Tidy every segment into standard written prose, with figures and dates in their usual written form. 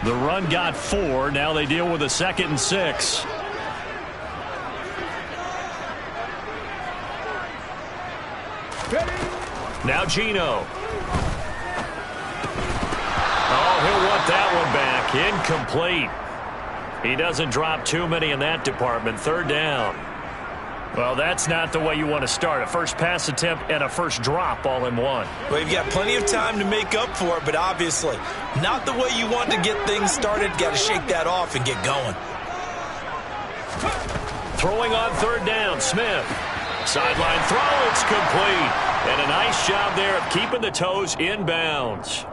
The run got 4. Now they deal with a 2nd and 6. Now Gino. Oh, he'll want that one back. Incomplete. He doesn't drop too many in that department. 3rd down. Well, that's not the way you want to start. A first pass attempt and a first drop all in one. Well, you've got plenty of time to make up for it, but obviously not the way you want to get things started. Got to shake that off and get going. Throwing on 3rd down, Smith. Sideline throw, it's complete. And a nice job there of keeping the toes in bounds.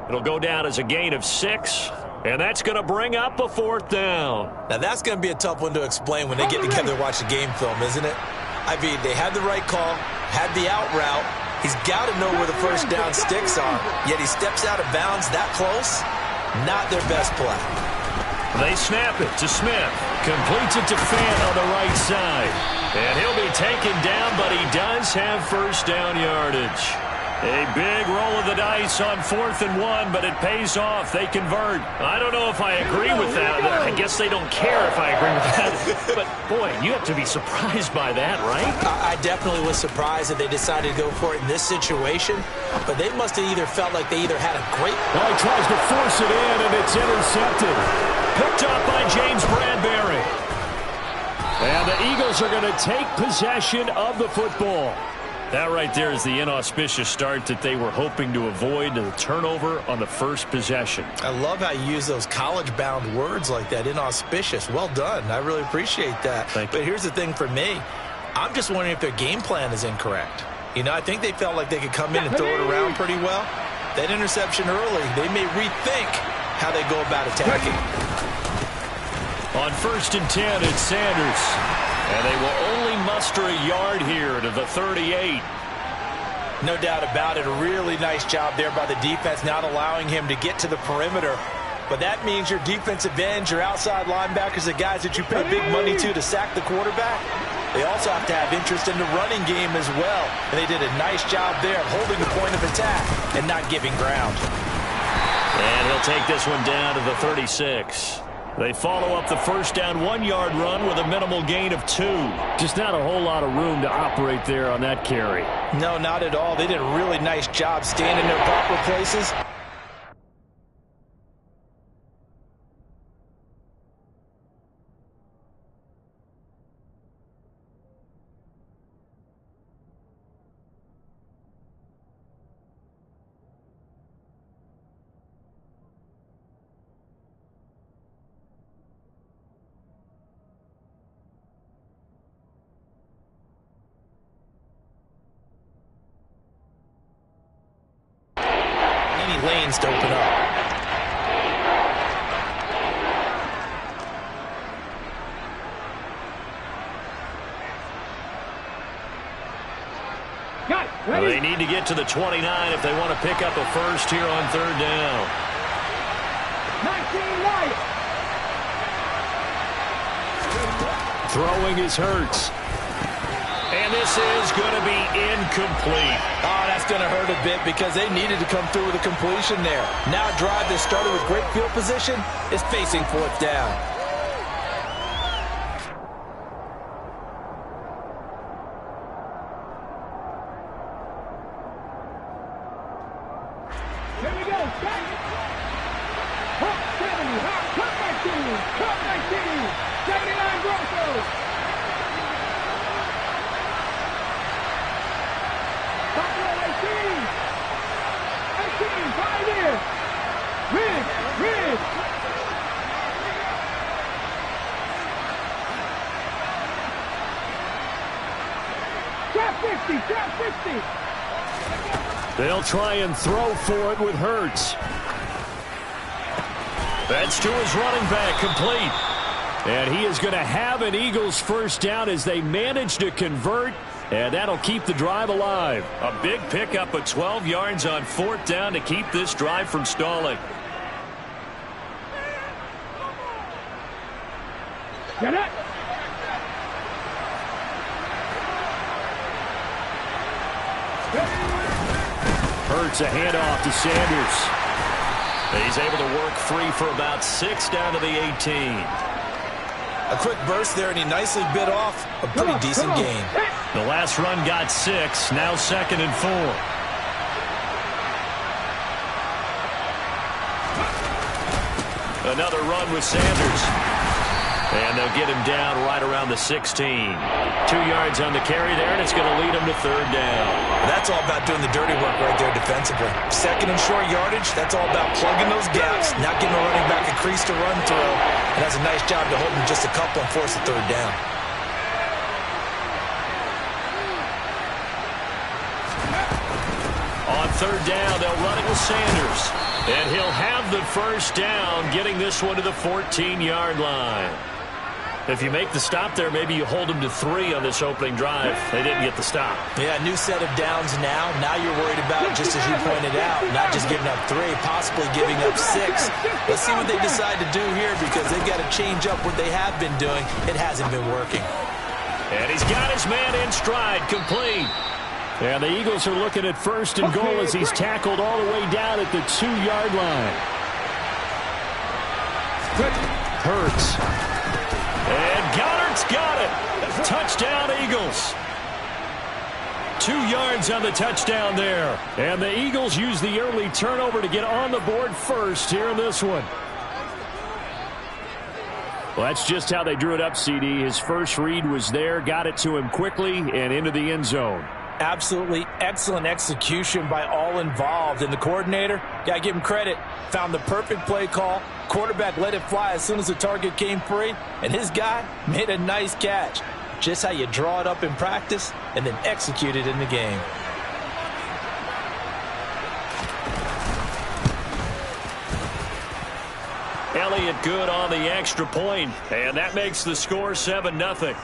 It'll go down as a gain of 6. And that's going to bring up a 4th down. Now, that's going to be a tough one to explain when they get together and watch the game film, isn't it? I mean, they had the right call, had the out route. He's got to know where the first down sticks are, yet he steps out of bounds that close. Not their best play. They snap it to Smith. Completes it to Fant on the right side. And he'll be taken down, but he does have first down yardage. A big roll of the dice on 4th and 1, but it pays off. They convert. I don't know if I agree with that. I guess they don't care if I agree with that. But, boy, you have to be surprised by that, right? I definitely was surprised that they decided to go for it in this situation. But they must have either felt like they either had a great... Well, he tries to force it in, and it's intercepted. Picked up by James Bradbury. And the Eagles are going to take possession of the football. That right there is the inauspicious start that they were hoping to avoid, the turnover on the first possession. I love how you use those college-bound words like that, inauspicious. Well done. I really appreciate that. Thank you. But here's the thing for me. I'm just wondering if their game plan is incorrect. You know, I think they felt like they could come in and throw it around pretty well. That interception early, they may rethink how they go about attacking. On 1st and 10, it's Sanders. And they will only muster a yard here to the 38. No doubt about it. A really nice job there by the defense, not allowing him to get to the perimeter. But that means your defensive ends, your outside linebackers, the guys that you pay big money to sack the quarterback, they also have to have interest in the running game as well. And they did a nice job there of holding the point of attack and not giving ground. And he'll take this one down to the 36. They follow up the first down 1-yard run with a minimal gain of 2. Just not a whole lot of room to operate there on that carry. No, not at all. They did a really nice job staying in their proper places. Lanes to open up. Well, they need to get to the 29 if they want to pick up a first here on 3rd down. 19 right. Throwing is Hurts. And this is going to be incomplete. Oh, that's going to hurt a bit because they needed to come through with a completion there. Now a drive that started with great field position is facing 4th down. Here we go. Back. Hop 70. Hop. Cut 19. Cut 19. 79 Broncos. Rid. Trap 50. They'll try and throw for it with Hurts. That's to his running back, complete. And he is going to have an Eagles first down as they manage to convert. And that'll keep the drive alive. A big pickup of 12 yards on 4th down to keep this drive from stalling. Get it. Hurts a handoff to Sanders. He's able to work free for about 6 down to the 18. A quick burst there, and he nicely bit off a pretty decent gain. The last run got 6, now 2nd and 4. Another run with Sanders. And they'll get him down right around the 16. 2 yards on the carry there, and it's going to lead him to 3rd down. That's all about doing the dirty work right there defensively. 2nd and short yardage, that's all about plugging those gaps, not giving a running back a crease to run through. And that's a nice job to hold him just a couple and force the 3rd down. On 3rd down, they'll run it with Sanders. And he'll have the 1st down, getting this one to the 14-yard line. If you make the stop there, maybe you hold them to 3 on this opening drive. They didn't get the stop. Yeah, new set of downs now. Now you're worried about, just as you pointed out, not just giving up 3, possibly giving up 6. Let's see what they decide to do here, because they've got to change up what they have been doing. It hasn't been working. And he's got his man in stride, complete. And the Eagles are looking at 1st and goal as he's tackled all the way down at the 2-yard line. Hurts. And Goddard's got it. Touchdown, Eagles. 2 yards on the touchdown there. And the Eagles use the early turnover to get on the board first here in this one. Well, that's just how they drew it up, CD. His first read was there, got it to him quickly, and into the end zone. Absolutely excellent execution by all involved. And the coordinator, got to give him credit, found the perfect play call. Quarterback let it fly as soon as the target came free, and his guy made a nice catch. Just how you draw it up in practice and then execute it in the game. Elliott good on the extra point, and that makes the score 7-0.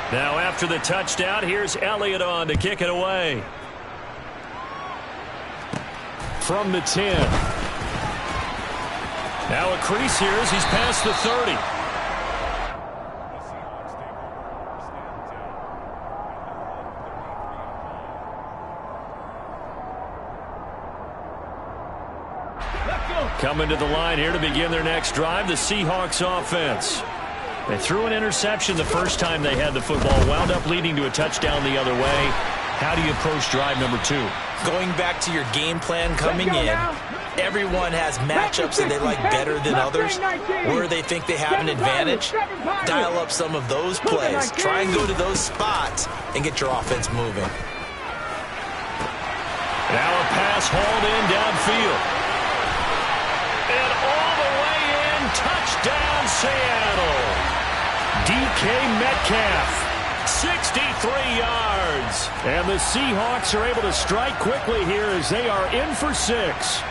Now after the touchdown, here's Elliott on to kick it away. From the 10. Now a crease here as he's past the 30. Coming to the line here to begin their next drive, the Seahawks offense. They threw an interception the first time they had the football, wound up leading to a touchdown the other way. How do you approach drive number 2? Going back to your game plan coming in, everyone has matchups that they like better than others, where they think they have an advantage. Dial up some of those plays. Try and go to those spots and get your offense moving. Now a pass hauled in downfield. And all the way in, touchdown Seattle. DK Metcalf, 63 yards. And the Seahawks are able to strike quickly here as they are in for 6.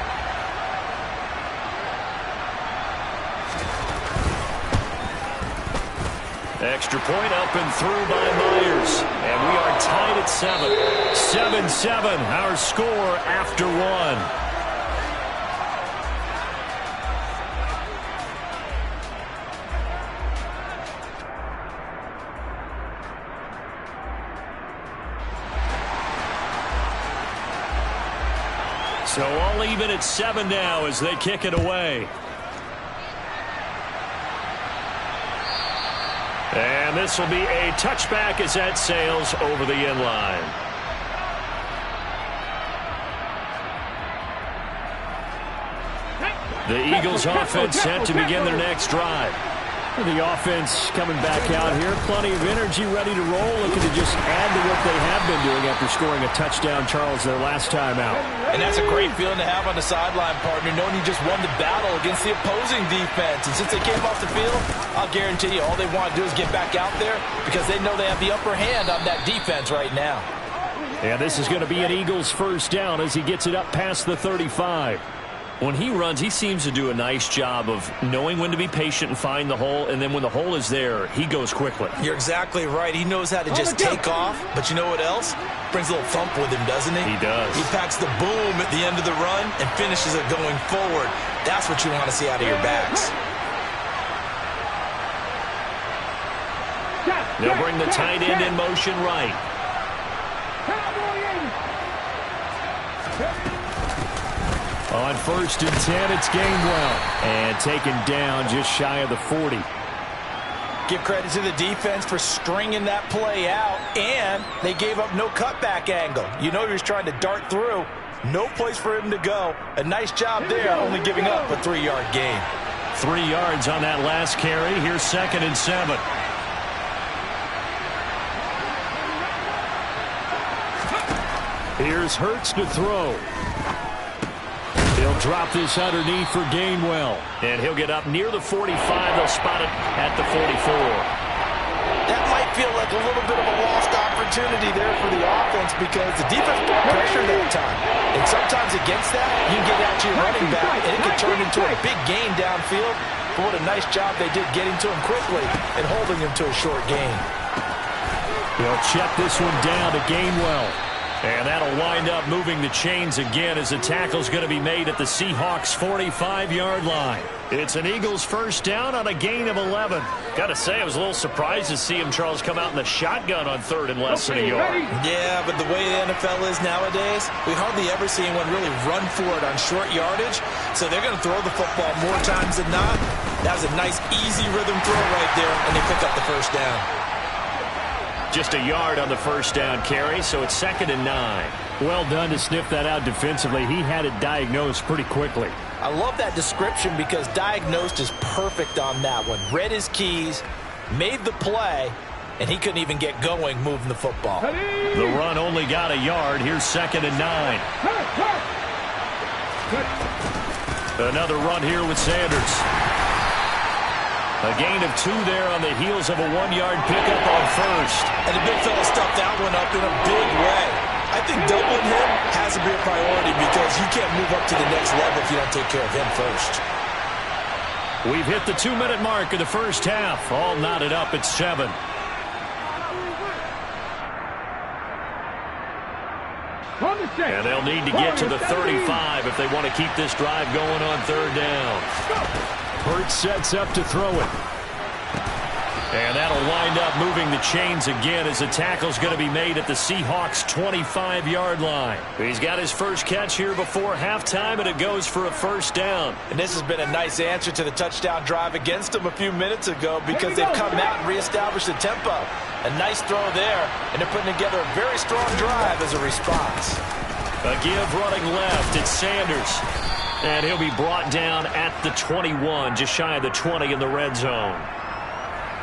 Extra point up and through by Myers. And we are tied at 7. 7-7, our score after 1. So all even at 7 now as they kick it away. And this will be a touchback as that sails over the end line. The Eagles offense set to begin their next drive. The offense coming back out here. Plenty of energy, ready to roll, looking to just add to what they have been doing after scoring a touchdown, Charles, their last time out. And that's a great feeling to have on the sideline, partner, knowing you just won the battle against the opposing defense. And since they came off the field, I'll guarantee you all they want to do is get back out there because they know they have the upper hand on that defense right now. And this is going to be an Eagles 1st down as he gets it up past the 35. When he runs, he seems to do a nice job of knowing when to be patient and find the hole, and then when the hole is there, he goes quickly. You're exactly right. He knows how to just take off, but you know what else? Brings a little thump with him, doesn't he? He does. He packs the boom at the end of the run and finishes it going forward. That's what you want to see out of your backs. They'll bring the tight end in motion right. On 1st and 10, it's Gainwell. And taken down just shy of the 40. Give credit to the defense for stringing that play out, and they gave up no cutback angle. You know he was trying to dart through. No place for him to go. A nice job there, only giving up a 3-yard gain. 3 yards on that last carry. Here's 2nd and 7. Here's Hurts to throw. He'll drop this underneath for Gainwell. And he'll get up near the 45. They'll spot it at the 44. That might feel like a little bit of a lost opportunity there for the offense because the defense put pressure that time. And sometimes against that, you can get out to your running back, and it can turn into a big gain downfield. But what a nice job they did getting to him quickly and holding him to a short gain. They'll check this one down to Gainwell. And that'll wind up moving the chains again as the tackle's going to be made at the Seahawks' 45-yard line. It's an Eagles first down on a gain of 11. Got to say, I was a little surprised to see him, Charles, come out in the shotgun on 3rd and less than a yard. Yeah, but the way the NFL is nowadays, we hardly ever see anyone really run for it on short yardage. So they're going to throw the football more times than not. That was a nice, easy rhythm throw right there, and they pick up the first down. Just a yard on the first down carry, so it's 2nd and 9. Well done to sniff that out defensively. He had it diagnosed pretty quickly. I love that description because diagnosed is perfect on that one. Read his keys, made the play, and he couldn't even get going moving the football. The run only got a yard. Here's 2nd and 9. Another run here with Sanders. A gain of 2 there on the heels of a 1-yard pickup on 1st. And the big fella stuffed that one up in a big way. I think doubling him has to be a priority because you can't move up to the next level if you don't take care of him first. We've hit the 2-minute mark of the first half. All knotted up at 7. And they'll need to get to the 35 if they want to keep this drive going on 3rd down. Hurts sets up to throw it. And that'll wind up moving the chains again as the tackle's going to be made at the Seahawks' 25-yard line. He's got his first catch here before halftime, and it goes for a first down. And this has been a nice answer to the touchdown drive against them a few minutes ago because they've come out and reestablished the tempo. A nice throw there, and they're putting together a very strong drive as a response. A give running left. It's Sanders. And he'll be brought down at the 21, just shy of the 20 in the red zone.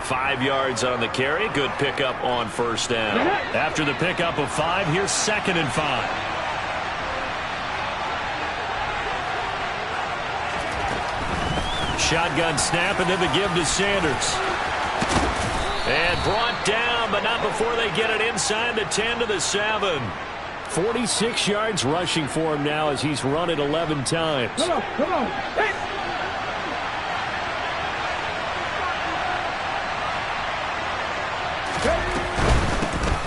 5 yards on the carry. Good pickup on first down. After the pickup of 5, here's 2nd and 5. Shotgun snap, and then the give to Sanders. And brought down, but not before they get it inside the 10 to the 7. 46 yards rushing for him now as he's run it 11 times. Come on, come on. Hey.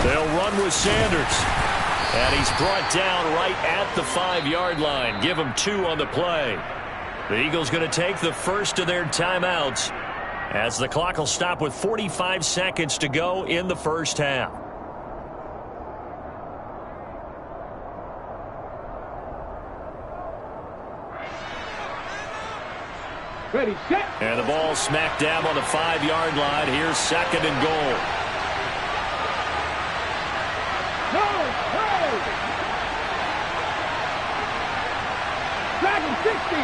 They'll run with Sanders. And he's brought down right at the 5-yard line. Give him 2 on the play. The Eagles going to take the first of their timeouts as the clock will stop with 45 seconds to go in the first half. Ready, set. And the ball smack dab on the 5-yard line. Here's 2nd and goal. No, no. Dragon 60.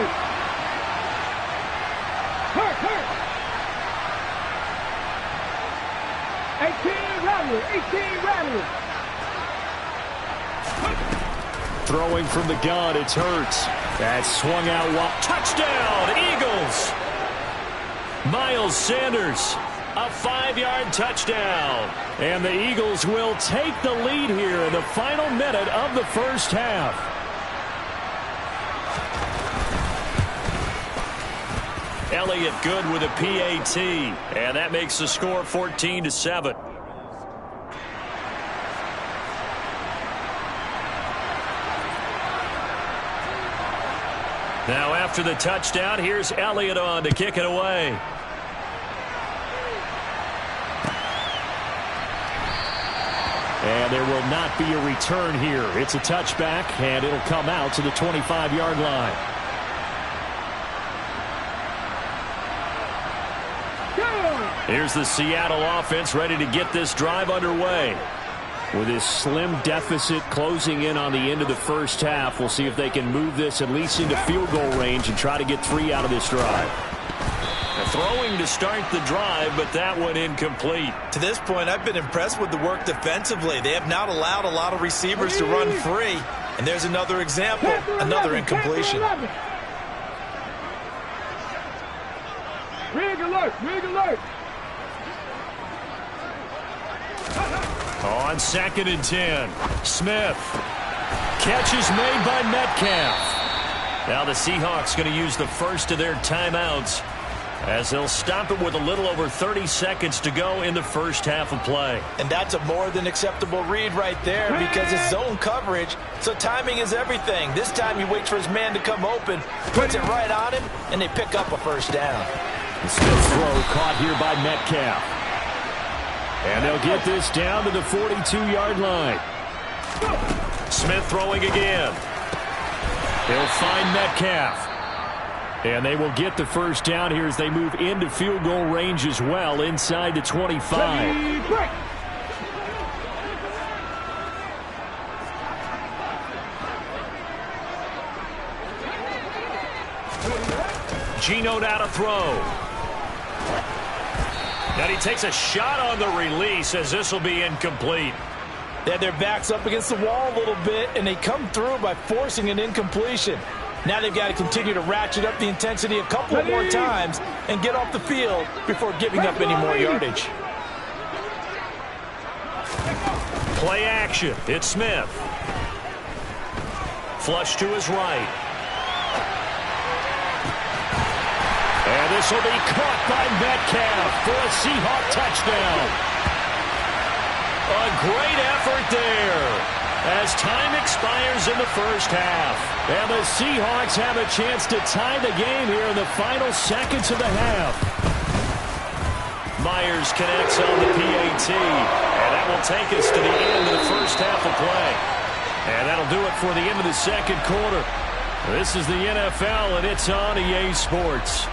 Hurt. 18 Rattler. Throwing from the gun, it's Hurts. That swung out wide. Touchdown, Eagles! Miles Sanders, a 5-yard touchdown. And the Eagles will take the lead here in the final minute of the first half. Elliott good with a PAT. And that makes the score 14-7. Now after the touchdown, here's Elliott on to kick it away. And there will not be a return here. It's a touchback, and it'll come out to the 25-yard line. Here's the Seattle offense ready to get this drive underway. With this slim deficit closing in on the end of the first half, we'll see if they can move this at least into field goal range and try to get 3 out of this drive. Throwing to start the drive, but that one incomplete. To this point, I've been impressed with the work defensively. They have not allowed a lot of receivers to run free. And there's another example, another incompletion. Rig alert, rig alert. On 2nd and 10, Smith. Catch is made by Metcalf. Now the Seahawks going to use the first of their timeouts as they'll stop it with a little over 30 seconds to go in the first half of play. And that's a more than acceptable read right there because it's zone coverage, so timing is everything. This time he waits for his man to come open, puts it right on him, and they pick up a first down. The Smith throw caught here by Metcalf. And they'll get this down to the 42-yard line. Smith throwing again. He'll find Metcalf. And they will get the first down here as they move into field goal range as well inside the 25. Geno now to throw. And he takes a shot on the release as this will be incomplete. They had their backs up against the wall a little bit, and they come through by forcing an incompletion. Now they've got to continue to ratchet up the intensity a couple more times and get off the field before giving up any more yardage. Play action. It's Smith. Flush to his right. And this will be caught by Metcalf for a Seahawk touchdown. A great effort there as time expires in the first half. And the Seahawks have a chance to tie the game here in the final seconds of the half. Myers connects on the PAT. And that will take us to the end of the first half of play. And that'll do it for the end of the second quarter. This is the NFL, and it's on EA Sports.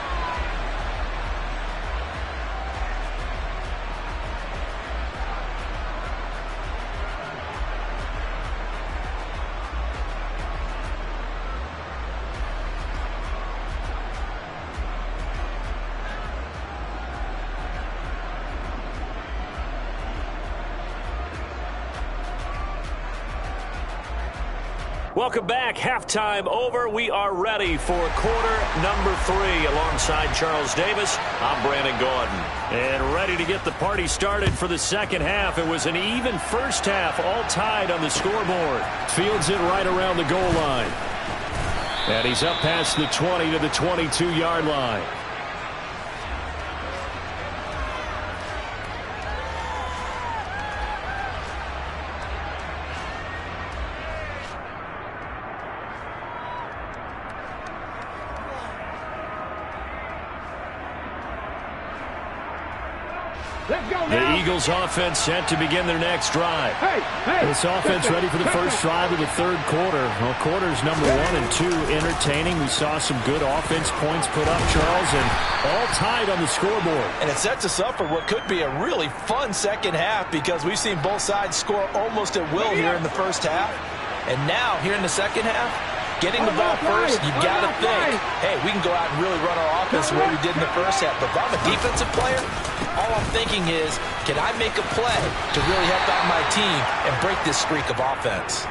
Welcome back. Halftime over. We are ready for quarter number 3 alongside Charles Davis. I'm Brandon Gordon. And ready to get the party started for the second half. It was an even first half, all tied on the scoreboard. Fields it right around the goal line. And he's up past the 20 to the 22-yard line. The Eagles offense set to begin their next drive. This offense ready for the first drive of the third quarter. Well, quarters number 1 and 2 entertaining. We saw some good offense points put up, Charles, and all tied on the scoreboard. And it sets us up for what could be a really fun second half because we've seen both sides score almost at will here in the first half. And now, here in the second half, getting the ball first, you've got to think, hey, we can go out and really run our offense the way we did in the first half. But if I'm a defensive player, all I'm thinking is, can I make a play to really help out my team and break this streak of offense?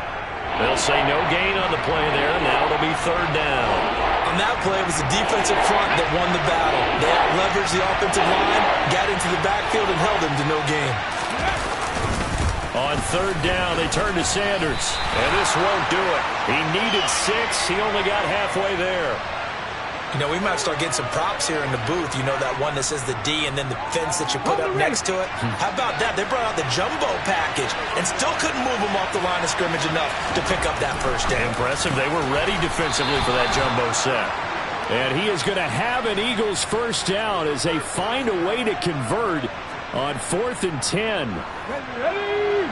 They'll say no gain on the play there. Now it'll be third down. On that play, it was the defensive front that won the battle. They out-leveraged the offensive line, got into the backfield, and held him to no gain. On third down, they turn to Sanders. And this won't do it. He needed 6. He only got halfway there. You know, we might start getting some props here in the booth. You know, that one that says the D and then the fence that you put up next to it. How about that? They brought out the jumbo package and still couldn't move them off the line of scrimmage enough to pick up that first down. Impressive. They were ready defensively for that jumbo set. And he is going to have an Eagles first down as they find a way to convert on 4th and 10. Ready.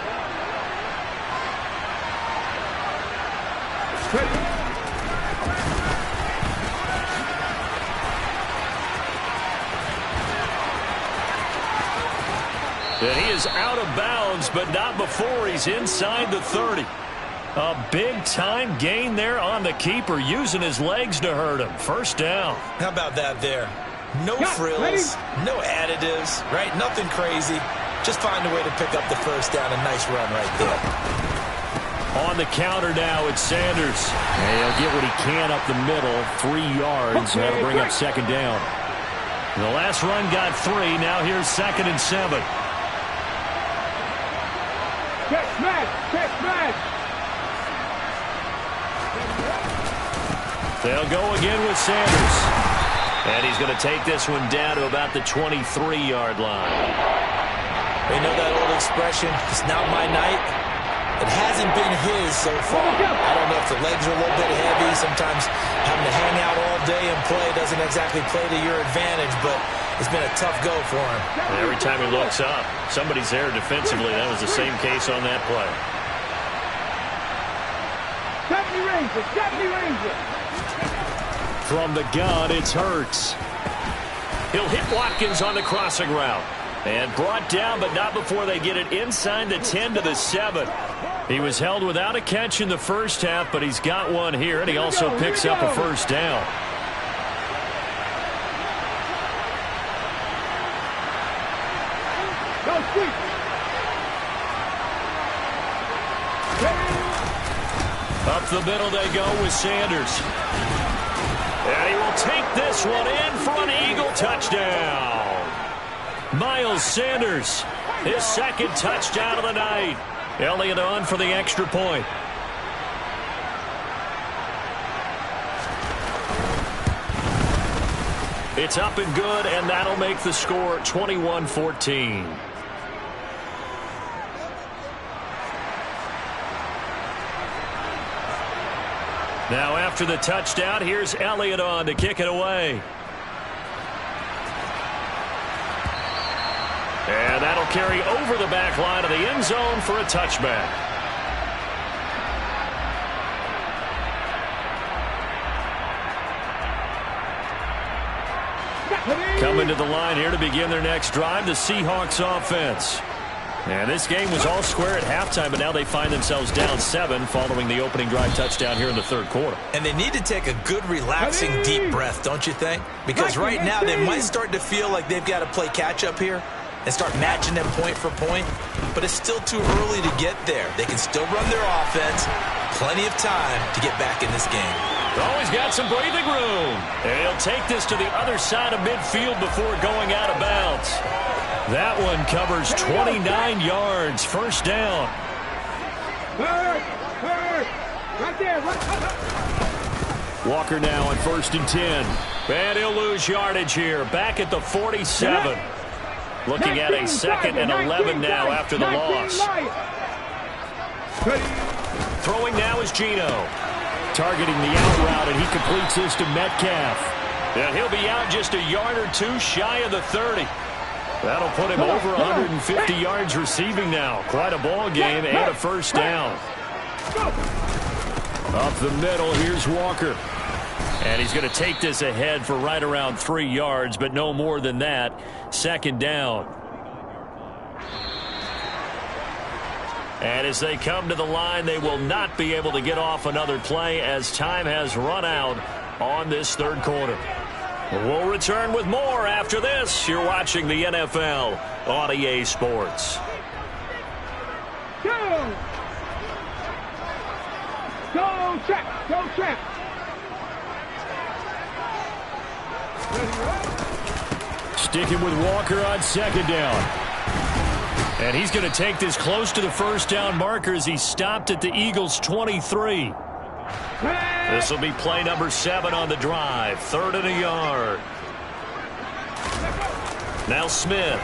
And he is out of bounds, but not before he's inside the 30. A big-time gain there on the keeper, using his legs to hurt him. First down. How about that there? No frills, no additives, right? Nothing crazy. Just find a way to pick up the first down. A nice run right there. On the counter now, it's Sanders. And he'll get what he can up the middle, 3 yards. That'll bring up second down. The last run got 3. Now here's 2nd and 7. Check smash. Check smash. They'll go again with Sanders. And he's going to take this one down to about the 23-yard line. You know that old expression, it's not my night? It hasn't been his so far. I don't know if the legs are a little bit heavy. Sometimes having to hang out all day and play doesn't exactly play to your advantage, but it's been a tough go for him. And every time he looks up, somebody's there defensively. That was the same case on that play. 70 Rangers. 70 Rangers. From the gun, it's Hurts. He'll hit Watkins on the crossing route. And brought down, but not before they get it inside the 10 to the 7. He was held without a catch in the first half, but he's got one here, and he also picks up a first down. Go sweep. Up the middle they go with Sanders. And he will take this one in for an Eagle touchdown. Miles Sanders, his 2nd touchdown of the night. Elliott on for the extra point. It's up and good, and that'll make the score 21-14. Now after the touchdown, here's Elliott on to kick it away. And that'll carry over the back line of the end zone for a touchback. Coming to the line here to begin their next drive, the Seahawks offense. And this game was all square at halftime, but now they find themselves down 7 following the opening drive touchdown here in the 3rd quarter. And they need to take a good, relaxing, deep breath, don't you think? Because right now they might start to feel like they've got to play catch-up here and start matching them point for point. But it's still too early to get there. They can still run their offense. Plenty of time to get back in this game. Always got some breathing room. And he'll take this to the other side of midfield before going out of bounds. That one covers 29 yards. First down. Right there. Walker now on 1st and 10. And he'll lose yardage here. Back at the 47. Looking at a 2nd and 11 now after the loss. Throwing now is Geno. Targeting the out route, and he completes this to Metcalf. And he'll be out just a yard or 2 shy of the 30. That'll put him over 150 yards receiving now. Quite a ball game and a first down. Up the middle, here's Walker. And he's going to take this ahead for right around 3 yards, but no more than that. Second down. And as they come to the line, they will not be able to get off another play as time has run out on this 3rd quarter. We'll return with more after this. You're watching the NFL on EA Sports. Go! Go, trap! Go, trap! Sticking with Walker on 2nd down. And he's going to take this close to the first down marker as he stopped at the Eagles' 23. This will be play number 7 on the drive. 3rd and a yard. Now Smith.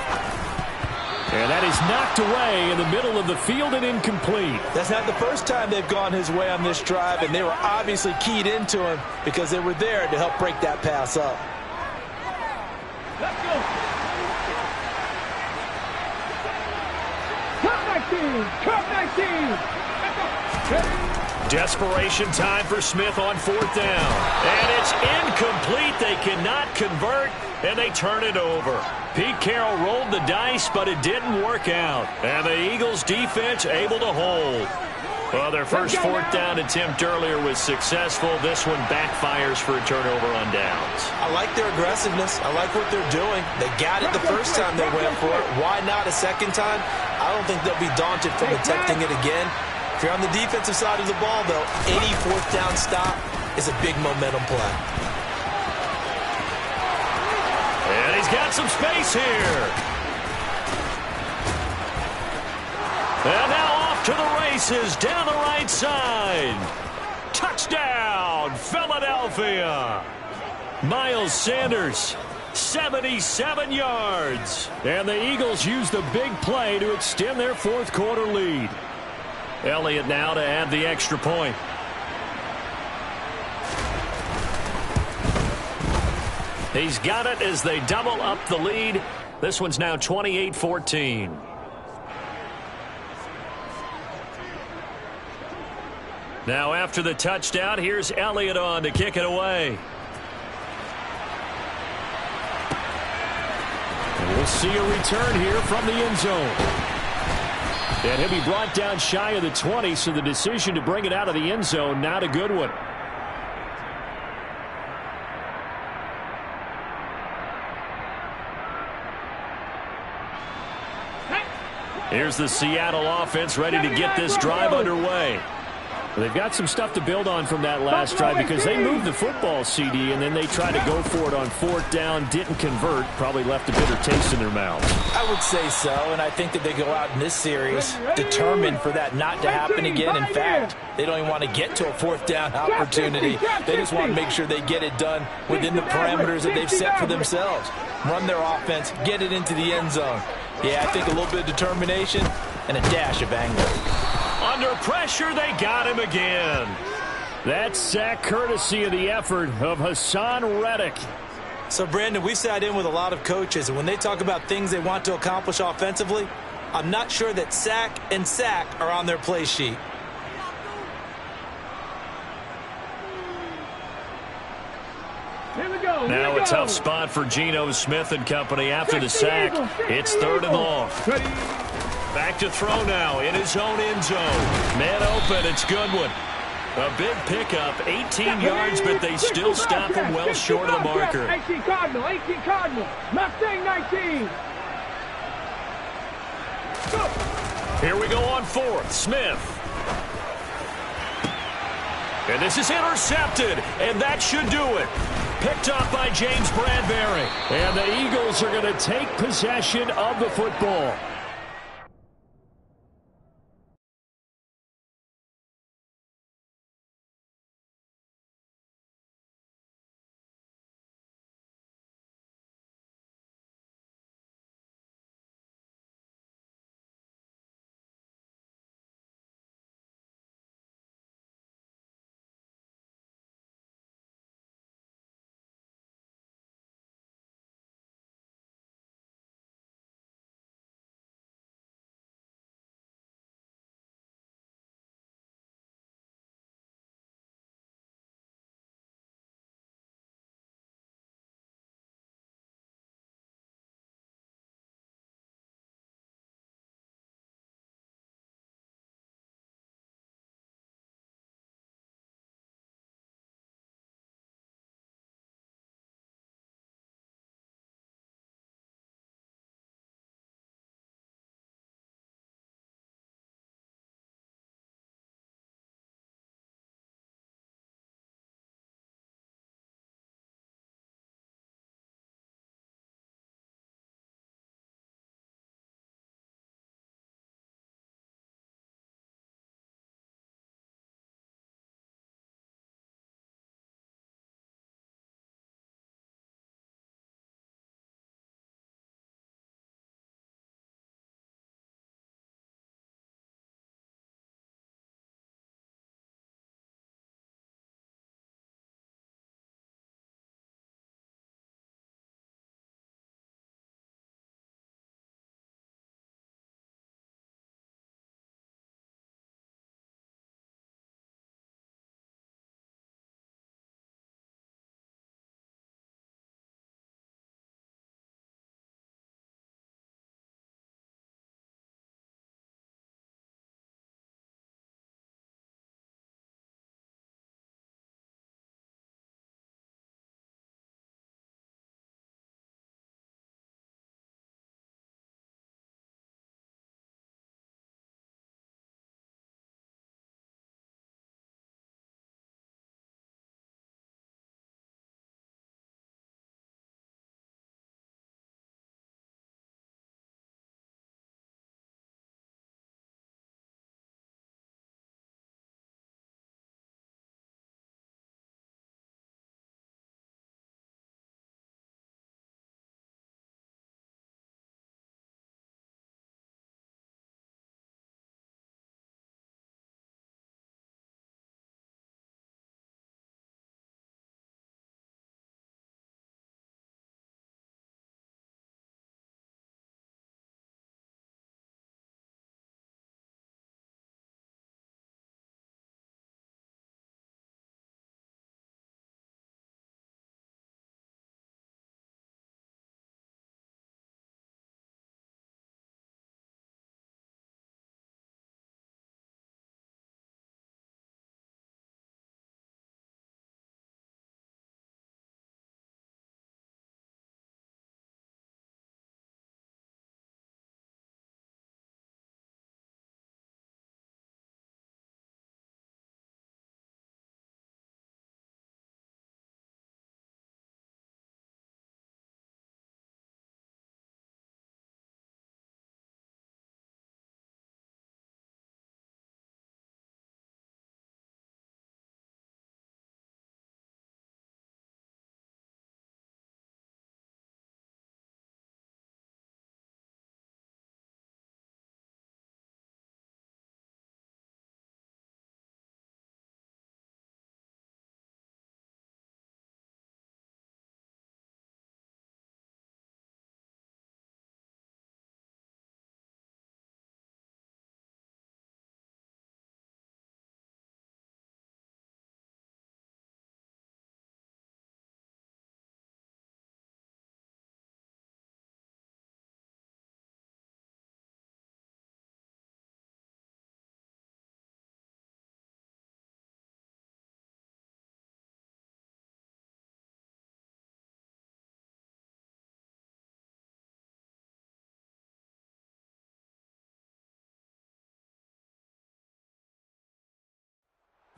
And that is knocked away in the middle of the field and incomplete. That's not the first time they've gone his way on this drive, and they were obviously keyed into him because they were there to help break that pass up. Let's go. Cup 19. Desperation time for Smith on 4th down. And it's incomplete. They cannot convert, and they turn it over. Pete Carroll rolled the dice, but it didn't work out. And the Eagles defense able to hold. Well, their first 4th down attempt earlier was successful. This one backfires for a turnover on downs. I like their aggressiveness. I like what they're doing. They got it the first time they went for it. Why not a second time? I don't think they'll be daunted from attempting it again. If you're on the defensive side of the ball, though, any 4th down stop is a big momentum play. And he's got some space here. And now off to the races down the right side. Touchdown, Philadelphia. Miles Sanders, 77 yards. And the Eagles use the big play to extend their 4th quarter lead. Elliott now to add the extra point. He's got it as they double up the lead. This one's now 28-14. Now after the touchdown, here's Elliott on to kick it away. And we'll see a return here from the end zone. And he'll be brought down shy of the 20, so the decision to bring it out of the end zone, not a good one. Here's the Seattle offense ready to get this drive underway. They've got some stuff to build on from that last drive because they moved the football, CD, and then they tried to go for it on 4th down, didn't convert, probably left a bitter taste in their mouths. I would say so, and I think that they go out in this series determined for that not to happen again. In fact, they don't even want to get to a 4th down opportunity. They just want to make sure they get it done within the parameters that they've set for themselves. Run their offense, get it into the end zone. Yeah, I think a little bit of determination and a dash of anger. Under pressure, they got him again. That sack courtesy of the effort of Hassan Reddick. So, Brandon, we sat in with a lot of coaches, and when they talk about things they want to accomplish offensively, I'm not sure that sack and sack are on their play sheet. Now a tough spot for Geno Smith and company after the sack. It's 3rd and long. Back to throw now in his own end zone. Man open, it's Goodwin. A big pickup, 18 yards, but they still stop him well short of the marker. 18 Cardinal, Mustang 19. Here we go on 4th, Smith. And this is intercepted, and that should do it. Picked up by James Bradbury. And the Eagles are going to take possession of the football.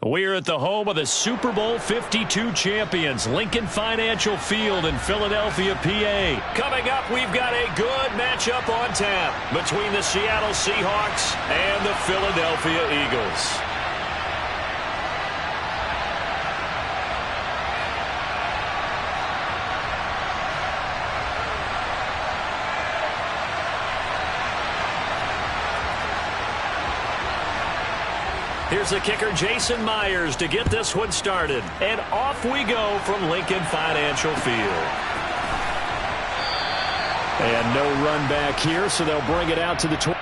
We're at the home of the Super Bowl 52 champions, Lincoln Financial Field in Philadelphia, PA. Coming up, we've got a good matchup on tap between the Seattle Seahawks and the Philadelphia Eagles. Here's the kicker, Jason Myers, to get this one started. And off we go from Lincoln Financial Field. And no run back here, so they'll bring it out to the 20.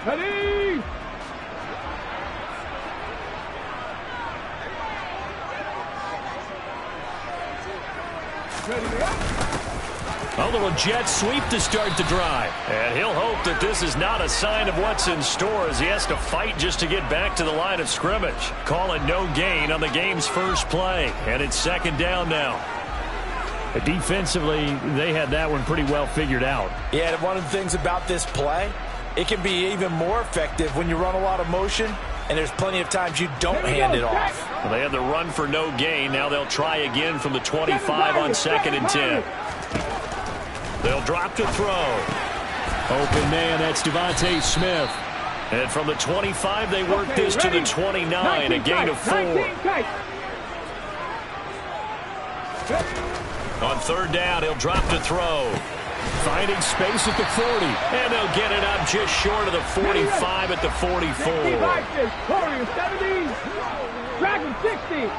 Ready? Ready, A little jet sweep to start the drive. And he'll hope that this is not a sign of what's in store as he has to fight just to get back to the line of scrimmage. Call it no gain on the game's first play. And it's second down now. Defensively, they had that one pretty well figured out. Yeah, and one of the things about this play, it can be even more effective when you run a lot of motion, and there's plenty of times you don't hand it off. Well, they had the run for no gain. Now they'll try again from the 25 on 2nd and 10. They'll drop to throw. Open man, that's Devontae Smith. And from the 25, they work this to the 29, a gain of 4. On 3rd down, he'll drop to throw. Finding space at the 40. And they'll get it up just short of the 45 at the 44. 70, Dragon 60.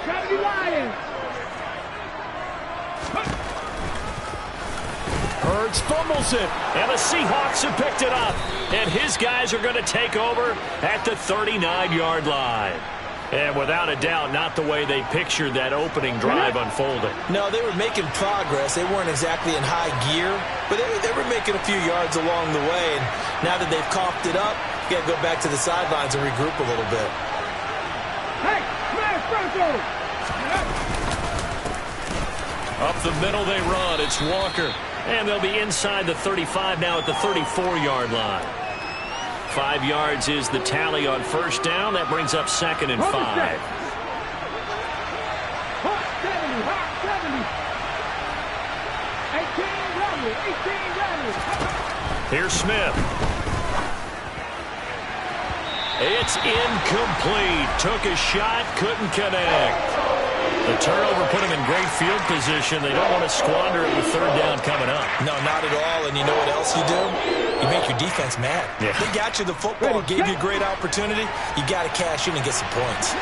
70 Lions. Hurts fumbles it, and the Seahawks have picked it up. And his guys are going to take over at the 39-yard line. And without a doubt, not the way they pictured that opening drive unfolding. No, they were making progress. They weren't exactly in high gear, but they were making a few yards along the way. And now that they've coughed it up, you got to go back to the sidelines and regroup a little bit. Hey, smash Bronco! Up the middle they run. It's Walker. And they'll be inside the 35 now at the 34-yard line. 5 yards is the tally on 1st down. That brings up 2nd and 5. 70, 70. Here's Smith. It's incomplete. Took a shot, couldn't connect. The turnover put him in great field position. They don't want to squander it with 3rd down coming up. No, not at all. And you know what else you do? You make your defense mad. Yeah. They got you the football, gave you a great opportunity. You got to cash in and get some points.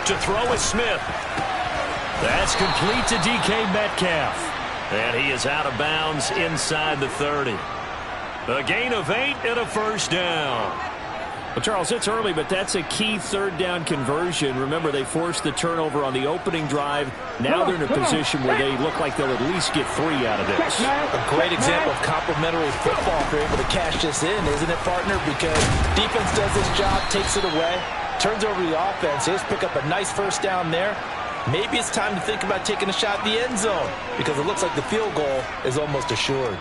To throw is Smith. That's complete to DK Metcalf. And he is out of bounds inside the 30. A gain of 8 and a 1st down. Well, Charles, it's early, but that's a key 3rd down conversion. Remember, they forced the turnover on the opening drive. Now they're in a position where they look like they'll at least get 3 out of this. A great example of complementary football if you're able to cash this in, isn't it, partner? Because defense does this job, takes it away, turns over the offense. Just pick up a nice 1st down there. Maybe it's time to think about taking a shot at the end zone because it looks like the field goal is almost assured.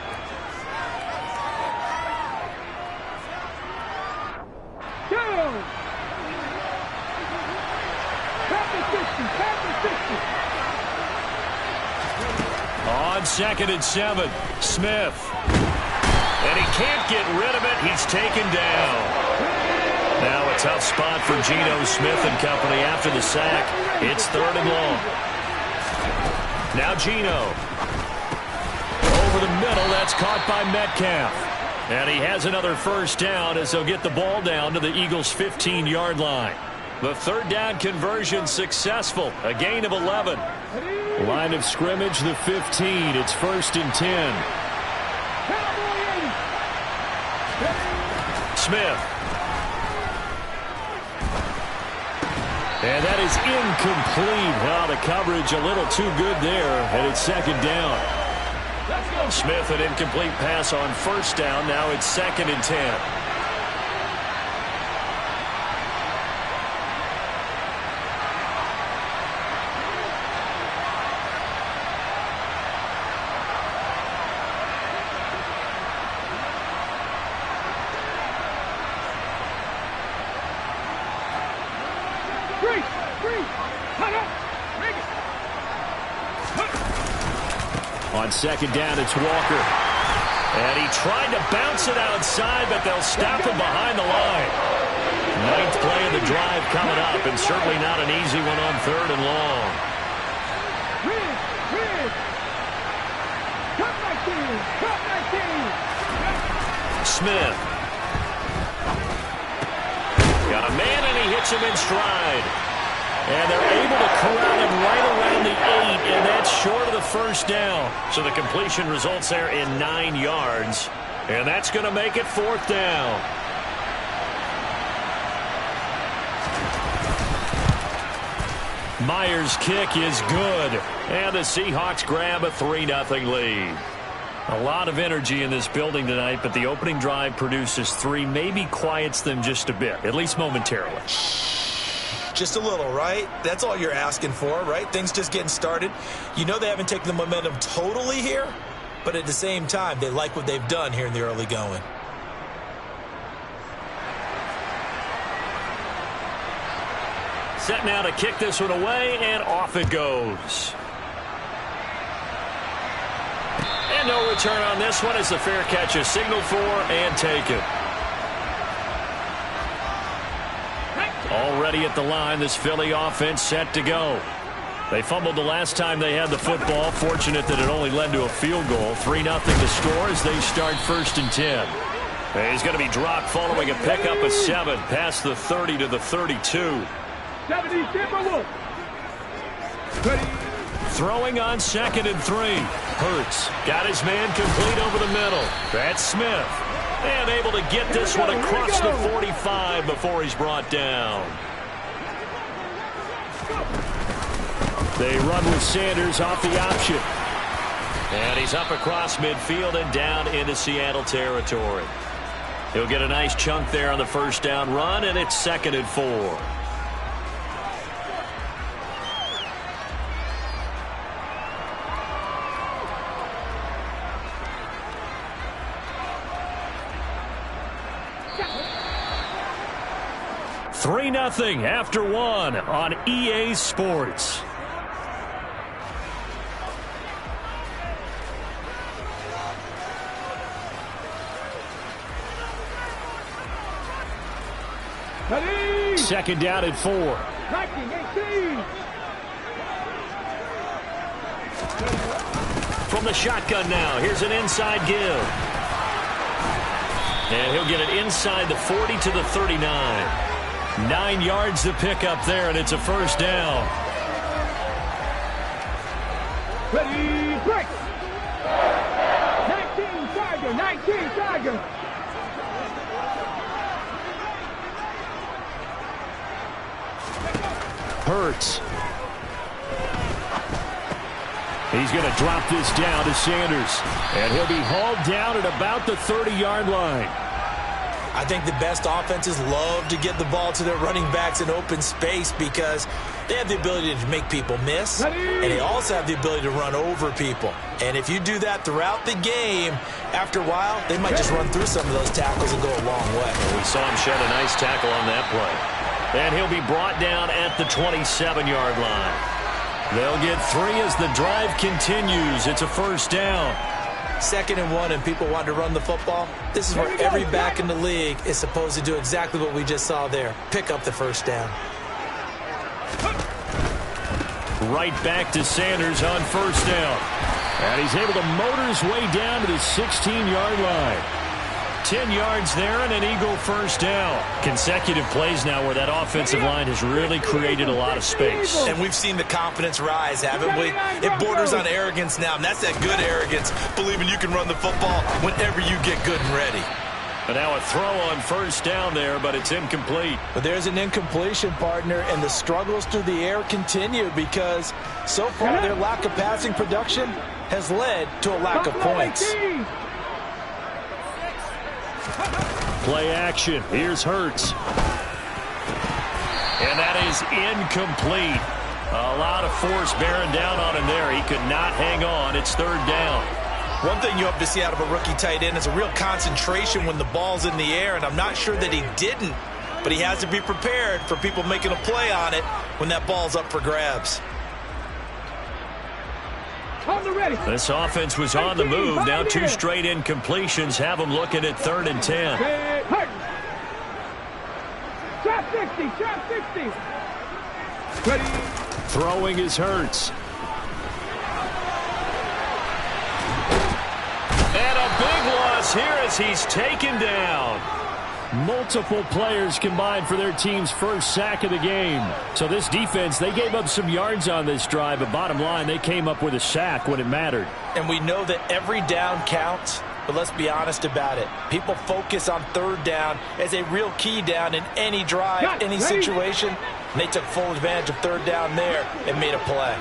On 2nd and 7, Smith. And he can't get rid of it. He's taken down. Now a tough spot for Geno Smith and company after the sack. It's 3rd and long. Now Geno. Over the middle. That's caught by Metcalf. And he has another 1st down as they'll get the ball down to the Eagles' 15-yard line. The 3rd down conversion successful. A gain of 11. Line of scrimmage, the 15. It's 1st and 10. Smith. And that is incomplete. Well, the coverage a little too good there, and it's 2nd down. Smith, an incomplete pass on 1st down. Now it's 2nd and 10. On 2nd down, it's Walker. And he tried to bounce it outside, but they'll stop him behind the line. 9th play of the drive coming up, and certainly not an easy one on 3rd and long. Smith. Got a man, and he hits him in stride. And they're able to corral him right around the 8, and that's short of the first down. So the completion results there in 9 yards. And that's going to make it 4th down. Myers' kick is good. And the Seahawks grab a 3-0 lead. A lot of energy in this building tonight, but the opening drive produces 3, maybe quiets them just a bit, at least momentarily. Just a little, right? That's all you're asking for, right? Things just getting started. You know they haven't taken the momentum totally here, but at the same time, they like what they've done here in the early going. Set now to kick this one away, and off it goes. And no return on this one as the fair catch is signaled for and taken. Already at the line, this Philly offense set to go. They fumbled the last time they had the football. Fortunate that it only led to a field goal. 3-0 to score as they start 1st and 10. And he's going to be dropped following a pickup of 7 past the 30 to the 32. Throwing on 2nd and 3. Hurts got his man complete over the middle. That's Smith. And able to get this one across the 45 before he's brought down. They run with Sanders off the option. And he's up across midfield and down into Seattle territory. He'll get a nice chunk there on the first down run, and it's 2nd and 4. $3-0 after 1 on EA Sports. Ready. 2nd down at 4. 19-18. From the shotgun now, here's an inside give. And he'll get it inside the 40 to the 39. 9 yards to pick up there, and it's a first down. Ready, break. 19 Tiger, 19 Tiger. Hurts. He's going to drop this down to Sanders. And he'll be hauled down at about the 30-yard line. I think the best offenses love to get the ball to their running backs in open space because they have the ability to make people miss, and they also have the ability to run over people. And if you do that throughout the game, after a while, they might just run through some of those tackles and go a long way. We saw him shed a nice tackle on that play. And he'll be brought down at the 27-yard line. They'll get 3 as the drive continues. It's a first down. 2nd and 1, and people want to run the football. This is where every back in the league is supposed to do exactly what we just saw there. Pick up the first down. Right back to Sanders on first down. And he's able to motor his way down to the 16-yard line. 10 yards there and an Eagle first down. Consecutive plays now where that offensive line has really created a lot of space. And we've seen the confidence rise, haven't we? It borders on arrogance now, and that's that good arrogance, believing you can run the football whenever you get good and ready. But now a throw on first down there, but it's incomplete. But there's an incompletion, partner, and the struggles through the air continue because so far their lack of passing production has led to a lack of points. Play action. Here's Hurts. And that is incomplete. A lot of force bearing down on him there. He could not hang on. It's 3rd down. One thing you hope to see out of a rookie tight end is a real concentration when the ball's in the air, and I'm not sure that he didn't, but he has to be prepared for people making a play on it when that ball's up for grabs. This offense was on the move. Now 2 straight incompletions have them looking at 3rd and 10. Shot 60, shot 60. Ready. Throwing is Hurts. And a big loss here as he's taken down. Multiple players combined for their team's first sack of the game. So this defense, they gave up some yards on this drive, but bottom line, they came up with a sack when it mattered. And we know that every down counts, but let's be honest about it. People focus on third down as a real key down in any drive, any situation. And they took full advantage of third down there and made a play.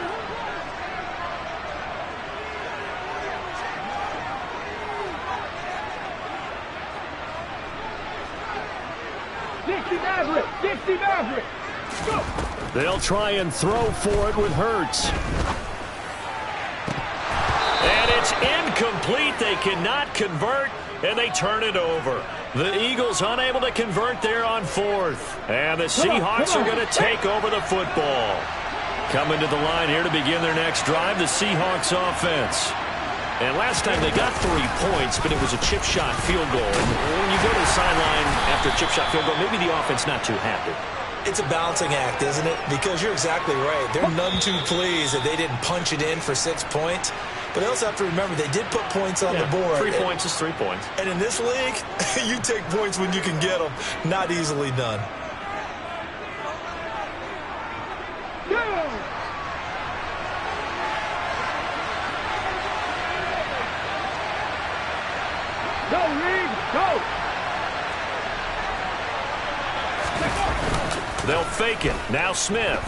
Go. They'll try and throw for it with Hurts. And it's incomplete. They cannot convert, and they turn it over. The Eagles unable to convert there on fourth. And the Seahawks are going to take over the football. Coming to the line here to begin their next drive, the Seahawks offense. And last time they got 3 points, but it was a chip shot field goal. And when you go to the sideline after a chip shot field goal, maybe the offense not too happy. It's a balancing act, isn't it? Because you're exactly right. They're none too pleased that they didn't punch it in for 6 points. But they also have to remember they did put points on the board. 3 points is 3 points. And in this league, you take points when you can get them. Not easily done. Go, Reed, go! They'll fake it. Now Smith.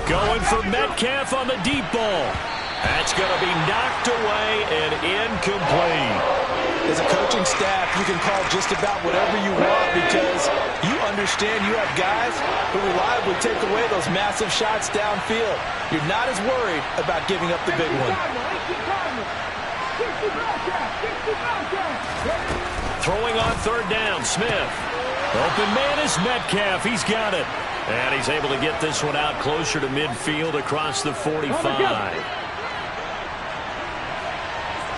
Going for Metcalf on the deep ball. That's going to be knocked away and incomplete. As a coaching staff, you can call just about whatever you want because you understand you have guys who reliably take away those massive shots downfield. You're not as worried about giving up the big one. Throwing on third down, Smith. Open man is Metcalf. He's got it. And he's able to get this one out closer to midfield across the 45.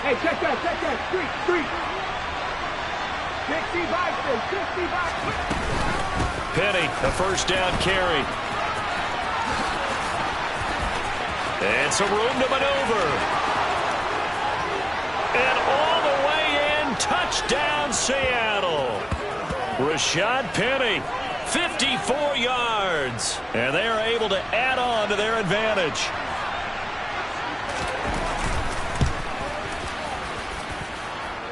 Hey, check that. Street. 65. Penny, a first down carry. And some room to maneuver. And all the way in, touchdown Seattle. Rashad Penny, 54 yards. And they are able to add on to their advantage.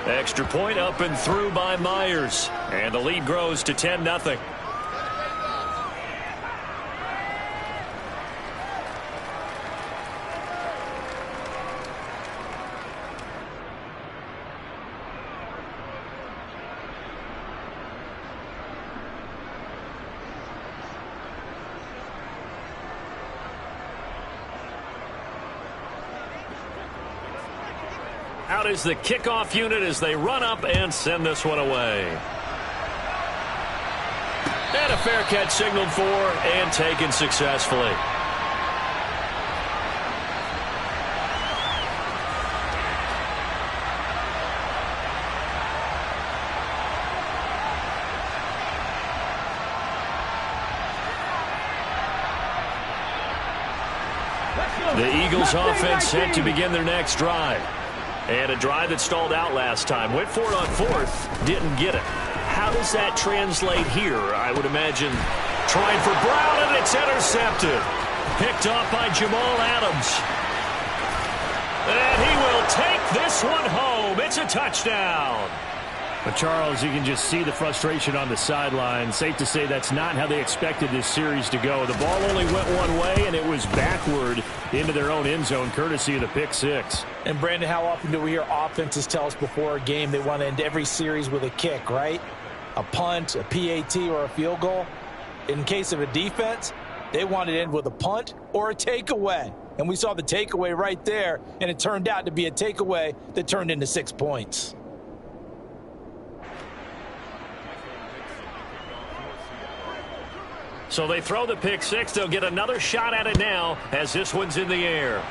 Extra point up and through by Myers. And the lead grows to 10-0. Out is the kickoff unit as they run up and send this one away. And a fair catch signaled for and taken successfully. The Eagles offense set to begin their next drive. And a drive that stalled out last time. Went for it on fourth, didn't get it. How does that translate here? I would imagine trying for Brown, and it's intercepted. Picked off by Jamal Adams. And he will take this one home. It's a touchdown. But Charles, you can just see the frustration on the sideline. Safe to say that's not how they expected this series to go. The ball only went one way, and it was backward into their own end zone, courtesy of the pick six. And, Brandon, how often do we hear offenses tell us before a game they want to end every series with a kick, right? A punt, a PAT, or a field goal. In case of a defense, they want to end with a punt or a takeaway. And we saw the takeaway right there, and it turned out to be a takeaway that turned into 6 points. So they throw the pick six. They'll get another shot at it now as this one's in the air.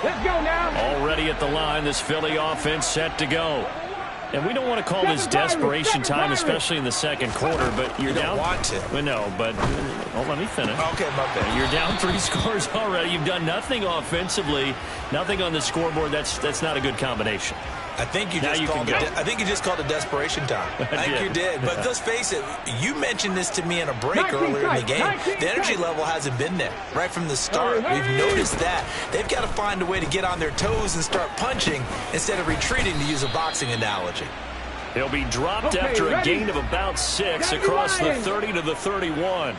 Let's go now. Already at the line, this Philly offense set to go. And we don't want to call this desperation time, especially in the second quarter, but you're down. You don't want to. Well, no, but let me finish. Okay, my bad. You're down 3 scores already. You've done nothing offensively, nothing on the scoreboard. That's not a good combination. I think you just called it desperation time. I think you did. But let's face it, you mentioned this to me in a break earlier in the game. The energy level hasn't been there right from the start. We've noticed that. They've got to find a way to get on their toes and start punching instead of retreating, to use a boxing analogy. He'll be dropped after a gain of about 6 across the 30 to the 31.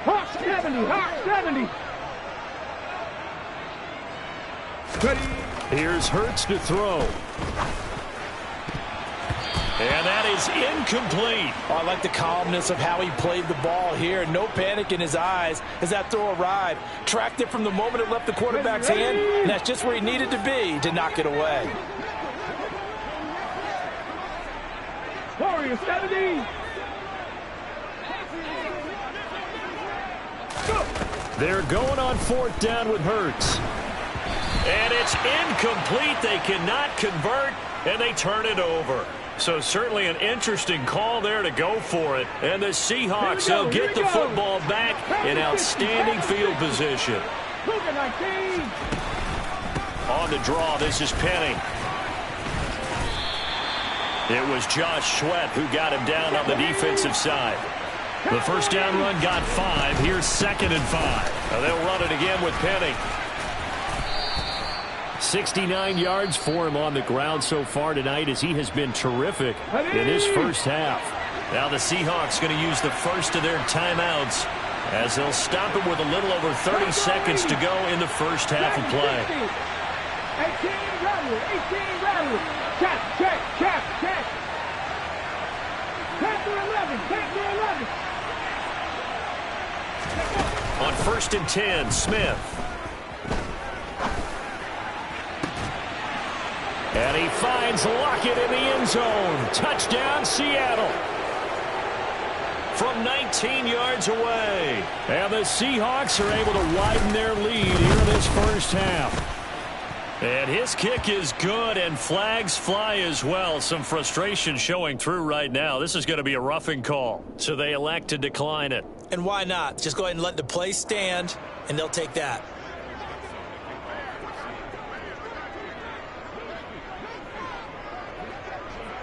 Hawk 70, Hawk 70. Here's Hurts to throw. And that is incomplete. Oh, I like the calmness of how he played the ball here. No panic in his eyes as that throw arrived. Tracked it from the moment it left the quarterback's hand, and that's just where he needed to be to knock it away. Warrior 70. They're going on 4th down with Hurts. And it's incomplete. They cannot convert, and they turn it over. So certainly an interesting call there to go for it. And the Seahawks will get the football back in outstanding field position. On the draw, this is Penny. It was Josh Sweat who got him down on the defensive side. The first down run got 5. Here's 2nd and 5. Now they'll run it again with Penny. 69 yards for him on the ground so far tonight, as he has been terrific in his first half. Now the Seahawks going to use the first of their timeouts as they'll stop him with a little over 30 seconds to go in the first half of play. 18 rattle. Check. 10 to 11. On 1st and 10, Smith. And he finds Lockett in the end zone. Touchdown, Seattle. From 19 yards away. And the Seahawks are able to widen their lead here in this first half. And his kick is good, and flags fly as well. Some frustration showing through right now. This is going to be a roughing call, so they elect to decline it. And why not? Just go ahead and let the play stand, and they'll take that.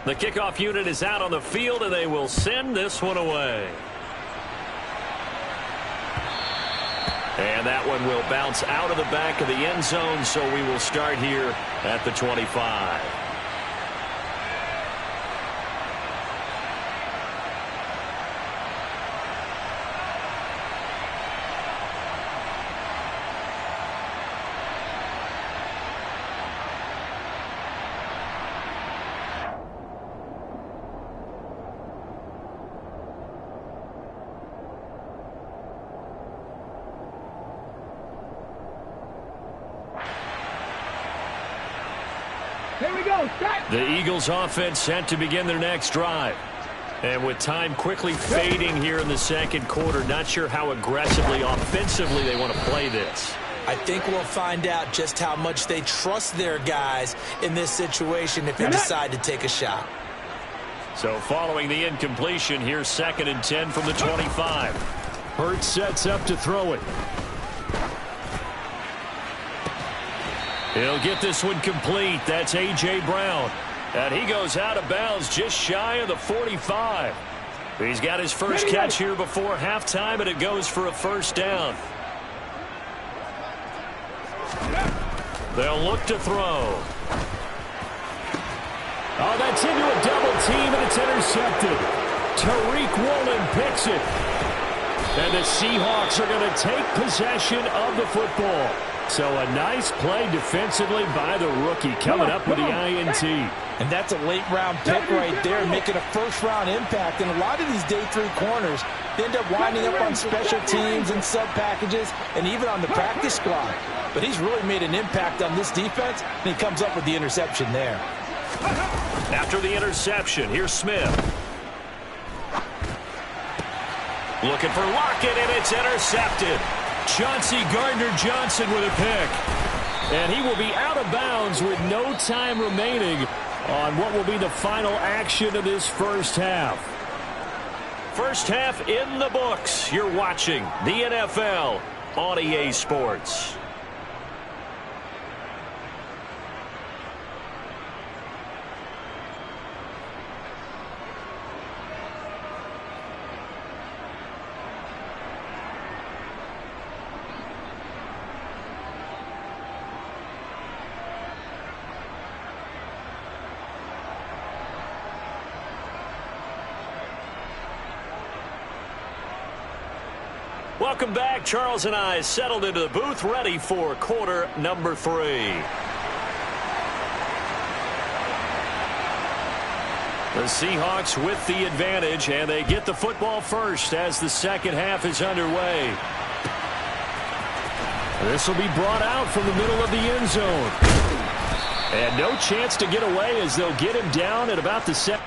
The kickoff unit is out on the field, and they will send this one away. And that one will bounce out of the back of the end zone, so we will start here at the 25. Here we go. Start. The Eagles offense set to begin their next drive. And with time quickly fading here in the second quarter, not sure how aggressively, offensively they want to play this. I think we'll find out just how much they trust their guys in this situation if they decide to take a shot. So following the incompletion, here's 2nd and 10 from the 25. Hurts sets up to throw it. He'll get this one complete. That's A.J. Brown. And he goes out of bounds just shy of the 45. He's got his first catch here before halftime, and it goes for a first down. They'll look to throw. Oh, that's into a double team, and it's intercepted. Tariq Woolen picks it. And the Seahawks are going to take possession of the football. So a nice play defensively by the rookie, coming up with the INT. And that's a late-round pick right there, making a first-round impact. And a lot of these day 3 corners, they end up winding up on special teams and sub-packages and even on the practice squad. But he's really made an impact on this defense, and he comes up with the interception there. After the interception, here's Smith. Looking for Lockett, and it's intercepted. Chauncey Gardner-Johnson with a pick. And he will be out of bounds with no time remaining on what will be the final action of this first half. First half in the books. You're watching the NFL on EA Sports. Welcome back. Charles and I settled into the booth, ready for quarter number 3. The Seahawks with the advantage, and they get the football first as the second half is underway. This will be brought out from the middle of the end zone. And no chance to get away as they'll get him down at about the 7.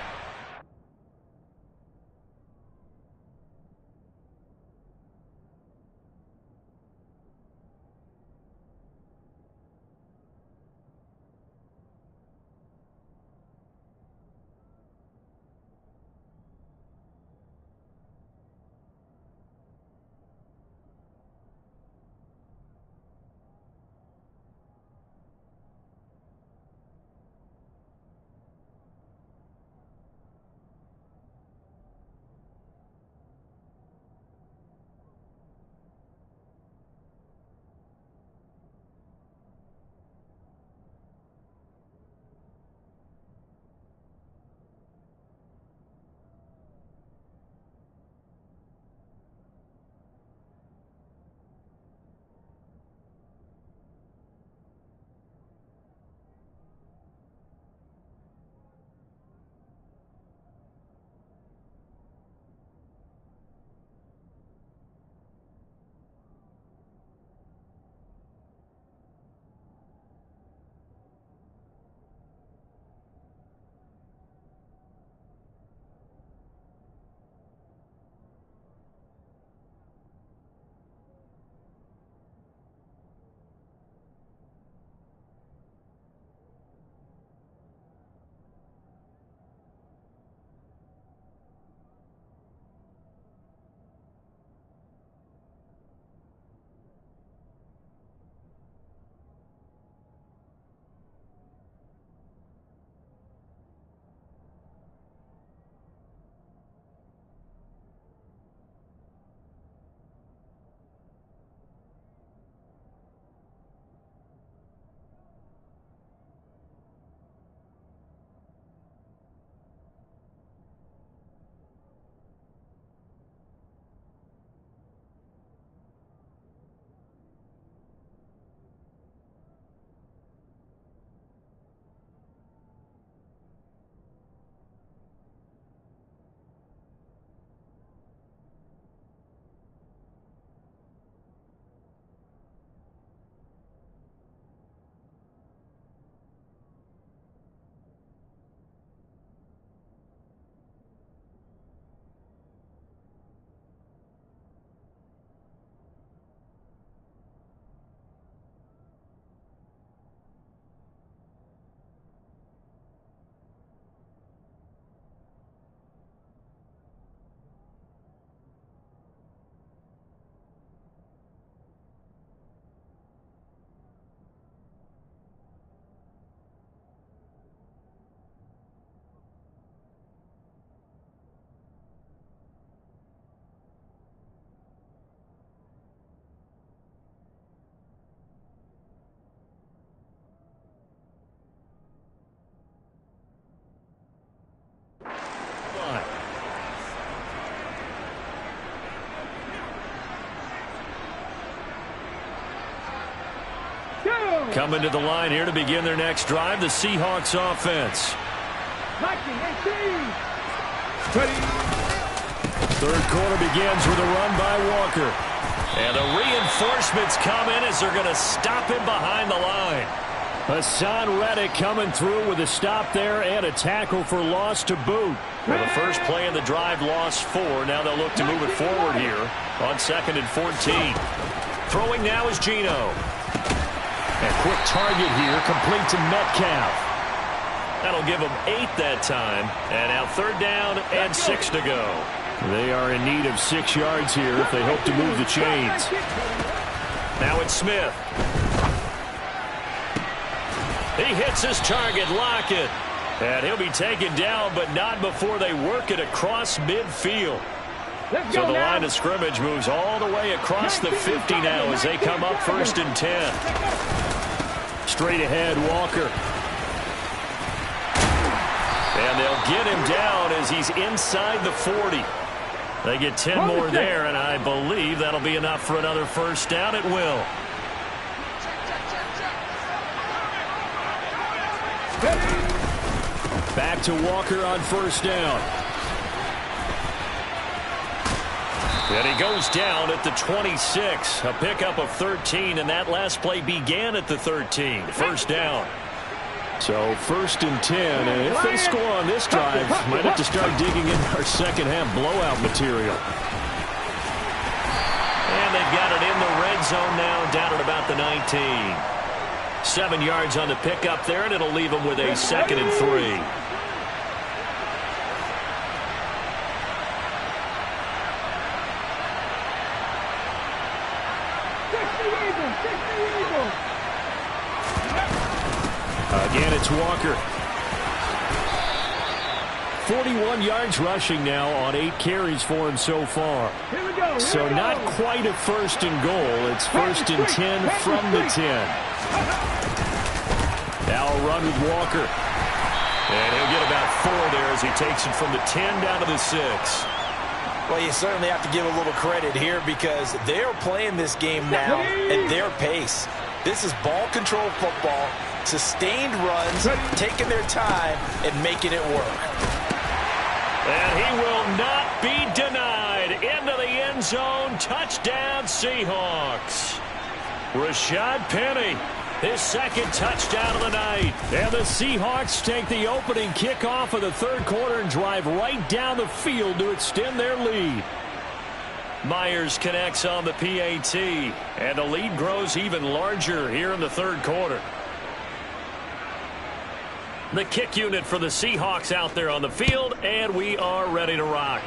Coming to the line here to begin their next drive, the Seahawks offense. Third quarter begins with a run by Walker. And the reinforcements come in as they're going to stop him behind the line. Hassan Reddick coming through with a stop there and a tackle for loss to boot. Well, the first play in the drive lost 4. Now they'll look to move it forward here on 2nd and 14. Throwing now is Geno. And quick target here, complete to Metcalf. That'll give them 8 that time. And now 3rd down and 6 to go. They are in need of 6 yards here if they hope to move the chains. Now it's Smith. He hits his target, Lockett. And he'll be taken down, but not before they work it across midfield. So the line of scrimmage moves all the way across the 50 now as they come up 1st and 10. Straight ahead, Walker. And they'll get him down as he's inside the 40. They get 10 more there, and I believe that'll be enough for another 1st down. It will. Back to Walker on 1st down. And he goes down at the 26. A pickup of 13, and that last play began at the 13. 1st down. So 1st and 10, and if they score on this drive, might have to start digging in our second-half blowout material. And they've got it in the red zone now, down at about the 19. 7 yards on the pickup there, and it'll leave them with a 2nd and 3. Again, it's Walker. 41 yards rushing now on 8 carries for him so far. So not quite a 1st and goal. It's 1st and 10 from the 10. Now a run with Walker. And he'll get about 4 there as he takes it from the 10 down to the 6. Well, you certainly have to give a little credit here because they're playing this game now at their pace. This is ball control football, sustained runs, taking their time, and making it work. And he will not be denied. Into the end zone. Touchdown, Seahawks. Rashad Penny, his 2nd touchdown of the night. And the Seahawks take the opening kickoff of the 3rd quarter and drive right down the field to extend their lead. Myers connects on the PAT, and the lead grows even larger here in the 3rd quarter. The kick unit for the Seahawks out there on the field, and we are ready to rock.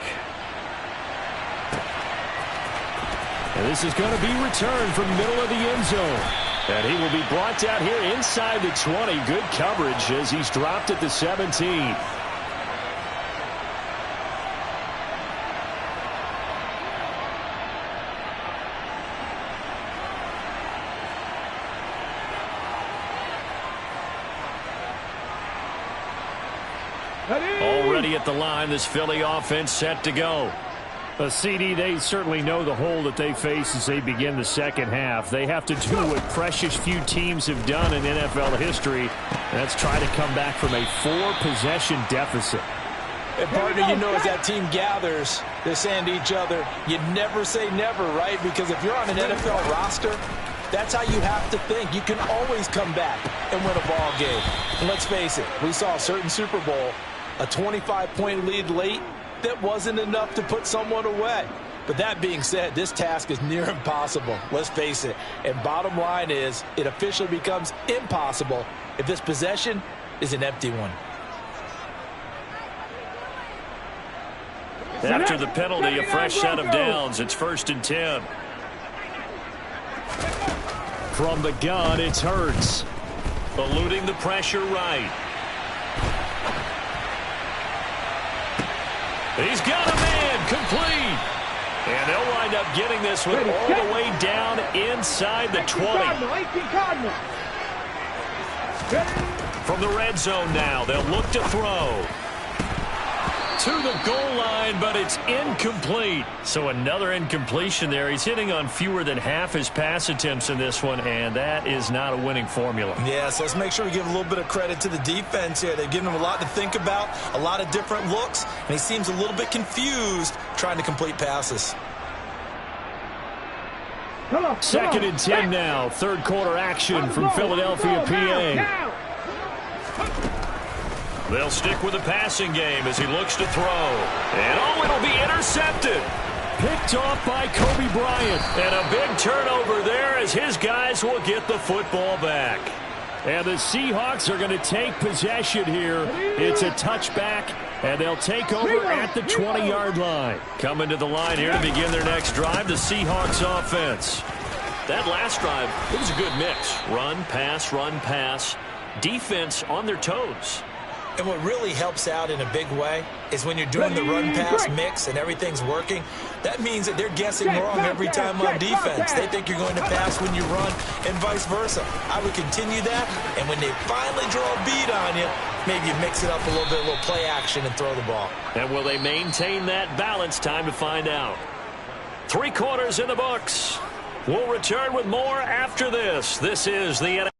And this is going to be returned from the middle of the end zone. And he will be brought down here inside the 20. Good coverage as he's dropped at the 17. Already at the line, this Philly offense set to go. CD, they certainly know the hole that they face as they begin the 2nd half. They have to do what precious few teams have done in NFL history. That's try to come back from a 4-possession deficit. And partner, you know, as that team gathers, they're saying to each other, you never say never, right? Because if you're on an NFL roster, that's how you have to think. You can always come back and win a ball game. And let's face it, we saw a certain Super Bowl, a 25-point lead late, that wasn't enough to put someone away. But that being said, this task is near impossible. Let's face it. And bottom line is, it officially becomes impossible if this possession is an empty one. After the penalty, a fresh set of downs. It's 1st and 10. From the gun, it's Hurts. Eluding the pressure right. He's got a man, complete. And they'll wind up getting this one all the way down inside the 20. From the red zone now, they'll look to throw. To the goal line, but it's incomplete. So another incompletion there. He's hitting on fewer than half his pass attempts in this one, and that is not a winning formula. Yeah, so let's make sure we give a little bit of credit to the defense here. They've given him a lot to think about, a lot of different looks, and he seems a little bit confused trying to complete passes. 2nd and 10 now. 3rd quarter action from Philadelphia, PA. They'll stick with the passing game as he looks to throw. And, oh, it'll be intercepted. Picked off by Kobe Bryant. And a big turnover there as his guys will get the football back. And the Seahawks are going to take possession here. It's a touchback, and they'll take over at the 20-yard line. Coming to the line here to begin their next drive, the Seahawks offense. That last drive, it was a good mix. Run, pass, defense on their toes. And what really helps out in a big way is when you're doing the run-pass mix and everything's working, that means that they're guessing wrong every time on defense. They think you're going to pass when you run and vice versa. I would continue that, and when they finally draw a beat on you, maybe you mix it up a little bit, a little play action and throw the ball. And will they maintain that balance? Time to find out. 3 quarters in the books. We'll return with more after this. This is the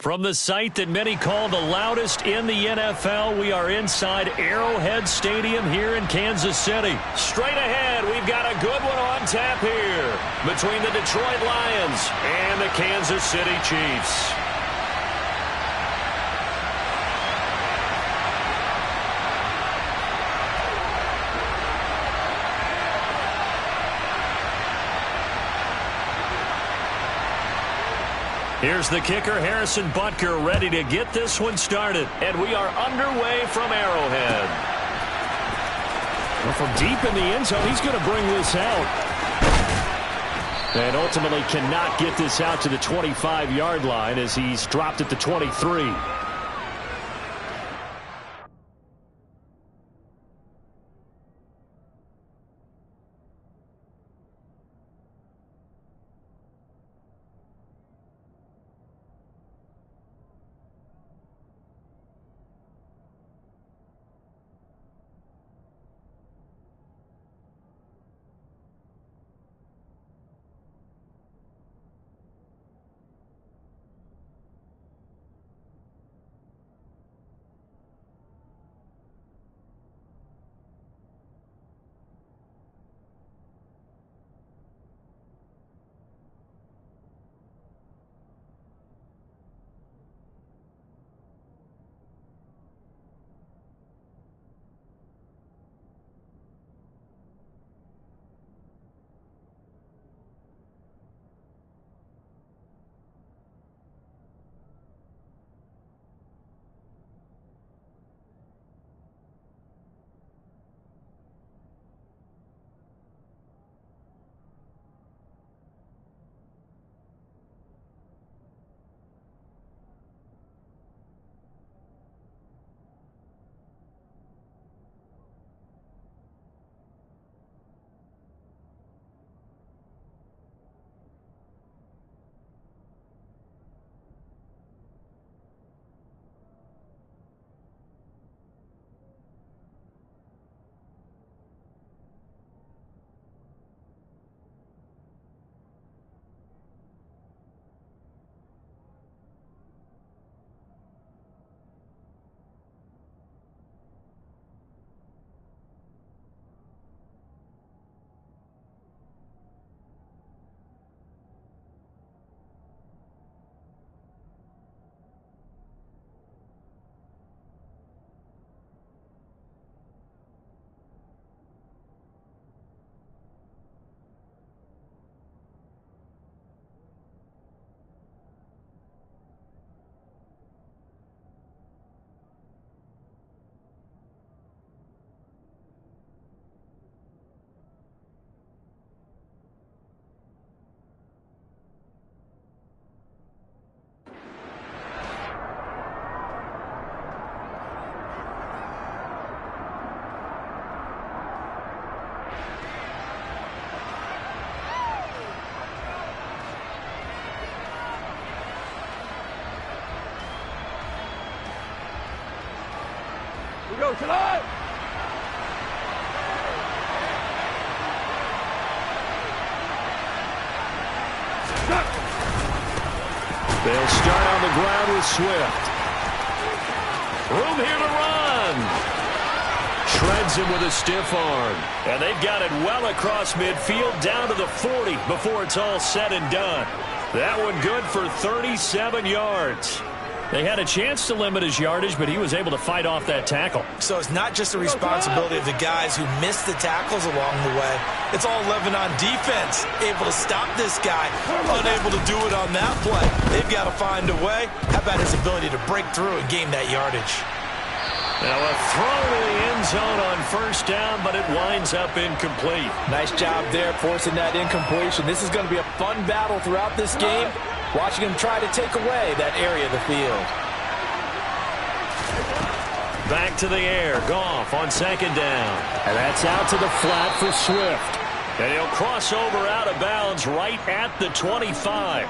From the site that many call the loudest in the NFL, we are inside Arrowhead Stadium here in Kansas City. Straight ahead, we've got a good one on tap here between the Detroit Lions and the Kansas City Chiefs. Here's the kicker, Harrison Butker, ready to get this one started. And we are underway from Arrowhead. Well, from deep in the end zone, he's going to bring this out. And ultimately cannot get this out to the 25-yard line as he's dropped at the 23. We go tonight. They'll start on the ground with Swift. Room here to run. Shreds him with a stiff arm. And they've got it well across midfield down to the 40 before it's all said and done. That one good for 37 yards. They had a chance to limit his yardage, but he was able to fight off that tackle. So it's not just the responsibility of the guys who missed the tackles along the way. It's all Levin on defense, able to stop this guy, unable to do it on that play. They've got to find a way. How about his ability to break through and gain that yardage? Now a throw to the end zone on first down, but it winds up incomplete. Nice job there forcing that incompletion. This is going to be a fun battle throughout this game. Watching him try to take away that area of the field. Back to the air. Goff on second down. And that's out to the flat for Swift. And he'll cross over out of bounds right at the 25.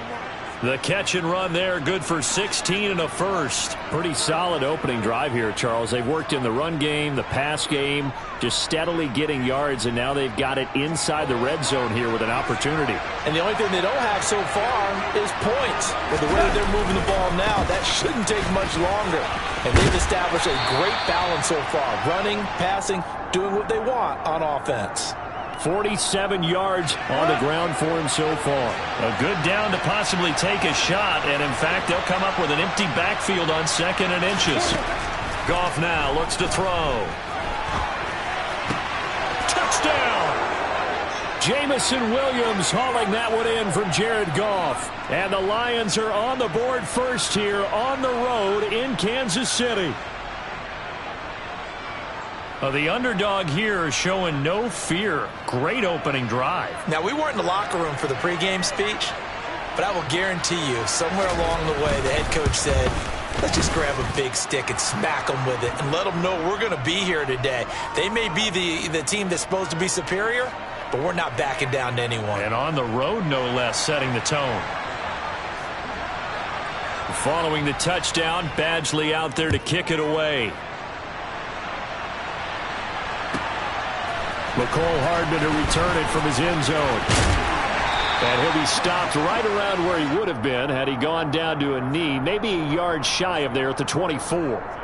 The catch and run there, good for 16 and a first. Pretty solid opening drive here, Charles. They've worked in the run game, the pass game, just steadily getting yards, and now they've got it inside the red zone here with an opportunity. And the only thing they don't have so far is points. With the way they're moving the ball now, that shouldn't take much longer. And they've established a great balance so far, running, passing, doing what they want on offense. 47 yards on the ground for him so far. A good down to possibly take a shot, and in fact, they'll come up with an empty backfield on 2nd and inches. Goff now looks to throw. Touchdown! Jamison Williams hauling that one in from Jared Goff. And the Lions are on the board first here on the road in Kansas City. The underdog here showing no fear. Great opening drive. Now, we weren't in the locker room for the pregame speech, but I will guarantee you somewhere along the way the head coach said, let's just grab a big stick and smack them with it and let them know we're going to be here today. They may be the team that's supposed to be superior, but we're not backing down to anyone. And on the road, no less, setting the tone. Following the touchdown, Badgley out there to kick it away. McCole Hardman to return it from his end zone. And he'll be stopped right around where he would have been had he gone down to a knee, maybe a yard shy of there at the 24.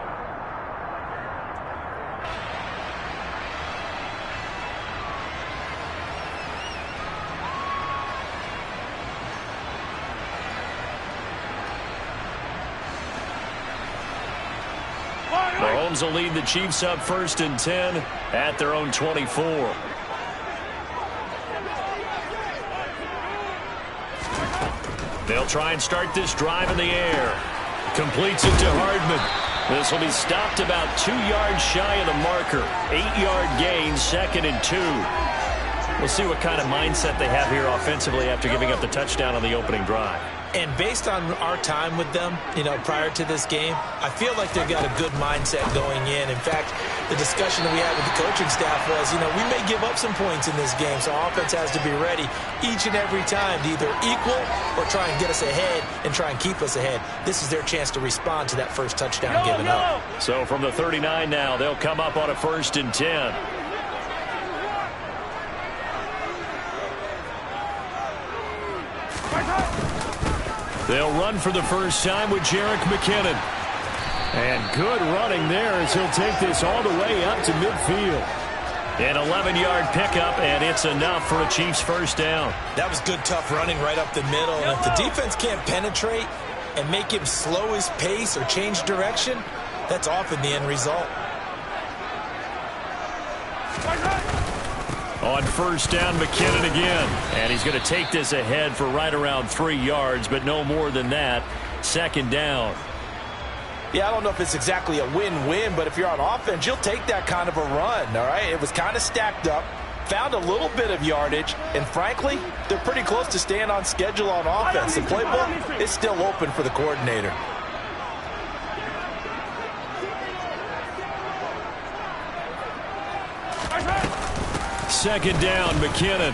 Mahomes will lead the Chiefs up 1st and 10 at their own 24. They'll try and start this drive in the air. Completes it to Hardman. This will be stopped about 2 yards shy of the marker. 8-yard gain, 2nd and 2. We'll see what kind of mindset they have here offensively after giving up the touchdown on the opening drive. And based on our time with them, prior to this game, I feel like they've got a good mindset going in. In fact, the discussion that we had with the coaching staff was, we may give up some points in this game, so offense has to be ready each and every time to either equal or try and get us ahead and try and keep us ahead. This is their chance to respond to that first touchdown given up. So from the 39 now, they'll come up on a 1st and 10. They'll run for the first time with Jerick McKinnon. And good running there as he'll take this all the way up to midfield. An 11-yard pickup, and it's enough for a Chiefs first down. That was good, tough running right up the middle. And if the defense can't penetrate and make him slow his pace or change direction, that's often the end result. On first down, McKinnon again. And he's going to take this ahead for right around 3 yards, but no more than that. 2nd down. Yeah, I don't know if it's exactly a win-win, but if you're on offense, you'll take that kind of a run, all right? It was kind of stacked up, found a little bit of yardage, and frankly, they're pretty close to staying on schedule on offense. The playbook is still open for the coordinator. Second down, McKinnon.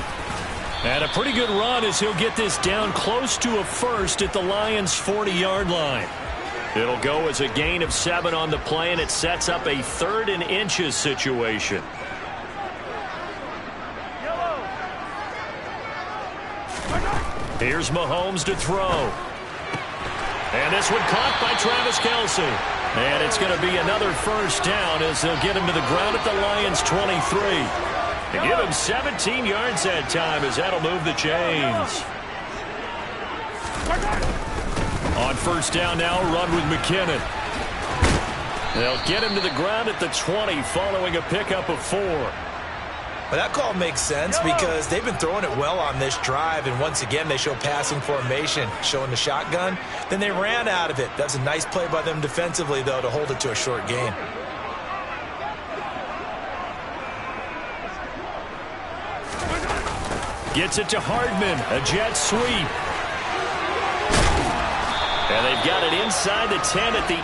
And a pretty good run as he'll get this down close to a first at the Lions' 40-yard line. It'll go as a gain of 7 on the play, and it sets up a 3rd and inches situation. Here's Mahomes to throw. And this one caught by Travis Kelce. And it's going to be another first down as they'll get him to the ground at the Lions' 23. To give him 17 yards that time as that'll move the chains. On first down now, run with McKinnon. They'll get him to the ground at the 20 following a pickup of 4. Well, that call makes sense because they've been throwing it well on this drive, and once again they show passing formation, showing the shotgun. Then they ran out of it. That's a nice play by them defensively, though, to hold it to a short gain. Gets it to Hardman, a jet sweep. And they've got it inside the 10 at the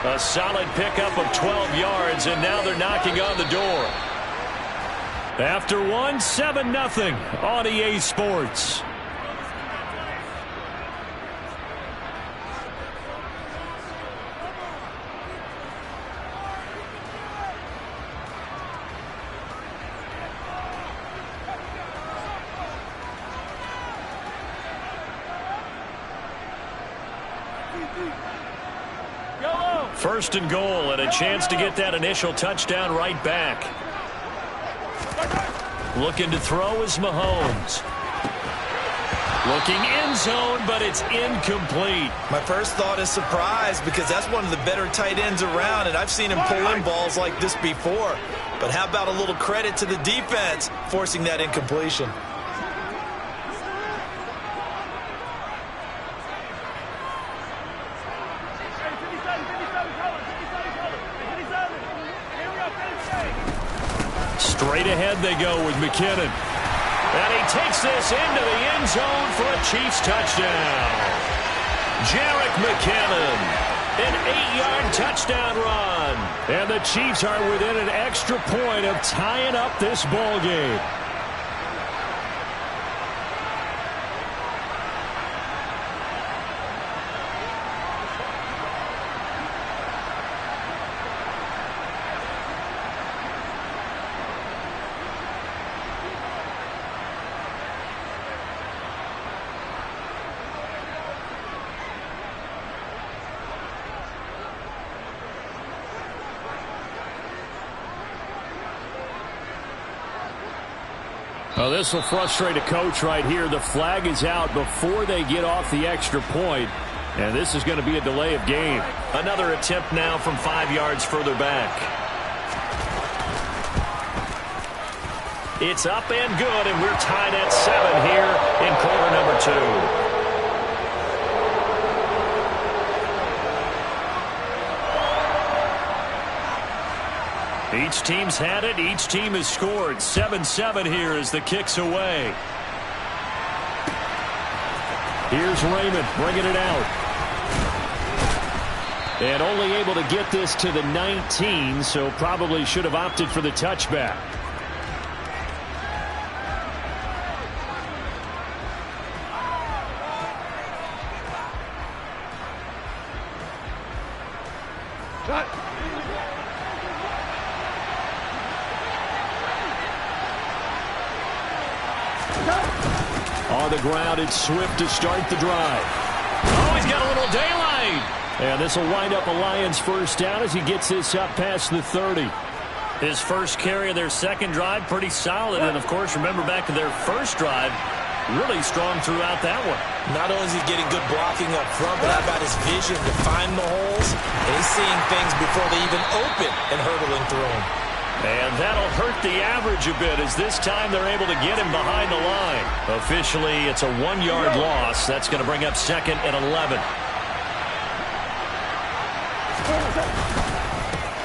8. A solid pickup of 12 yards, and now they're knocking on the door. After one, 7-0 on EA Sports. First and goal, and a chance to get that initial touchdown right back. Looking to throw is Mahomes. Looking end zone, but it's incomplete. My first thought is surprise because that's one of the better tight ends around, and I've seen him pull in balls like this before. But how about a little credit to the defense forcing that incompletion? Straight ahead they go with McKinnon. And he takes this into the end zone for a Chiefs touchdown. Jerick McKinnon, an 8-yard touchdown run. And the Chiefs are within an extra point of tying up this ball game. Oh, this will frustrate a coach right here. The flag is out before they get off the extra point, and this is going to be a delay of game. Another attempt now from 5 yards further back. It's up and good, and we're tied at 7 here in quarter number 2. Each team's had it. Each team has scored. 7-7 here as the kick's away. Here's Raymond bringing it out. And only able to get this to the 19, so probably should have opted for the touchback. On the ground, it's Swift to start the drive. Oh, he's got a little daylight. And this will wind up a Lions first down as he gets this up past the 30. His first carry of their second drive, pretty solid. And, of course, remember back to their first drive, really strong throughout that one. Not only is he getting good blocking up front, but how about his vision to find the holes? And he's seeing things before they even open and hurdling through them. And that'll hurt the average a bit as this time they're able to get him behind the line. Officially, it's a 1-yard loss. That's going to bring up 2nd and 11.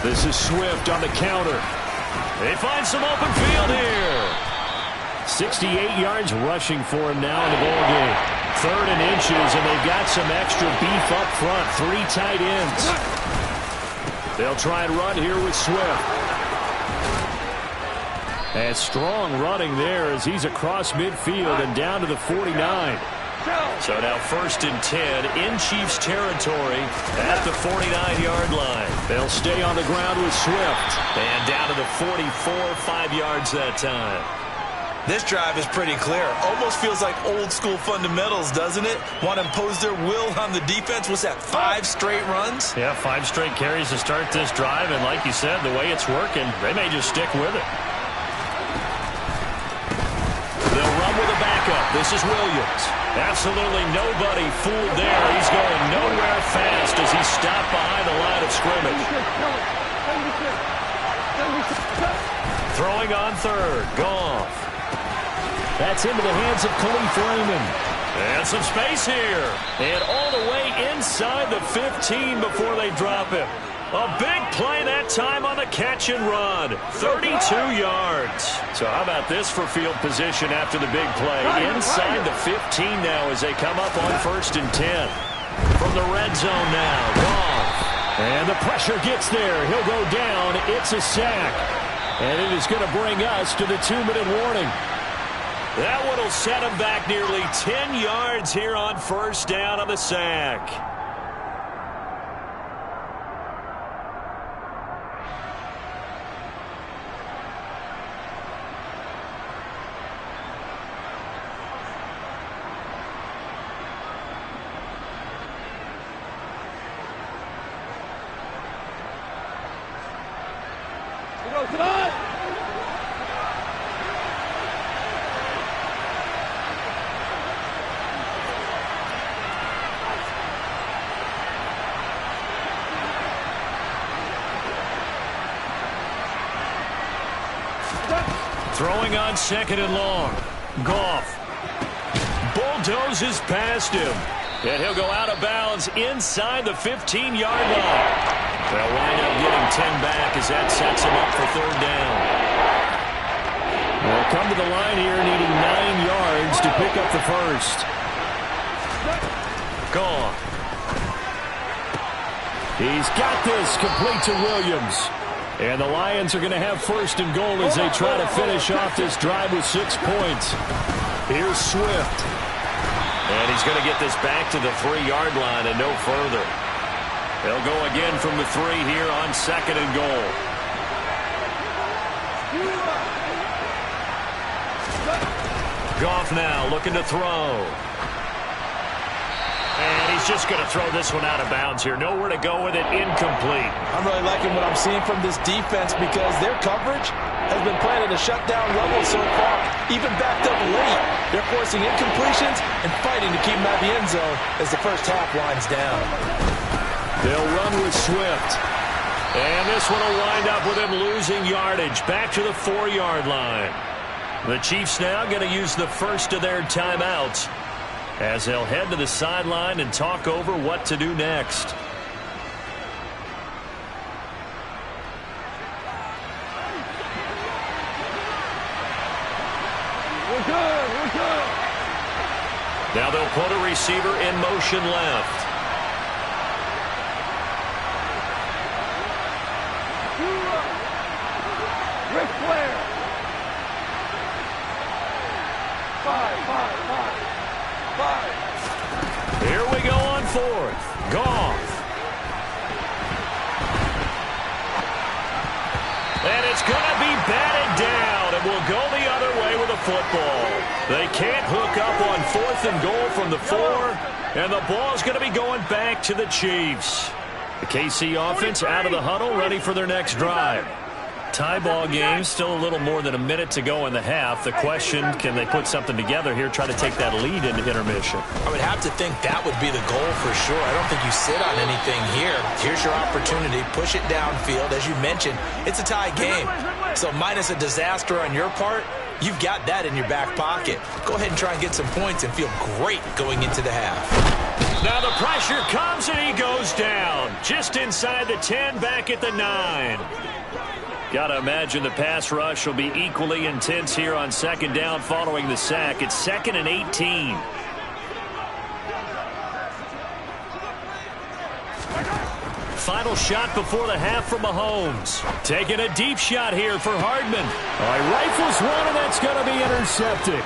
This is Swift on the counter. They find some open field here. 68 yards rushing for him now in the ball game. 3rd and inches, and they've got some extra beef up front. 3 tight ends. They'll try and run here with Swift. And strong running there as he's across midfield and down to the 49. So now 1st and 10 in Chiefs territory at the 49-yard line. They'll stay on the ground with Swift. And down to the 44, 5 yards that time. This drive is pretty clear. Almost feels like old school fundamentals, doesn't it? Want to impose their will on the defense. What's that, 5 straight runs? Yeah, 5 straight carries to start this drive. And like you said, the way it's working, they may just stick with it. They'll run with a backup. This is Williams. Absolutely nobody fooled there. He's going nowhere fast as he stopped behind the line of scrimmage. Throwing on 3rd. Goff. That's into the hands of Khalif Raymond. And some space here. And all the way inside the 15 before they drop him. A big play that time on the catch and run. 32 yards. So how about this for field position after the big play? Inside the 15 now as they come up on 1st and 10. From the red zone now. Goff. And the pressure gets there. He'll go down. It's a sack. And it is going to bring us to the 2-minute warning. That one will set him back nearly 10 yards here on 1st down on the sack. Go, son! Throwing on second and long. Goff bulldozes past him. And he'll go out of bounds inside the 15-yard line. They'll wind up getting 10 back as that sets him up for third down. They'll come to the line here needing 9 yards to pick up the first. Goff. He's got this complete to Williams. And the Lions are going to have first and goal as they try to finish off this drive with 6 points. Here's Swift. And he's going to get this back to the 3-yard line and no further. They'll go again from the 3 here on second and goal. Goff now looking to throw. And he's just going to throw this one out of bounds here. Nowhere to go with it. Incomplete. I'm really liking what I'm seeing from this defense because their coverage has been playing at a shutdown level so far. Even backed up late, they're forcing incompletions and fighting to keep them out of the end zone as the first half winds down. They'll run with Swift. And this one will wind up with him losing yardage back to the 4-yard line. The Chiefs now going to use the first of their timeouts as they'll head to the sideline and talk over what to do next. We're good. We're good. Now they'll put a receiver in motion left. Ric Flair. 5. Here we go on fourth. Goff. And it's going to be batted down, and we'll go the other way with the football. They can't hook up on fourth and goal from the 4, and the ball's going to be going back to the Chiefs. The KC offense out of the huddle, ready for their next drive. Tie ball game, still a little more than a minute to go in the half. The question, can they put something together here, try to take that lead into intermission? I would have to think that would be the goal for sure. I don't think you sit on anything here. Here's your opportunity. Push it downfield. As you mentioned, it's a tie game. So minus a disaster on your part, you've got that in your back pocket. Go ahead and try and get some points and feel great going into the half. Now the pressure comes and he goes down. Just inside the 10, back at the 9. Got to imagine the pass rush will be equally intense here on second down following the sack. It's 2nd and 18. Final shot before the half from Mahomes. Taking a deep shot here for Hardman. All right, rifles one, and that's going to be intercepted.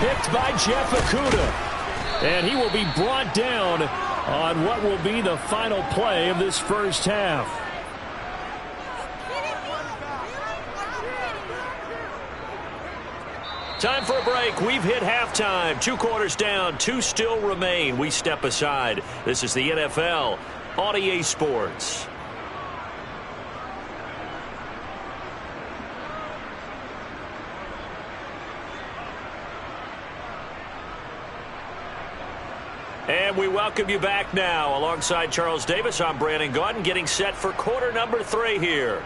Picked by Jeff Okudah. And he will be brought down on what will be the final play of this first half. Time for a break. We've hit halftime. 2 quarters down. 2 still remain. We step aside. This is the NFL on EA Sports. And we welcome you back now. Alongside Charles Davis, I'm Brandon Gaudin, getting set for quarter number 3 here.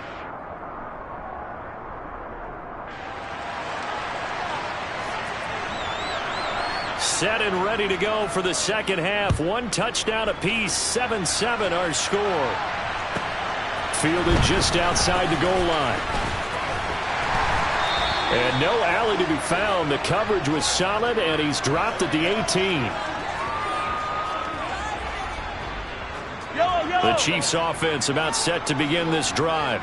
Set and ready to go for the second half. 1 touchdown apiece. 7-7 our score. Fielded just outside the goal line. And no alley to be found. The coverage was solid, and he's dropped at the 18. The Chiefs offense about set to begin this drive.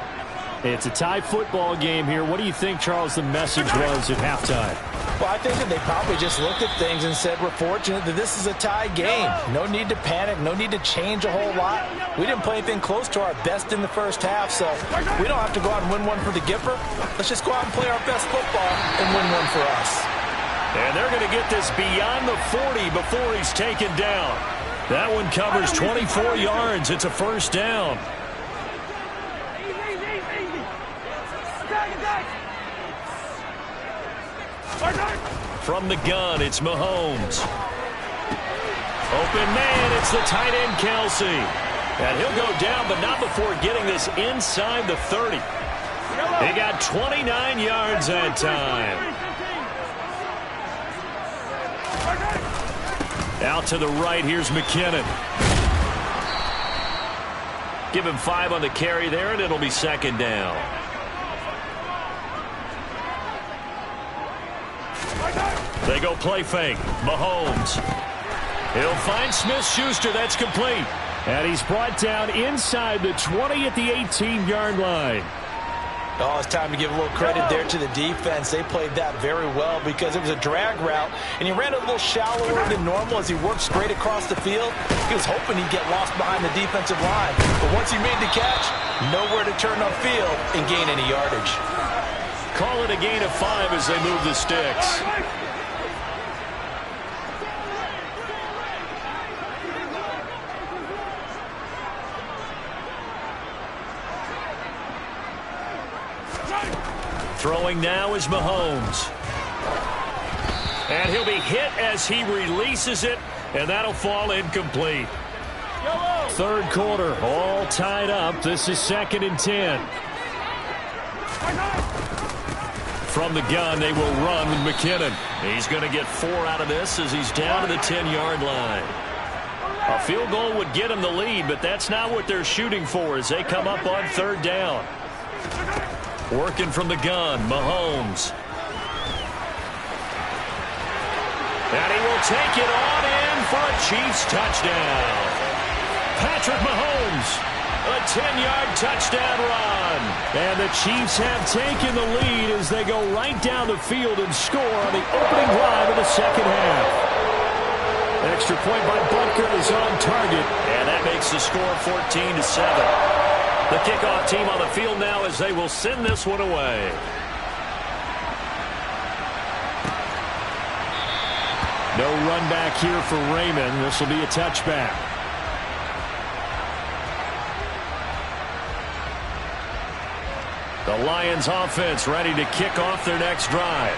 It's a tie football game here. What do you think, Charles, the message was at halftime? Well, I think that they probably just looked at things and said, we're fortunate that this is a tie game. No need to panic. No need to change a whole lot. We didn't play anything close to our best in the first half, so we don't have to go out and win one for the Gipper. Let's just go out and play our best football and win one for us. And they're going to get this beyond the 40 before he's taken down. That one covers 24 yards. It's a first down. From the gun, it's Mahomes. Open man, it's the tight end, Kelsey. And he'll go down, but not before getting this inside the 30. He got 29 yards that time. Out to the right, here's McKinnon. Give him 5 on the carry there, and it'll be second down. They go play fake. Mahomes. He'll find Smith-Schuster. That's complete. And he's brought down inside the 20 at the 18-yard line. Oh, it's time to give a little credit there to the defense. They played that very well because it was a drag route, and he ran a little shallower than normal as he worked straight across the field. He was hoping he'd get lost behind the defensive line. But once he made the catch, nowhere to turn upfield and gain any yardage. Call it a gain of 5 as they move the sticks. Throwing now is Mahomes. And he'll be hit as he releases it, and that'll fall incomplete. Third quarter, all tied up. This is 2nd and 10. From the gun, they will run with McKinnon. He's going to get 4 out of this as he's down to the 10-yard line. A field goal would get him the lead, but that's not what they're shooting for as they come up on 3rd down. Working from the gun, Mahomes. And he will take it on in for a Chiefs touchdown. Patrick Mahomes, a 10-yard touchdown run. And the Chiefs have taken the lead as they go right down the field and score on the opening drive of the second half. Extra point by Butker is on target, and that makes the score 14-7. The kickoff team on the field now as they will send this one away. No run back here for Raymond. This will be a touchback. The Lions offense ready to kick off their next drive.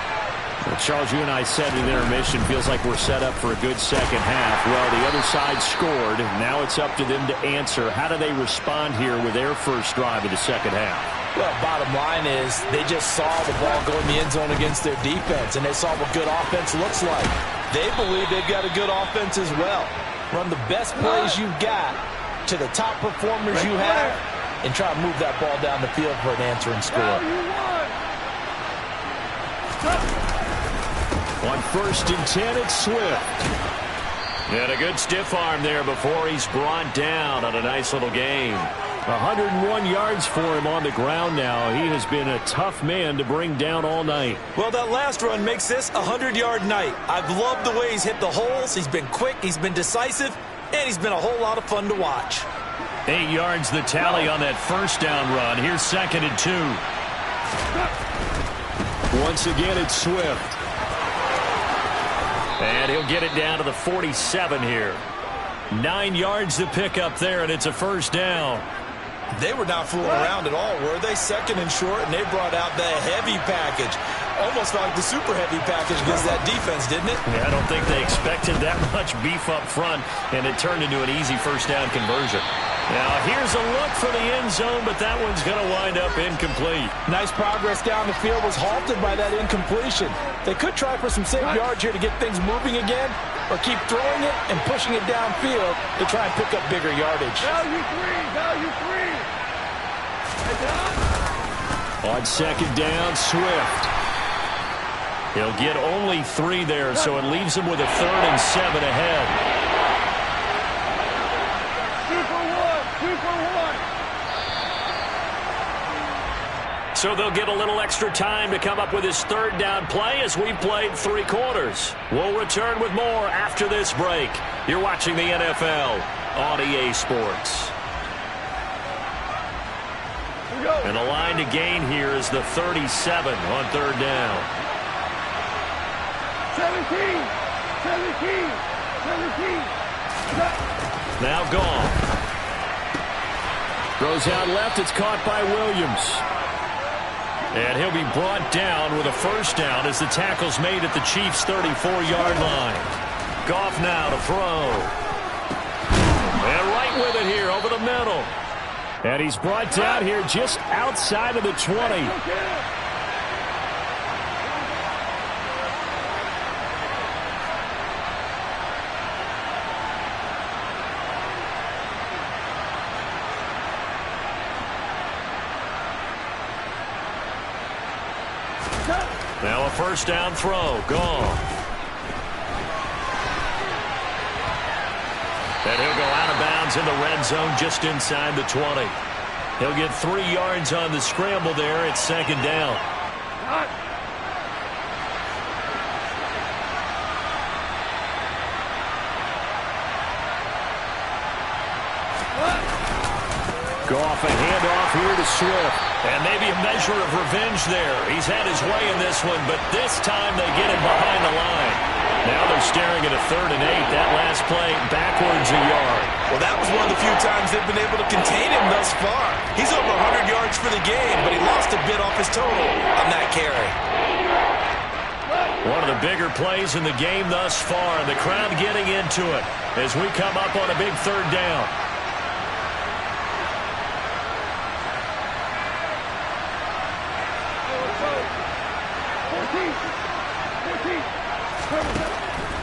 Well, Charles, you and I said in intermission, feels like we're set up for a good second half. Well, the other side scored. Now it's up to them to answer. How do they respond here with their first drive of the second half? Well, bottom line is they just saw the ball go in the end zone against their defense, and they saw what good offense looks like. They believe they've got a good offense as well. Run the best plays you've got to the top performers you have and try to move that ball down the field for an answering score. On 1st and 10, it's Swift. And a good stiff arm there before he's brought down on a nice little gain. 101 yards for him on the ground now. He has been a tough man to bring down all night. Well, that last run makes this a 100-yard night. I've loved the way he's hit the holes. He's been quick, he's been decisive, and he's been a whole lot of fun to watch. 8 yards the tally on that first down run. Here's 2nd and 2. Once again, it's Swift. And he'll get it down to the 47 here. 9 yards to pick up there, and it's a first down. They were not fooling around at all, were they? 2nd and short, and they brought out the heavy package. Almost like the super heavy package against that defense, didn't it? Yeah, I don't think they expected that much beef up front, and it turned into an easy first down conversion. Now, here's a look for the end zone, but that one's going to wind up incomplete. Nice progress down the field was halted by that incompletion. They could try for some safe yards here to get things moving again, or keep throwing it and pushing it downfield to try and pick up bigger yardage. Value three. On 2nd down, Swift. He'll get only 3 there, so it leaves him with a 3rd and 7 ahead. 2 for 1. So they'll get a little extra time to come up with his 3rd down play as we've played 3 quarters. We'll return with more after this break. You're watching the NFL on EA Sports. And the line to gain here is the 37 on 3rd down. 17. Now gone. Throws out left. It's caught by Williams. And he'll be brought down with a first down as the tackle's made at the Chiefs' 34-yard line. Goff now to throw. And right with it here over the middle. And he's brought down here just outside of the 20. Now a first down throw. Goff. And he'll go out of bounds in the red zone just inside the 20. He'll get 3 yards on the scramble there. It's second down. Goff, a handoff here to Swift. And maybe a measure of revenge there. He's had his way in this one, but this time they get him behind the line. Now they're staring at a 3rd and 8. That last play backwards a yard. Well, that was one of the few times they've been able to contain him thus far. He's over 100 yards for the game, but he lost a bit off his total on that carry. One of the bigger plays in the game thus far, and the crowd getting into it as we come up on a big 3rd down.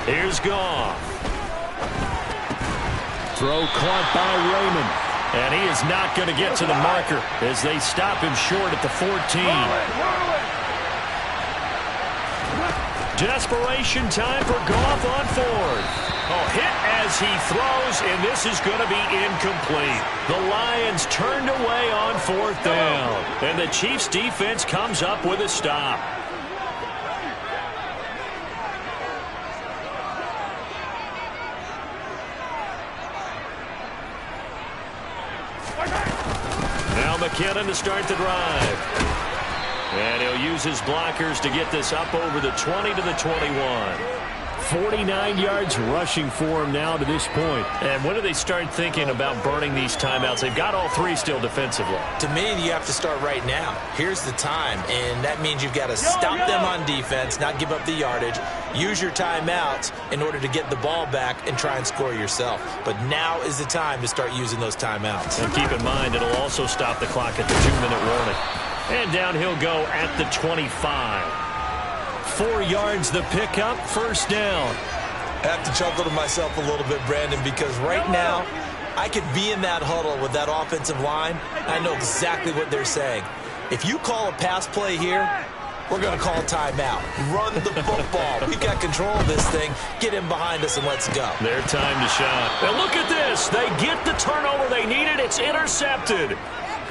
Here's Goff. Throw caught by Raymond. And he is not going to get to the marker as they stop him short at the 14. Desperation time for Goff on 4th. Oh, hit as he throws, and this is going to be incomplete. The Lions turned away on 4th down. And the Chiefs defense comes up with a stop. McKinnon to start the drive. And he'll use his blockers to get this up over the 20 to the 21. 49 yards rushing for him now to this point. And when do they start thinking about burning these timeouts? They've got all 3 still defensively. To me, you have to start right now. Here's the time, and that means you've got to stop them on defense, not give up the yardage, use your timeouts in order to get the ball back and try and score yourself. But now is the time to start using those timeouts. And keep in mind, it'll also stop the clock at the 2-minute warning. And down he'll go at the 25. 4 yards the pickup, first down. I have to chuckle to myself a little bit, Brandon, because right now I could be in that huddle with that offensive line. I know exactly what they're saying. If you call a pass play here, we're going to call timeout. Run the football. We've got control of this thing. Get him behind us and let's go. Their time to shot. And look at this. They get the turnover they needed. It's intercepted.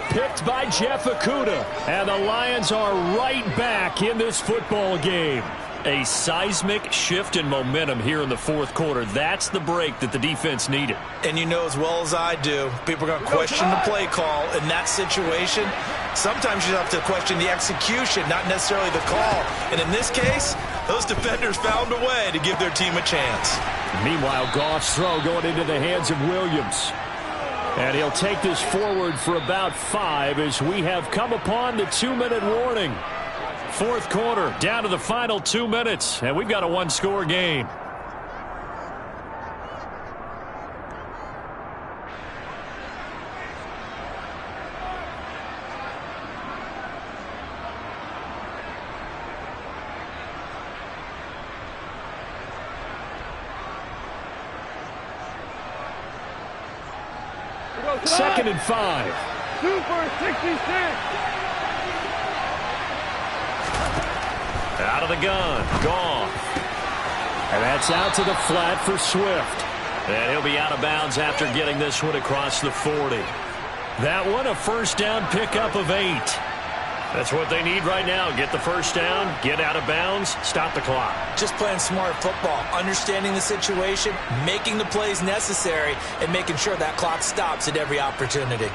Picked by Jeff Okudah. And the Lions are right back in this football game. A seismic shift in momentum here in the 4th quarter. That's the break that the defense needed. And you know as well as I do, people are going to question the play call in that situation. Sometimes you have to question the execution, not necessarily the call. And in this case, those defenders found a way to give their team a chance. Meanwhile, Goff's throw going into the hands of Williams. And he'll take this forward for about 5 as we have come upon the 2-minute warning. 4th quarter, down to the final 2 minutes, and we've got a 1-score game. Second and 5. Super 66. Out of the gun, Goff. And that's out to the flat for Swift. And he'll be out of bounds after getting this one across the 40. That one, a first down pickup of 8. That's what they need right now. Get the first down, get out of bounds, stop the clock. Just playing smart football, understanding the situation, making the plays necessary, and making sure that clock stops at every opportunity.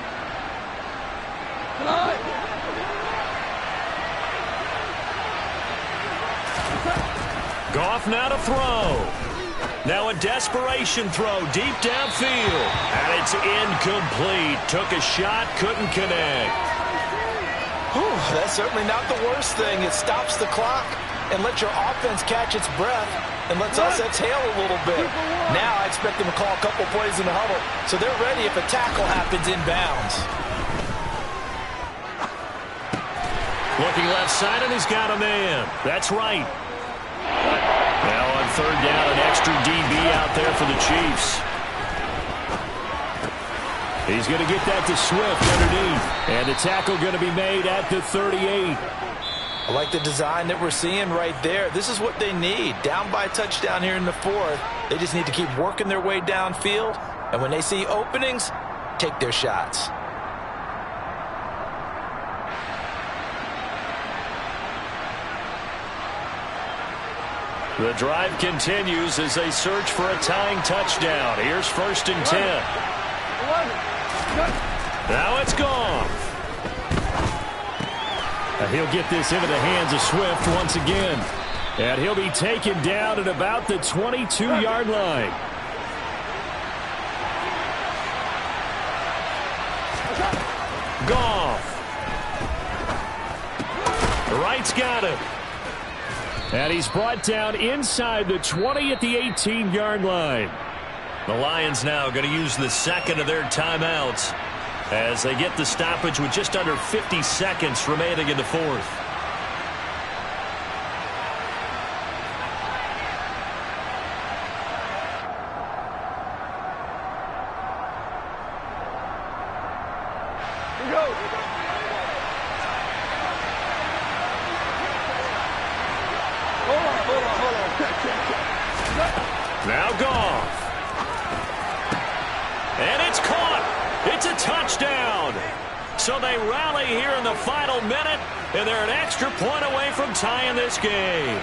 Goff now to throw. Now a desperation throw deep downfield. And it's incomplete. Took a shot, couldn't connect. Whew, that's certainly not the worst thing. It stops the clock and lets your offense catch its breath and lets us exhale a little bit. Now I expect them to call a couple plays in the huddle so they're ready if a tackle happens inbounds. Looking left side, and he's got a man. That's right. Now on third down, an extra DB out there for the Chiefs. He's going to get that to Swift underneath. And the tackle going to be made at the 38. I like the design that we're seeing right there. This is what they need. Down by a touchdown here in the fourth. They just need to keep working their way downfield. And when they see openings, take their shots. The drive continues as they search for a tying touchdown. Here's 1st and 10. Now it's gone. He'll get this into the hands of Swift once again. And he'll be taken down at about the 22-yard line. Goff. The right's got him. And he's brought down inside the 20 at the 18-yard line. The Lions now going to use the second of their timeouts as they get the stoppage with just under 50 seconds remaining in the fourth. Now Goff. And it's caught. It's a touchdown. So they rally here in the final minute, and they're an extra point away from tying this game.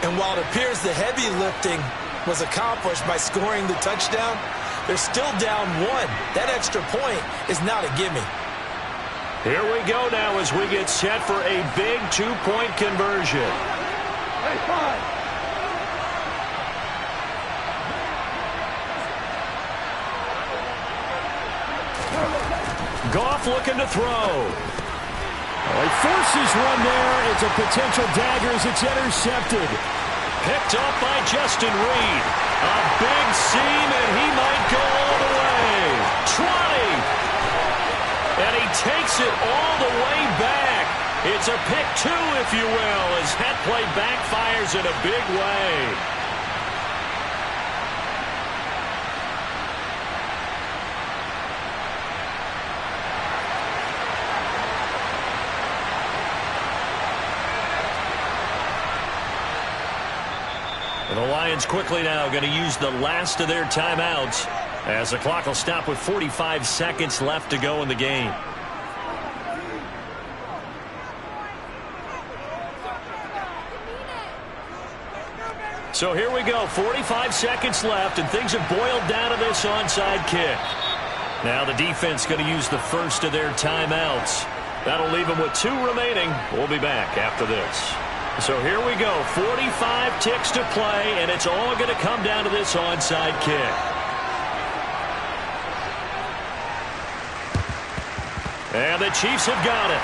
And while it appears the heavy lifting was accomplished by scoring the touchdown, they're still down one. That extra point is not a gimme. Here we go now as we get set for a big two-point conversion. Hey, fine. Goff looking to throw. He forces one there. It's a potential dagger as it's intercepted. Picked up by Justin Reed. A big seam, and he might go all the way. 20. And he takes it all the way back. It's a pick two, if you will, as that play backfires in a big way. And the Lions quickly now going to use the last of their timeouts as the clock will stop with 45 seconds left to go in the game. So here we go, 45 seconds left, and things have boiled down to this onside kick. Now the defense going to use the first of their timeouts. That'll leave them with 2 remaining. We'll be back after this. So here we go, 45 ticks to play, and it's all going to come down to this onside kick. And the Chiefs have got it.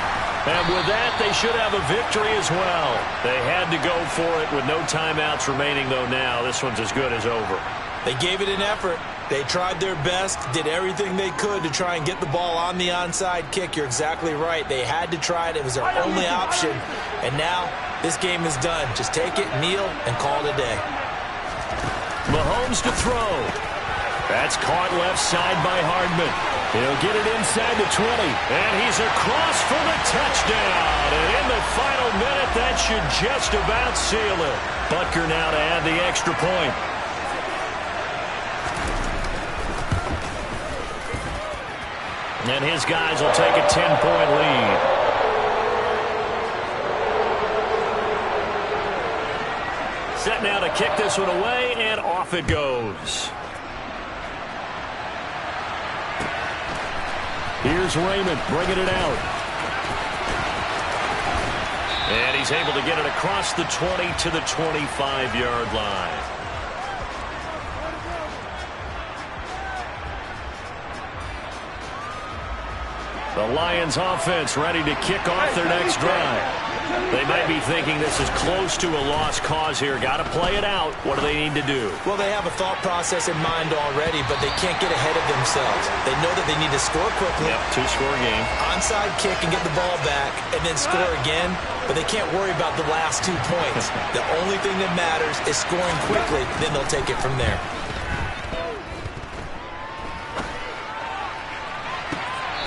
And with that, they should have a victory as well. They had to go for it with no timeouts remaining, though now. This one's as good as over. They gave it an effort. They tried their best, did everything they could to try and get the ball on the onside kick. You're exactly right. They had to try it. It was their only option. And now this game is done. Just take it, kneel, and call it a day. Mahomes to throw. That's caught left side by Hardman. He'll get it inside the 20. And he's across for the touchdown. And in the final minute, that should just about seal it. Butker now to add the extra point. And his guys will take a 10-point lead. Set now to kick this one away, and off it goes. Here's Raymond bringing it out. And he's able to get it across the 20 to the 25-yard line. The Lions offense ready to kick off their next drive. They might be thinking this is close to a lost cause here. Got to play it out. What do they need to do? Well, they have a thought process in mind already, but they can't get ahead of themselves. They know that they need to score quickly. Yep, two-score game. Onside kick and get the ball back, and then score again. But they can't worry about the last 2 points. The only thing that matters is scoring quickly. Then they'll take it from there.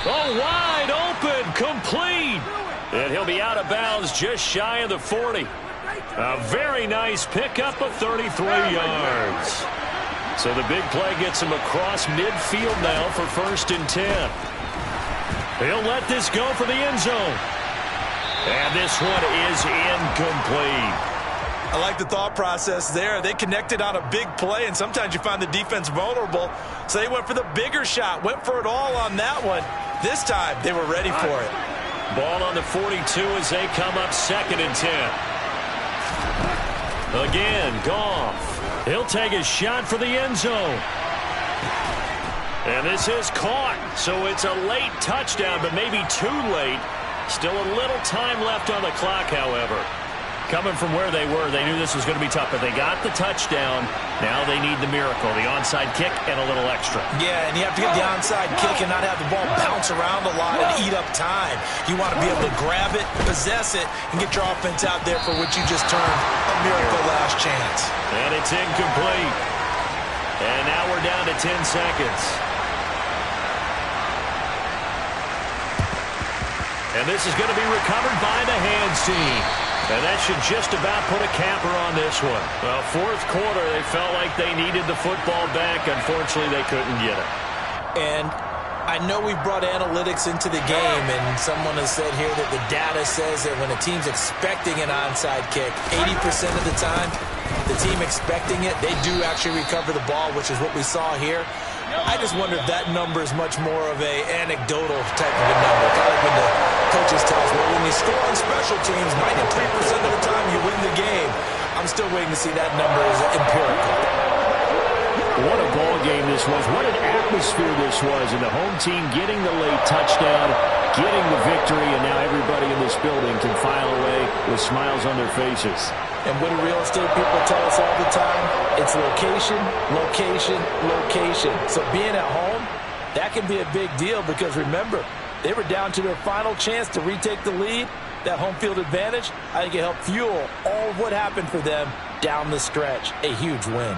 Oh, wide open, complete. And he'll be out of bounds just shy of the 40. A very nice pickup of 33 yards. So the big play gets him across midfield now for 1st and 10. He'll let this go for the end zone. And this one is incomplete. I like the thought process there. They connected on a big play, and sometimes you find the defense vulnerable. So they went for the bigger shot, went for it all on that one. This time, they were ready for it. Ball on the 42 as they come up 2nd and 10. Again, Goff. He'll take a shot for the end zone. And this is caught. So it's a late touchdown, but maybe too late. Still a little time left on the clock, however. Coming from where they were, they knew this was going to be tough, but they got the touchdown. Now they need the miracle, the onside kick and a little extra. Yeah, and you have to get the onside kick and not have the ball bounce around a lot and eat up time. You want to be able to grab it, possess it, and get your offense out there for what you just termed a miracle last chance. And it's incomplete. And now we're down to 10 seconds. And this is going to be recovered by the hands team. And that should just about put a capper on this one. Well, 4th quarter, they felt like they needed the football back. Unfortunately, they couldn't get it. And I know we brought analytics into the game, and someone has said here that the data says that when a team's expecting an onside kick, 80% of the time, the team expecting it, they do actually recover the ball, which is what we saw here. I just wonder if that number is much more of a anecdotal type of a number. Kind of like when the coaches tell us, well, when you score on special teams, 93% of the time you win the game. I'm still waiting to see that number as empirical. What a ball game this was. What an atmosphere this was. And the home team getting the late touchdown, getting the victory, and now everybody in this building can file away with smiles on their faces. And what do real estate people tell us all the time? It's location, location, location. So being at home, that can be a big deal because remember, they were down to their final chance to retake the lead. That home field advantage, I think it helped fuel all of what happened for them down the stretch. A huge win.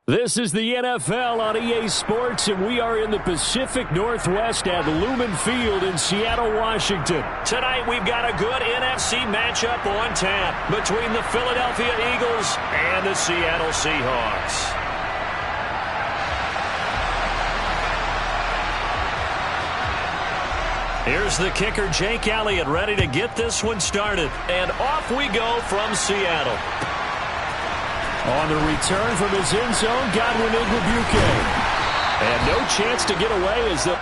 This is the NFL on EA Sports, and we are in the Pacific Northwest at Lumen Field in Seattle, Washington. Tonight, we've got a good NFC matchup on tap between the Philadelphia Eagles and the Seattle Seahawks. Here's the kicker, Jake Elliott, ready to get this one started. And off we go from Seattle. On the return from his end zone, Godwin Igwebuike. And no chance to get away as the...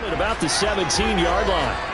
At about the 17-yard line.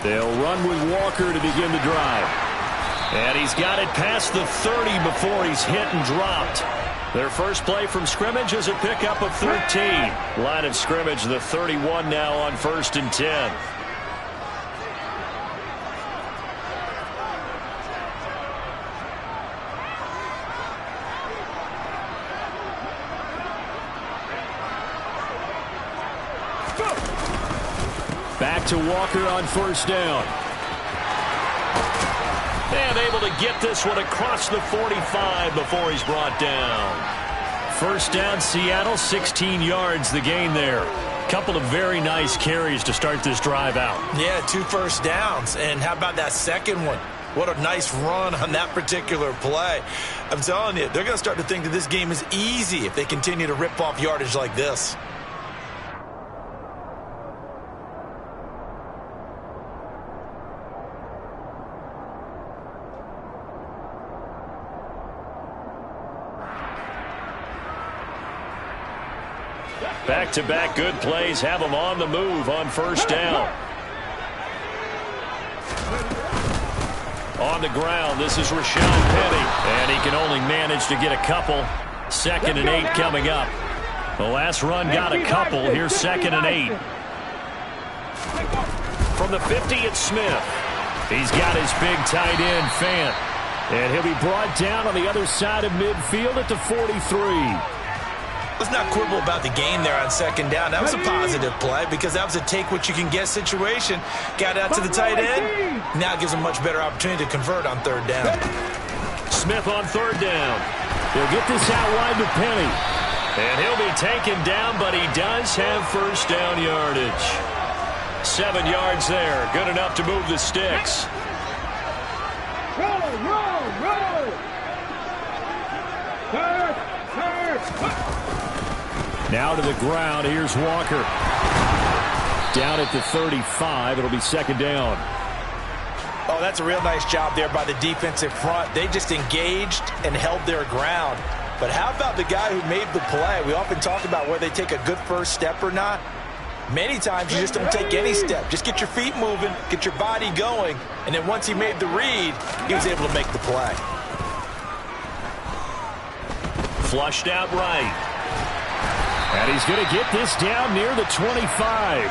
They'll run with Walker to begin the drive. And he's got it past the 30 before he's hit and dropped. Their first play from scrimmage is a pickup of 13. Line of scrimmage, the 31 now on 1st and 10. Back to Walker on 1st down. And able to get this one across the 45 before he's brought down. 1st down, Seattle, 16 yards the gain there. Couple of very nice carries to start this drive out. Yeah, 2 first downs. And how about that second one? What a nice run on that particular play. I'm telling you, they're going to start to think that this game is easy if they continue to rip off yardage like this. Back-to-back good plays have them on the move on 1st down. On the ground, this is Rashawn Penny, and he can only manage to get a couple. 2nd and 8 coming up. The last run got a couple. Here's 2nd and 8. From the 50, it's Smith. He's got his big tight end, Fant. And he'll be brought down on the other side of midfield at the 43. Let's not quibble about the gain there on 2nd down. That was a positive play because that was a take-what-you-can-get situation. Got out to the tight end. Now it gives him a much better opportunity to convert on 3rd down. Smith on 3rd down. He'll get this out wide to Penny. And he'll be taken down, but he does have 1st down yardage. 7 yards there. Good enough to move the sticks. Roll. Now to the ground. Here's Walker. Down at the 35. It'll be 2nd down. Oh, that's a real nice job there by the defensive front. They just engaged and held their ground. But how about the guy who made the play? We often talk about whether they take a good first step or not. Many times you just don't take any step. Just get your feet moving, get your body going, and then once he made the read, he was able to make the play. Flushed out right. And he's going to get this down near the 25.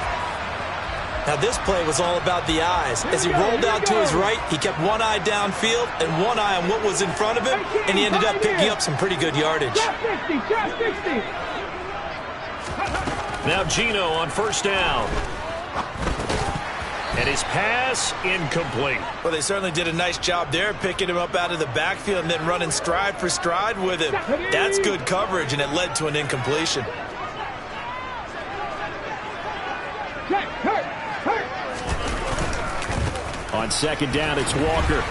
Now this play was all about the eyes. As he rolled out to his right, he kept one eye downfield and one eye on what was in front of him, and he ended up picking up some pretty good yardage. Now Gino on 1st down. And his pass incomplete. Well, they certainly did a nice job there, picking him up out of the backfield and then running stride for stride with him. That's good coverage, and it led to an incompletion. On 2nd down, it's Walker.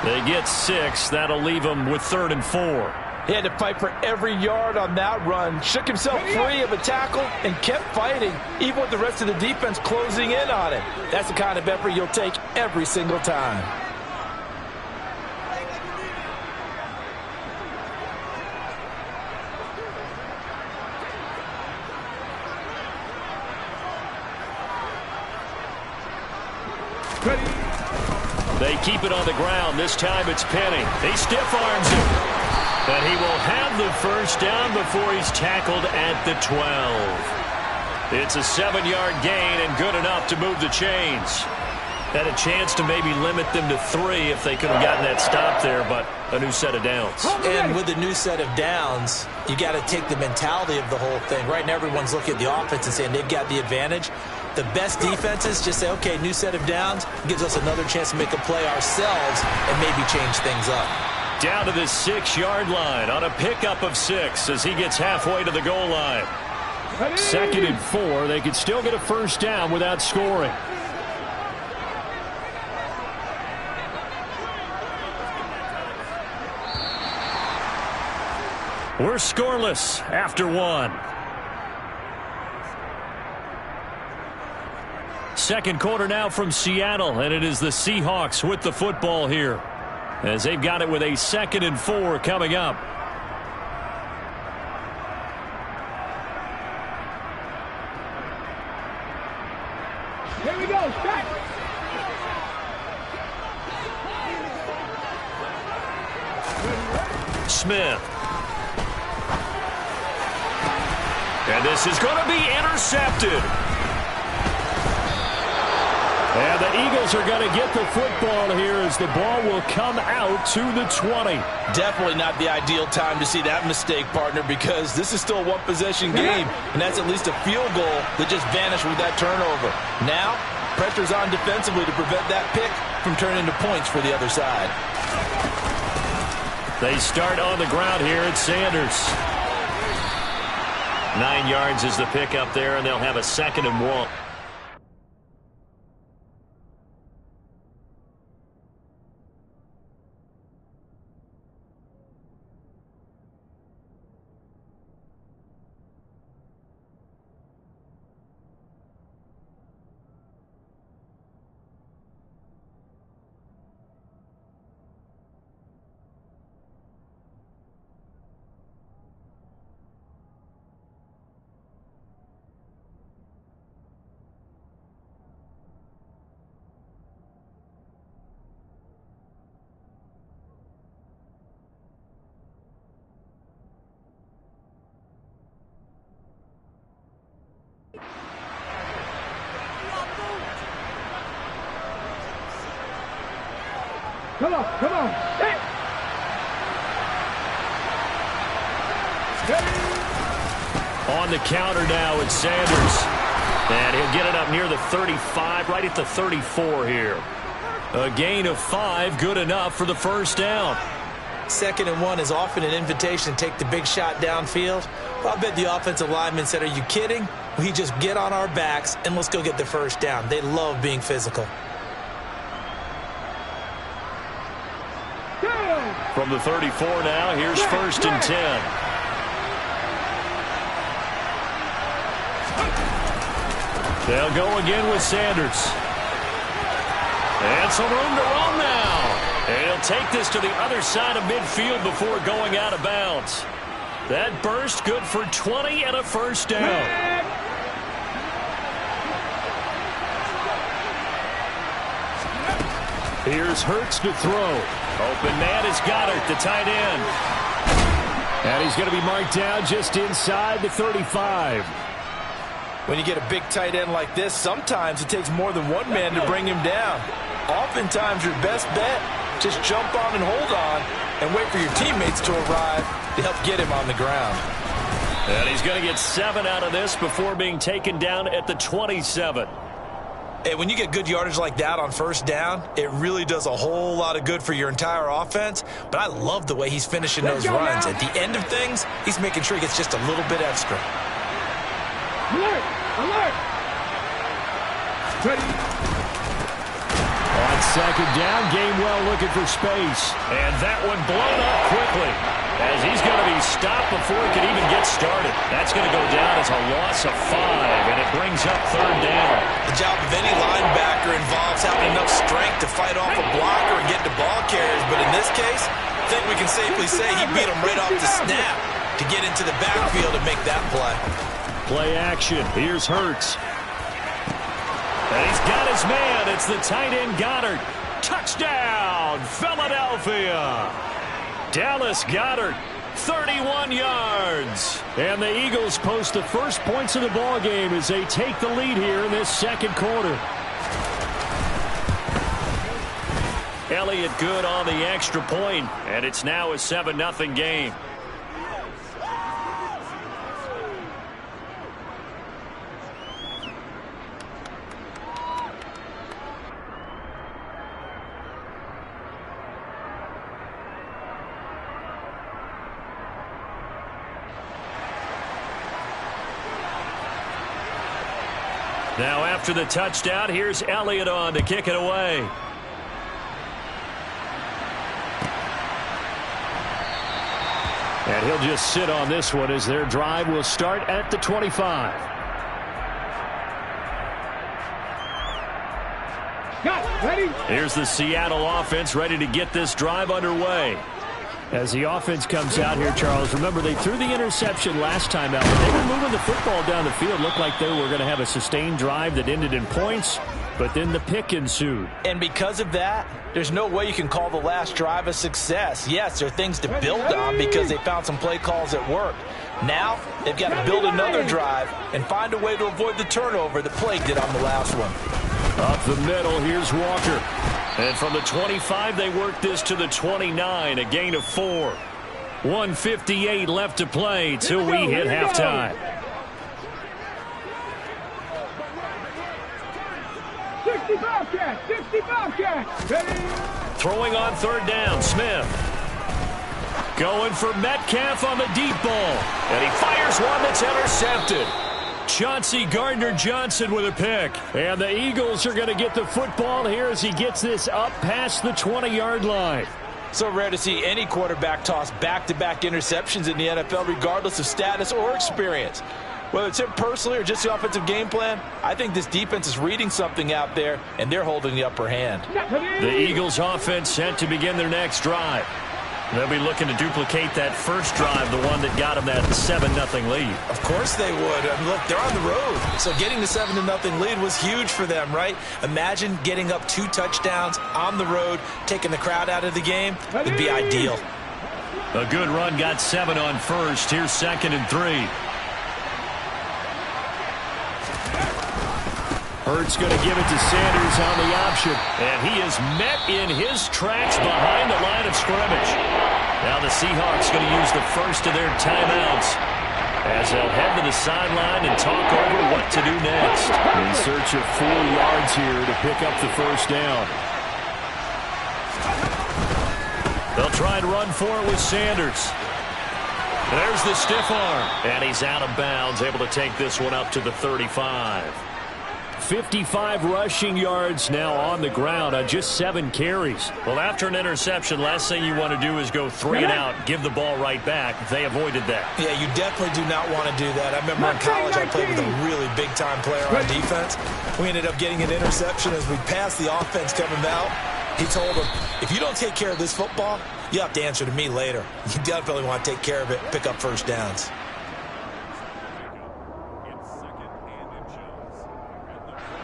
They get 6. That'll leave them with 3rd and 4. He had to fight for every yard on that run. Shook himself free of a tackle and kept fighting, even with the rest of the defense closing in on him. That's the kind of effort you'll take every single time. They keep it on the ground. This time it's Penny. He stiff arms him. But he will have the 1st down before he's tackled at the 12. It's a 7-yard gain and good enough to move the chains. Had a chance to maybe limit them to 3 if they could have gotten that stop there, but a new set of downs. And with a new set of downs, you got to take the mentality of the whole thing. Right now everyone's looking at the offense and saying they've got the advantage. The best defenses just say, okay, new set of downs gives us another chance to make a play ourselves and maybe change things up. Down to the 6-yard line on a pickup of 6 as he gets halfway to the goal line. 2nd and 4. They could still get a 1st down without scoring. We're scoreless after 1. 2nd quarter now from Seattle, and it is the Seahawks with the football here, as they've got it with a 2nd and 4 coming up. Smith. And this is going to be intercepted. And the Eagles are going to get the football here as the ball will come out to the 20. Definitely not the ideal time to see that mistake, partner, because this is still a one-possession game, and that's at least a field goal that just vanished with that turnover. Now, pressure's on defensively to prevent that pick from turning into points for the other side. They start on the ground here at Sanders. 9 yards is the pick up there, and they'll have a 2nd and 1. Come on, come on. Hey. On the counter now, it's Sanders. And he'll get it up near the 35, right at the 34 here. A gain of 5, good enough for the first down. 2nd and 1 is often an invitation to take the big shot downfield. Well, I bet the offensive lineman said, are you kidding? We just get on our backs and let's go get the first down. They love being physical. From the 34 now, here's 1st and 10. They'll go again with Sanders. And some room to run now. And he'll take this to the other side of midfield before going out of bounds. That burst good for 20 and a first down. Here's Hurts to throw. Open man is Goddard, the tight end. And he's going to be marked down just inside the 35. When you get a big tight end like this, sometimes it takes more than one man to bring him down. Oftentimes, your best bet, just jump on and hold on and wait for your teammates to arrive to help get him on the ground. And he's going to get 7 out of this before being taken down at the 27. Hey, when you get good yardage like that on first down, it really does a whole lot of good for your entire offense. But I love the way he's finishing those runs. At the end of things, he's making sure he gets just a little bit extra. Alert! Alert! Ready. On 2nd down, Gainwell looking for space. And that one blown up quickly as he's going to be stopped before he can even get started. That's going to go down as a loss of 5, and it brings up 3rd down. The job of any linebacker involves having enough strength to fight off a blocker and get to ball carriers, but in this case, I think we can safely say he beat him right off the snap to get into the backfield and make that play. Play action. Here's Hurts. And he's got his man. It's the tight end Goddard. Touchdown, Philadelphia. Dallas Goddard, 31 yards. And the Eagles post the first points of the ball game as they take the lead here in this 2nd quarter. Elliott good on the extra point, and it's now a 7-0 game. Now after the touchdown, here's Elliott on to kick it away. And he'll just sit on this one as their drive will start at the 25. Got it. Ready? Here's the Seattle offense ready to get this drive underway. As the offense comes out here, Charles, remember they threw the interception last time out, but they were moving the football down the field. Looked like they were going to have a sustained drive that ended in points. but then the pick ensued. And because of that, there's no way you can call the last drive a success. Yes, there are things to build on because they found some play calls that worked. Now, they've got to build another drive and find a way to avoid the turnover that plagued it on the last one. Up the middle, here's Walker. And from the 25, they work this to the 29, a gain of 4. 1:58 left to play till we hit halftime. 65 catch, 65 catch. Ready? Throwing on third down, Smith. Going for Metcalf on the deep ball. And he fires one that's intercepted. Chauncey Gardner-Johnson with a pick. And the Eagles are going to get the football here as he gets this up past the 20-yard line. So rare to see any quarterback toss back-to-back interceptions in the NFL, regardless of status or experience. Whether it's him personally or just the offensive game plan, I think this defense is reading something out there, and they're holding the upper hand. The Eagles offense set to begin their next drive. They'll be looking to duplicate that first drive, the one that got them that 7-0 lead. Of course they would. I mean, look, they're on the road. So getting the 7-0 lead was huge for them, right? Imagine getting up 2 touchdowns on the road, taking the crowd out of the game. It'd be ideal. A good run got 7 on first. Here's 2nd and 3. Hurts going to give it to Sanders on the option. And he is met in his tracks behind the line of scrimmage. Now the Seahawks going to use the first of their timeouts as they'll head to the sideline and talk over what to do next. In search of 4 yards here to pick up the first down. They'll try and run for it with Sanders. There's the stiff arm. And he's out of bounds, able to take this one up to the 35. 55 rushing yards now on the ground on just 7 carries. Well, after an interception, last thing you want to do is go 3 and out, give the ball right back. They avoided that. Yeah, you definitely do not want to do that. I remember in college I played with a really big-time player on defense. We ended up getting an interception as we passed the offense coming out. He told him, if you don't take care of this football, you have to answer to me later. You definitely want to take care of it, pick up first downs.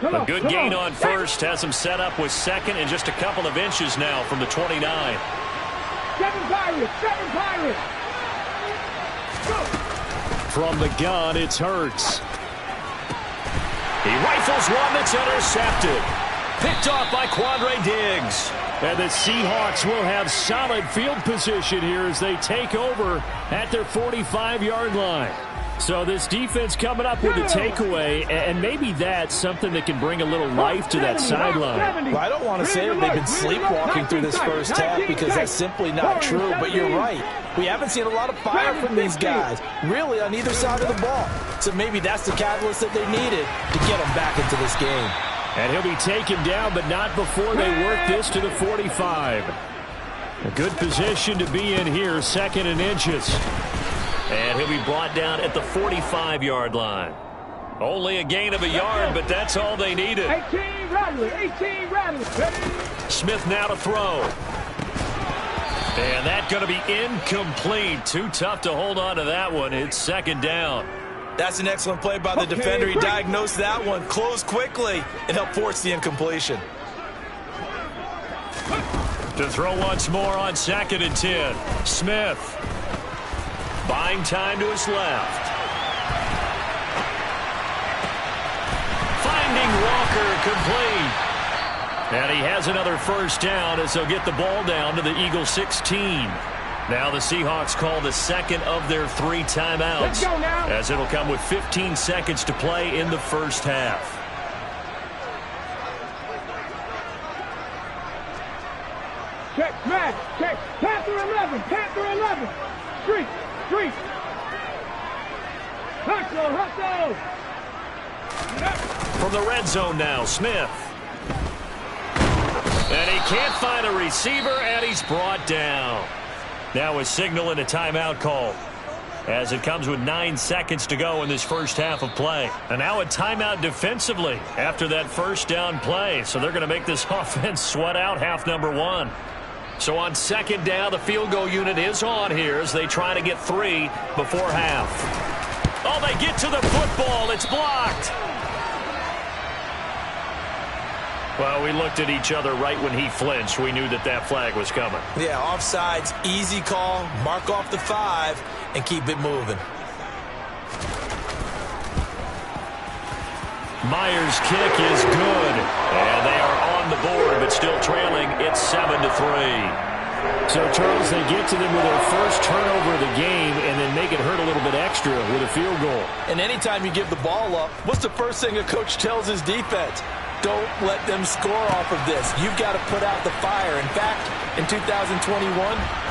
A good gain on first has him set up with 2nd and just a couple of inches now from the 29. 7 Pirates, 7 Pirates. From the gun, it's Hurts. He rifles one that's intercepted. Picked off by Quandre Diggs. And the Seahawks will have solid field position here as they take over at their 45-yard line. So this defense coming up with a takeaway, and maybe that's something that can bring a little life to that sideline. Well, I don't want to say that they've been sleepwalking through this first half because that's simply not true, but you're right. We haven't seen a lot of fire from these guys, really, on either side of the ball. So maybe that's the catalyst that they needed to get them back into this game. And he'll be taken down, but not before they work this to the 45. A good position to be in here, 2nd and inches. And he'll be brought down at the 45-yard line. Only a gain of a yard, but that's all they needed. 18 Rattlers, 18 Rattlers. Smith now to throw. And that's going to be incomplete. Too tough to hold on to that one. It's 2nd down. That's an excellent play by the defender. He diagnosed that one, closed quickly, and helped force the incompletion. To throw once more on 2nd and 10. Smith. Buying time to his left. Finding Walker complete. And he has another first down as they'll get the ball down to the Eagles 16. Now the Seahawks call the 2nd of their 3 timeouts as it'll come with 15 seconds to play in the first half. Check, smash, check. Panther 11, Panther 11. Street. Hustle. From the red zone now, Smith. And he can't find a receiver, and he's brought down. Now a signal and a timeout call as it comes with 9 seconds to go in this first half of play. And now a timeout defensively after that first down play. So they're going to make this offense sweat out half number 1. So on 2nd down, the field goal unit is on here as they try to get 3 before half. Oh, they get to the football. It's blocked. Well, we looked at each other right when he flinched. We knew that that flag was coming. Yeah, offsides, easy call. Mark off the 5 and keep it moving. Myers' kick is good. And they are on the board, but still trailing. It's 7-3. So, Charles, they get to them with their first turnover of the game and then make it hurt a little bit extra with a field goal. And anytime you give the ball up, what's the first thing a coach tells his defense? Don't let them score off of this. You've got to put out the fire. In fact, in 2021,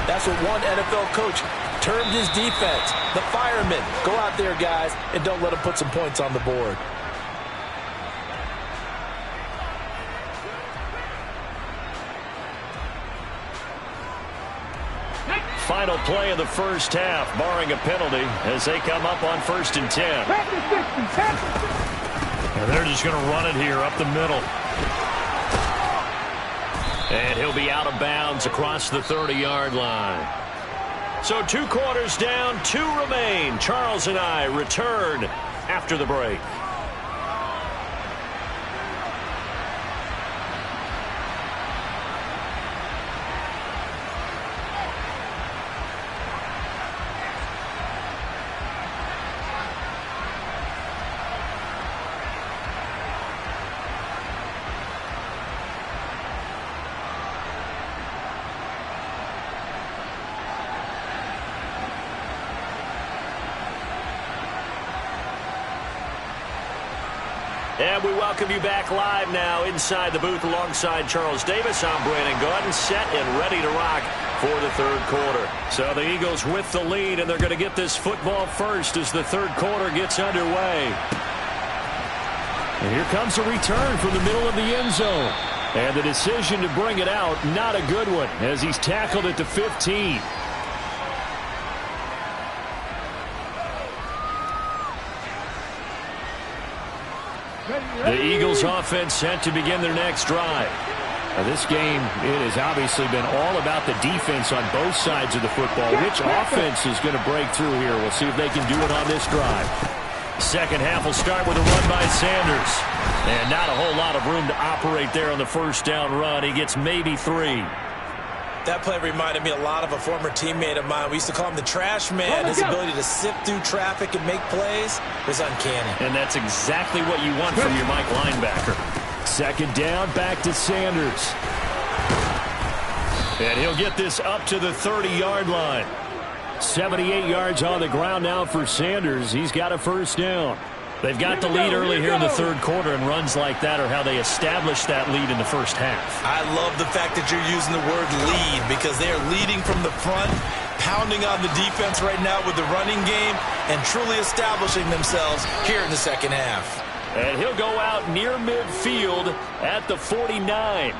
that's what one NFL coach termed his defense, the firemen. Go out there, guys, and don't let them put some points on the board. Final play of the first half, barring a penalty, as they come up on 1st and 10. And they're just going to run it here up the middle. And he'll be out of bounds across the 30-yard line. So 2 quarters down, 2 remain. Charles and I return after the break. And we welcome you back live now inside the booth alongside Charles Davis. I'm Brandon Gaudin, set and ready to rock for the 3rd quarter. So the Eagles with the lead, and they're going to get this football first as the 3rd quarter gets underway. And here comes a return from the middle of the end zone. And the decision to bring it out, not a good one, as he's tackled at the 15. The Eagles offense set to begin their next drive. Now this game, it has obviously been all about the defense on both sides of the football. Which offense is going to break through here? We'll see if they can do it on this drive. Second half will start with a run by Sanders. And not a whole lot of room to operate there on the first down run. He gets maybe 3. That play reminded me a lot of a former teammate of mine. We used to call him the trash man. His ability to sift through traffic and make plays was uncanny. And that's exactly what you want from your Mike linebacker. Second down, back to Sanders. And he'll get this up to the 30-yard line. 78 yards on the ground now for Sanders. He's got a first down. They've got the lead early here in the 3rd quarter, and runs like that are how they establish that lead in the first half. I love the fact that you're using the word lead because they are leading from the front, pounding on the defense right now with the running game, and truly establishing themselves here in the second half. And he'll go out near midfield at the 49.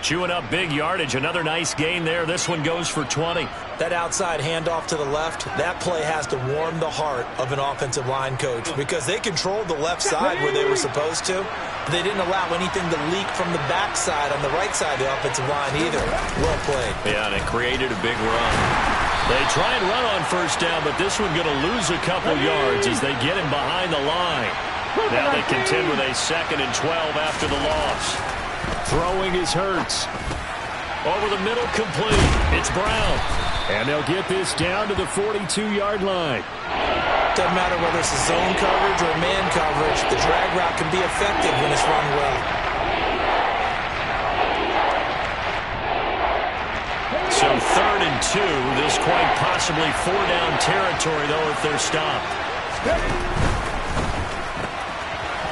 Chewing up big yardage. Another nice gain there. This one goes for 20. That outside handoff to the left, that play has to warm the heart of an offensive line coach because they controlled the left side where they were supposed to. But they didn't allow anything to leak from the backside on the right side of the offensive line either. Well played. Yeah, and it created a big run. They try and run on first down, but this one going to lose a couple yards as they get him behind the line. Now they contend with a 2nd and 12 after the loss. Throwing is Hurts. Over the middle, complete. It's Brown. And they'll get this down to the 42-yard line. Doesn't matter whether it's a zone coverage or man coverage, the drag route can be effective when it's run well. So 3rd and 2. This quite possibly 4-down territory, though, if they're stopped.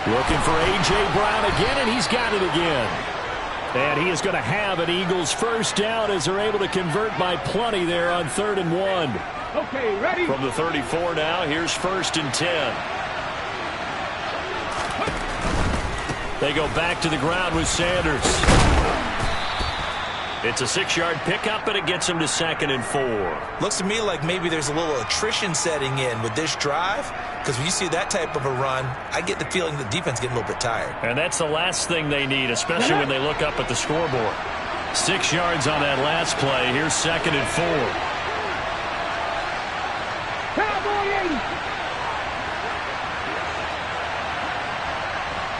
Looking for A.J. Brown again, and he's got it again. And he is going to have an Eagles first down as they're able to convert by plenty there on 3rd and 1. Okay, ready? From the 34 now, here's 1st and 10. They go back to the ground with Sanders. It's a 6-yard pickup, and it gets him to 2nd and 4. Looks to me like maybe there's a little attrition setting in with this drive, because when you see that type of a run, I get the feeling the defense getting a little bit tired. And that's the last thing they need, especially when they look up at the scoreboard. 6 yards on that last play. Here's 2nd and 4. Cowboy 80.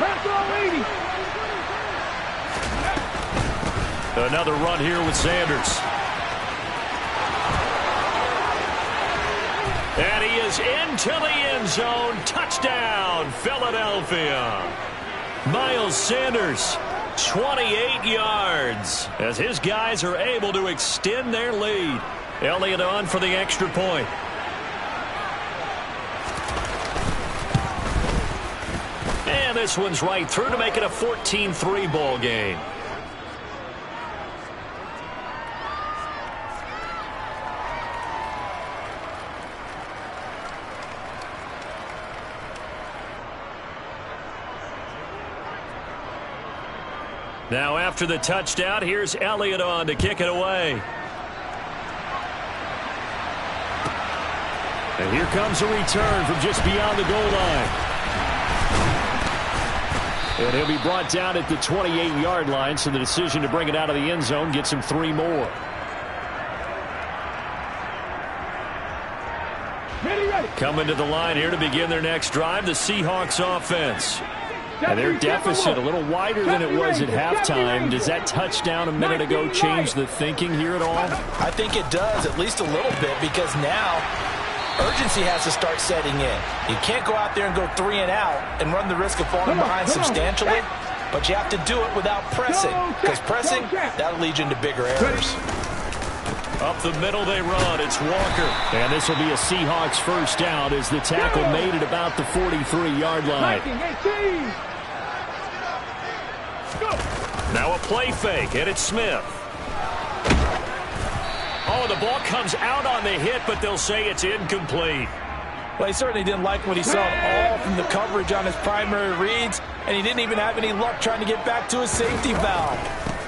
Back on 80. Another run here with Sanders. And he is into the end zone. Touchdown, Philadelphia. Miles Sanders, 28 yards, as his guys are able to extend their lead. Elliott on for the extra point. And this one's right through to make it a 14-3 ball game. Now after the touchdown, here's Elliott on to kick it away. And here comes a return from just beyond the goal line. And he'll be brought down at the 28-yard line, so the decision to bring it out of the end zone gets him 3 more. Coming to the line here to begin their next drive, the Seahawks offense. And their deficit a little wider than it was at halftime. Does that touchdown a minute ago change the thinking here at all? I think it does, at least a little bit, because now urgency has to start setting in. You can't go out there and go 3 and out and run the risk of falling behind substantially, but you have to do it without pressing, because pressing, that'll lead you into bigger errors. Up the middle they run. It's Walker. And this will be a Seahawks first down as the tackle made it about the 43-yard line. Now a play fake, and it's Smith. Oh, the ball comes out on the hit, but they'll say it's incomplete. Well, he certainly didn't like what he saw at all from the coverage on his primary reads, and he didn't even have any luck trying to get back to his safety valve.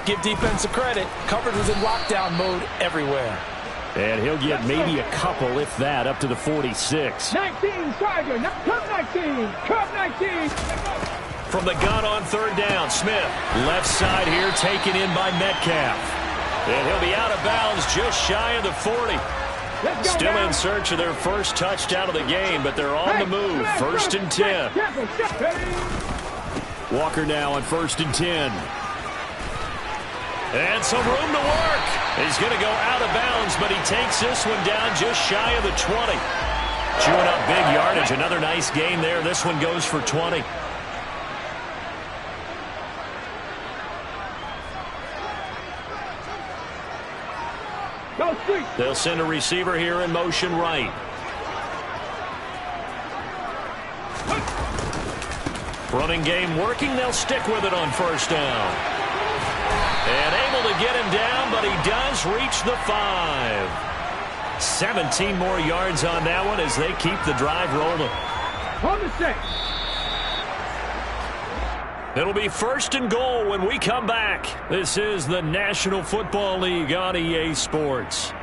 Give defense a credit. Coverage was in lockdown mode everywhere. And he'll get maybe a couple, if that, up to the 46. 19, Tiger. Cup 19. Cup 19. From the gun on third down, Smith. Left side here taken in by Metcalf. And he'll be out of bounds just shy of the 40. Still in search of their first touchdown of the game, but they're on the move. First and 10. Walker now on first and 10. And some room to work. He's going to go out of bounds, but he takes this one down just shy of the 20. Chewing up big yardage. Another nice gain there. This one goes for 20. They'll send a receiver here in motion right. Running game working. They'll stick with it on first down. And able to get him down, but he does reach the 5. 17 more yards on that one as they keep the drive rolling. On the set. It'll be first and goal when we come back. This is the National Football League on EA Sports.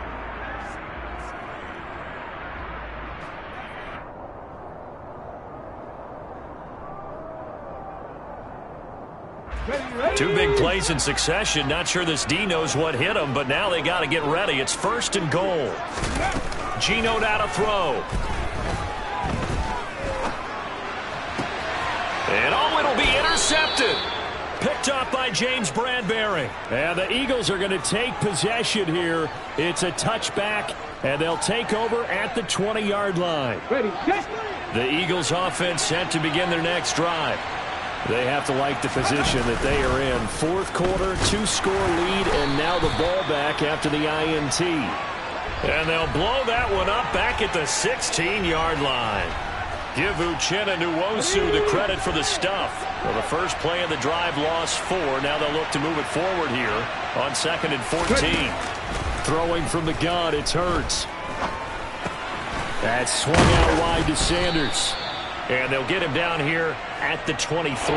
Two big plays in succession. Not sure this D knows what hit him, but now they got to get ready. It's first and goal. Geno now to throw. And it'll be intercepted. Picked up by James Bradbury. And the Eagles are going to take possession here. It's a touchback, and they'll take over at the 20-yard line. Ready, set. The Eagles offense set to begin their next drive. They have to like the position that they are in. Fourth quarter, 2-score lead, and now the ball back after the INT. And they'll blow that one up back at the 16-yard line. Give Uchenna Nwosu the credit for the stuff. Well, the first play of the drive lost 4. Now they'll look to move it forward here on 2nd and 14. Throwing from the gun, it's Hurts. That's swung out wide to Sanders. And they'll get him down here at the 23.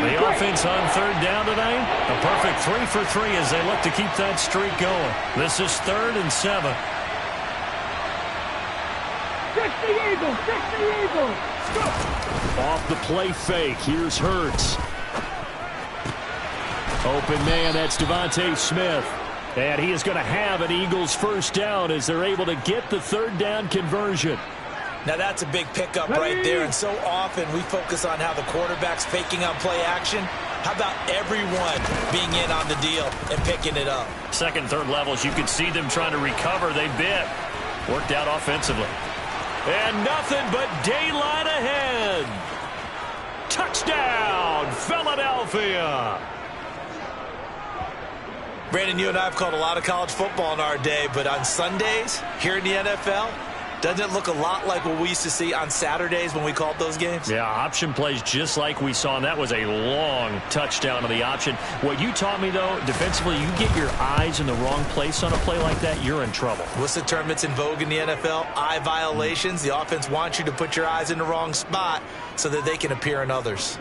The offense on third down today, a perfect 3 for 3 as they look to keep that streak going. This is 3rd and 7. 60 Eagles, 60 Eagles. Off the play fake, here's Hurts. Open man, that's Devontae Smith. And he is going to have an Eagles first down as they're able to get the third down conversion. Now that's a big pickup right there, and so often we focus on how the quarterback's faking on play action. How about everyone being in on the deal and picking it up? Second, third levels, you could see them trying to recover. They bit. Worked out offensively. And nothing but daylight ahead. Touchdown, Philadelphia. Brandon, you and I have called a lot of college football in our day, but on Sundays here in the NFL, doesn't it look a lot like what we used to see on Saturdays when we called those games? Yeah, option plays just like we saw, and that was a long touchdown on the option. What you taught me, though, defensively, you get your eyes in the wrong place on a play like that, you're in trouble. What's the term that's in vogue in the NFL? Eye violations. The offense wants you to put your eyes in the wrong spot so that they can appear in others.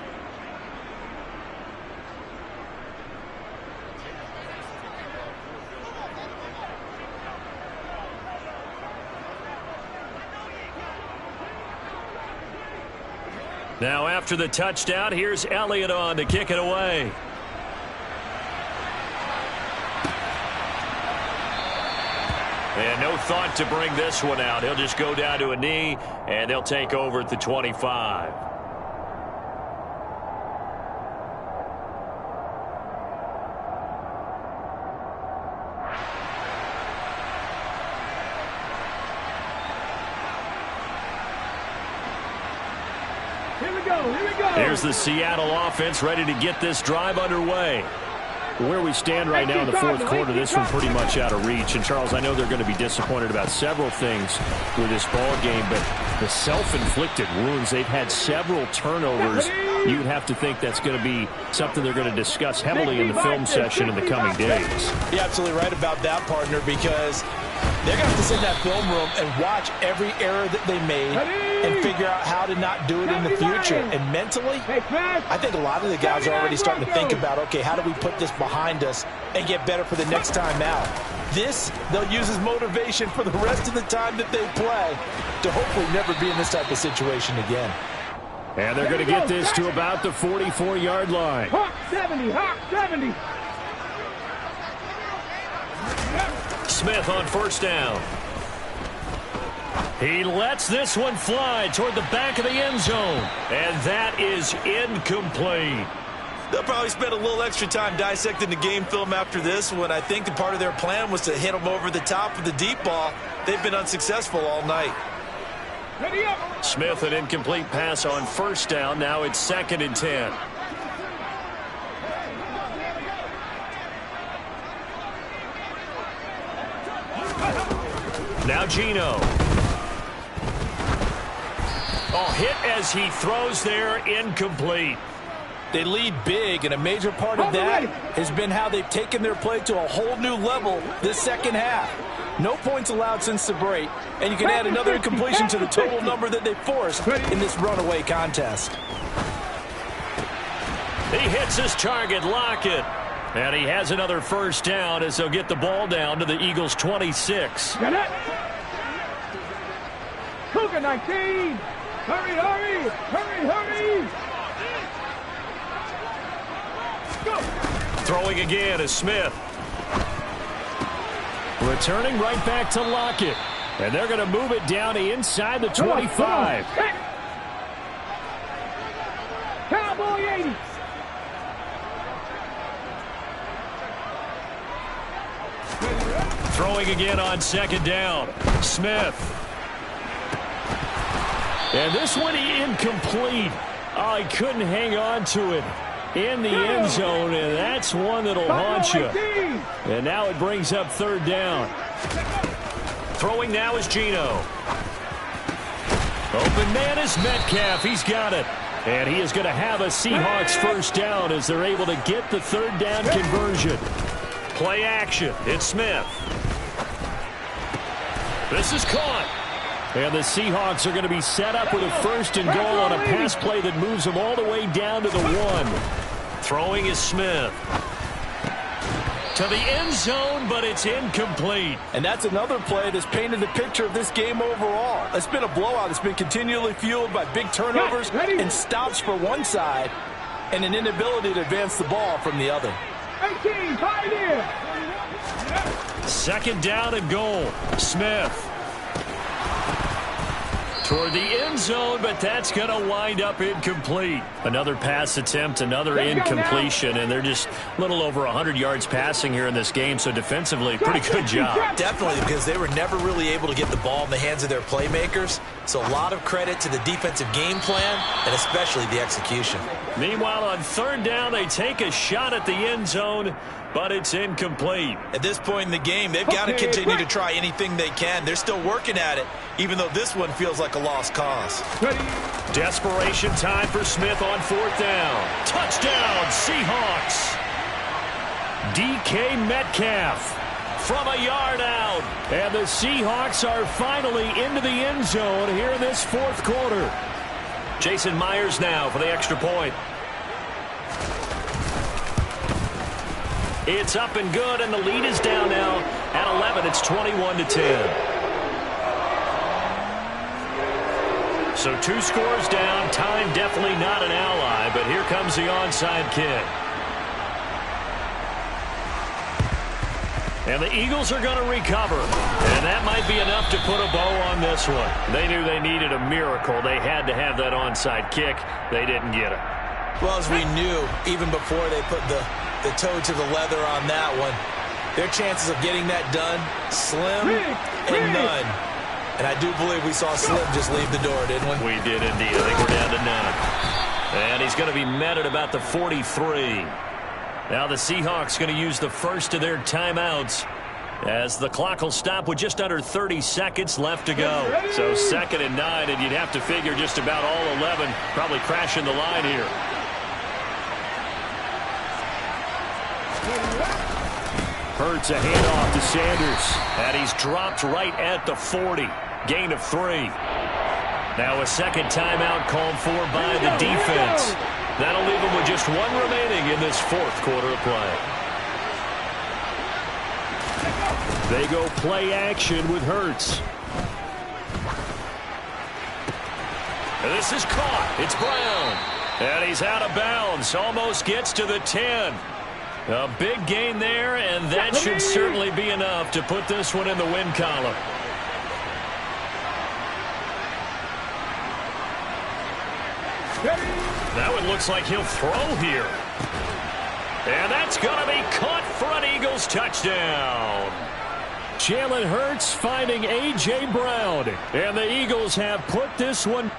Now after the touchdown, here's Elliott on to kick it away. And no thought to bring this one out. He'll just go down to a knee, and they'll take over at the 25. Here's the Seattle offense ready to get this drive underway. Where we stand right now in the fourth quarter, this one pretty much out of reach. And, Charles, I know they're going to be disappointed about several things with this ball game, but the self-inflicted wounds, they've had several turnovers. You'd have to think that's going to be something they're going to discuss heavily in the film session in the coming days. You're absolutely right about that, partner, because they're going to have to sit in that film room and watch every error that they made and figure out how to not do it in the future. And mentally, I think a lot of the guys are already starting to think about, okay, how do we put this behind us and get better for the next time out? This, they'll use as motivation for the rest of the time that they play to hopefully never be in this type of situation again. And they're going to get this to about the 44-yard line. Hawk 70, Hawk 70. Smith on first down. He lets this one fly toward the back of the end zone. And that is incomplete. They'll probably spend a little extra time dissecting the game film after this one. I think the part of their plan was to hit them over the top of the deep ball. They've been unsuccessful all night. Smith, an incomplete pass on first down. Now it's 2nd and 10. Now Geno. Oh, hit as he throws there, incomplete. They lead big, and a major part of that has been how they've taken their play to a whole new level this second half. No points allowed since the break, and you can add another incompletion to the total number that they forced in this runaway contest. He hits his target, Lockett. And he has another first down as they'll get the ball down to the Eagles' 26. Got it. Cougar 19. Hurry, hurry, hurry, hurry. Go. Throwing again is Smith. Returning right back to Lockett. And they're going to move it down to inside the 25. Cowboy 80. Throwing again on second down. Smith. And this one incomplete. Oh, he couldn't hang on to it in the end zone, and that's one that'll haunt you. And now it brings up third down. Throwing now is Geno. Open man is Metcalf. He's got it. And he is going to have a Seahawks first down as they're able to get the third down conversion. Play action. It's Smith. This is caught. And the Seahawks are going to be set up with a first and goal on a pass play that moves them all the way down to the 1. Throwing is Smith. To the end zone, but it's incomplete. And that's another play that's painted the picture of this game overall. It's been a blowout. It's been continually fueled by big turnovers and stops for one side and an inability to advance the ball from the other. 18, Pioneer. 2nd down and goal. Smith. toward the end zone, but that's going to wind up incomplete. Another pass attempt, another incompletion, and they're just a little over 100 yards passing here in this game, so defensively, pretty good job. Definitely, because they were never really able to get the ball in the hands of their playmakers, so a lot of credit to the defensive game plan and especially the execution. Meanwhile, on third down, they take a shot at the end zone, but it's incomplete. At this point in the game, they've got to continue to try anything they can. They're still working at it, even though this one feels like a lost cause. Desperation time for Smith on fourth down. Touchdown, Seahawks. DK Metcalf from a yard out. And the Seahawks are finally into the end zone here in this fourth quarter. Jason Myers now for the extra point. It's up and good, and the lead is down now at 11. It's 21-10. So 2 scores down. Time definitely not an ally, but here comes the onside kick. And the Eagles are going to recover. And that might be enough to put a bow on this one. They knew they needed a miracle. They had to have that onside kick. They didn't get it. Well, as we knew, even before they put the toe to the leather on that one, their chances of getting that done, slim and none. And I do believe we saw Slim just leave the door, didn't we? We did indeed. I think we're down to none. And he's going to be met at about the 43. Now the Seahawks going to use the first of their timeouts as the clock will stop with just under 30 seconds left to go. So 2nd and 9, and you'd have to figure just about all 11 probably crashing the line here. Hurts a handoff to Sanders, and he's dropped right at the 40. Gain of 3. Now a second timeout called for by the defense. That'll leave them with just 1 remaining in this fourth quarter of play. They go play action with Hurts. And this is caught. It's Brown. And he's out of bounds. Almost gets to the 10. A big gain there, and that should certainly be enough to put this one in the win column. That one looks like he'll throw here. And that's going to be caught for an Eagles touchdown. Jalen Hurts finding A.J. Brown. And the Eagles have put this one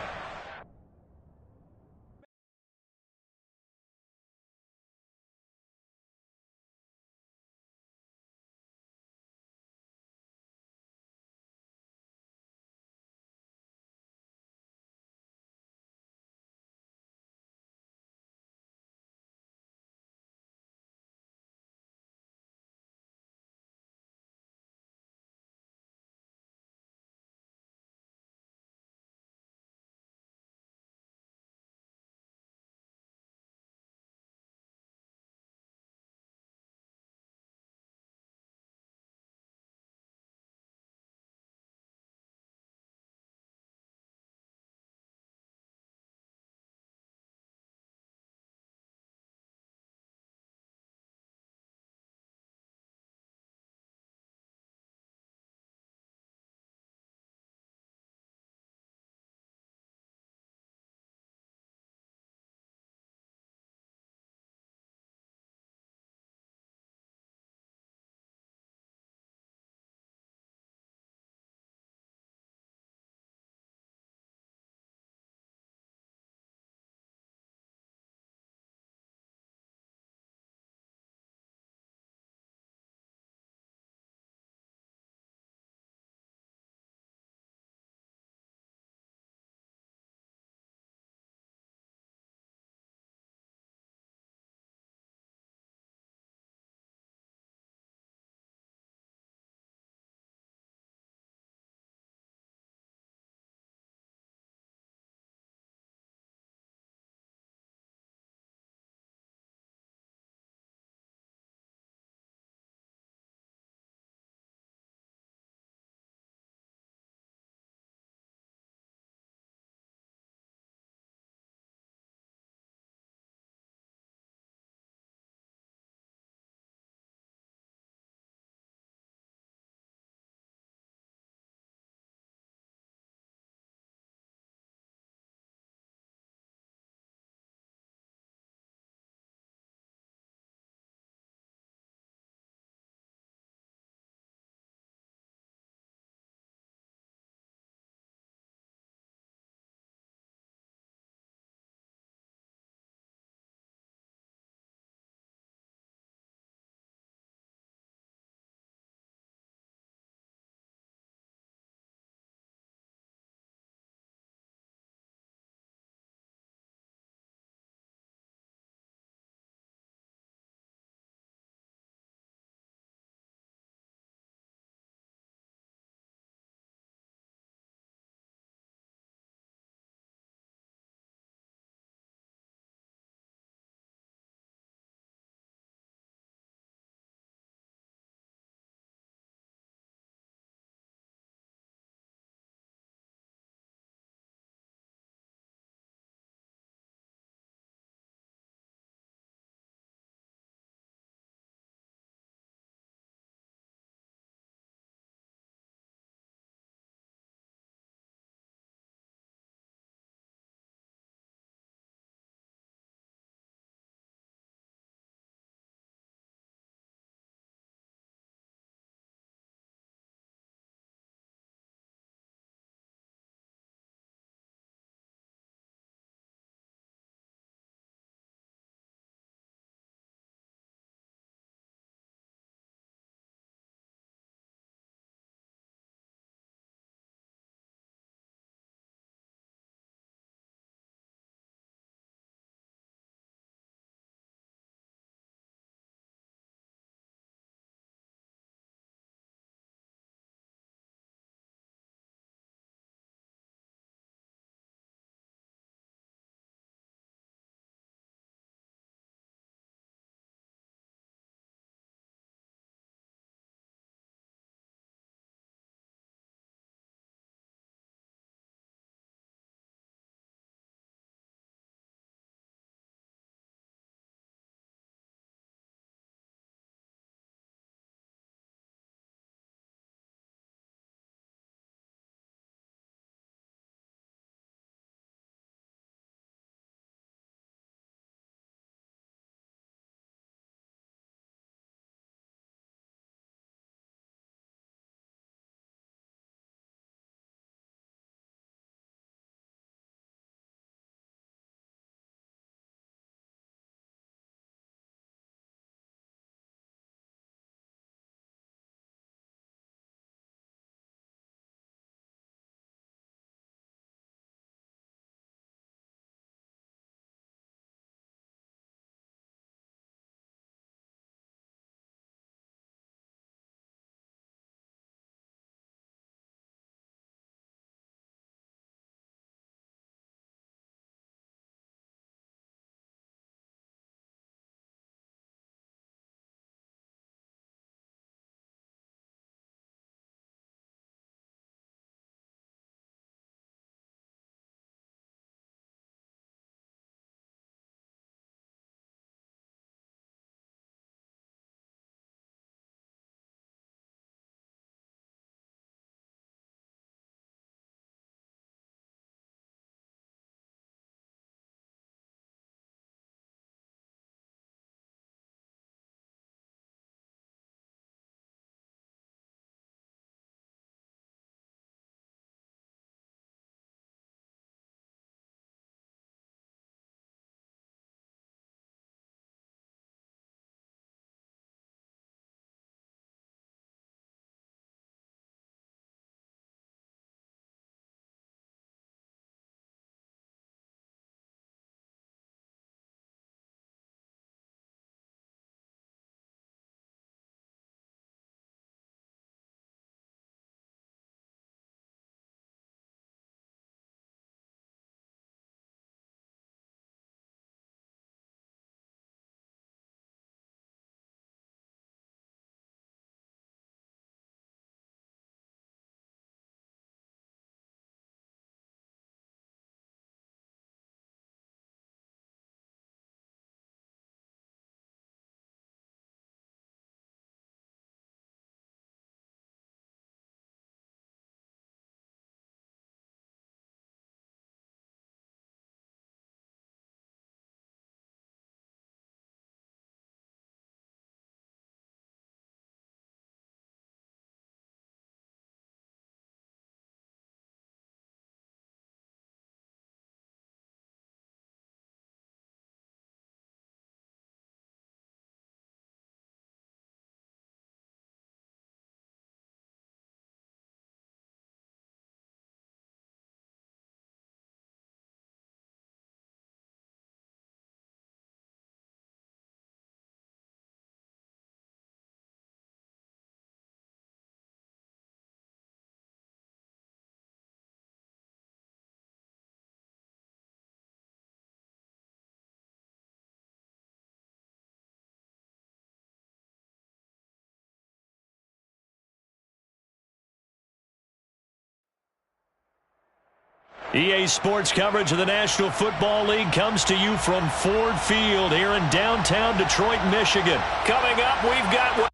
EA Sports coverage of the National Football League comes to you from Ford Field here in downtown Detroit, Michigan. Coming up, we've got...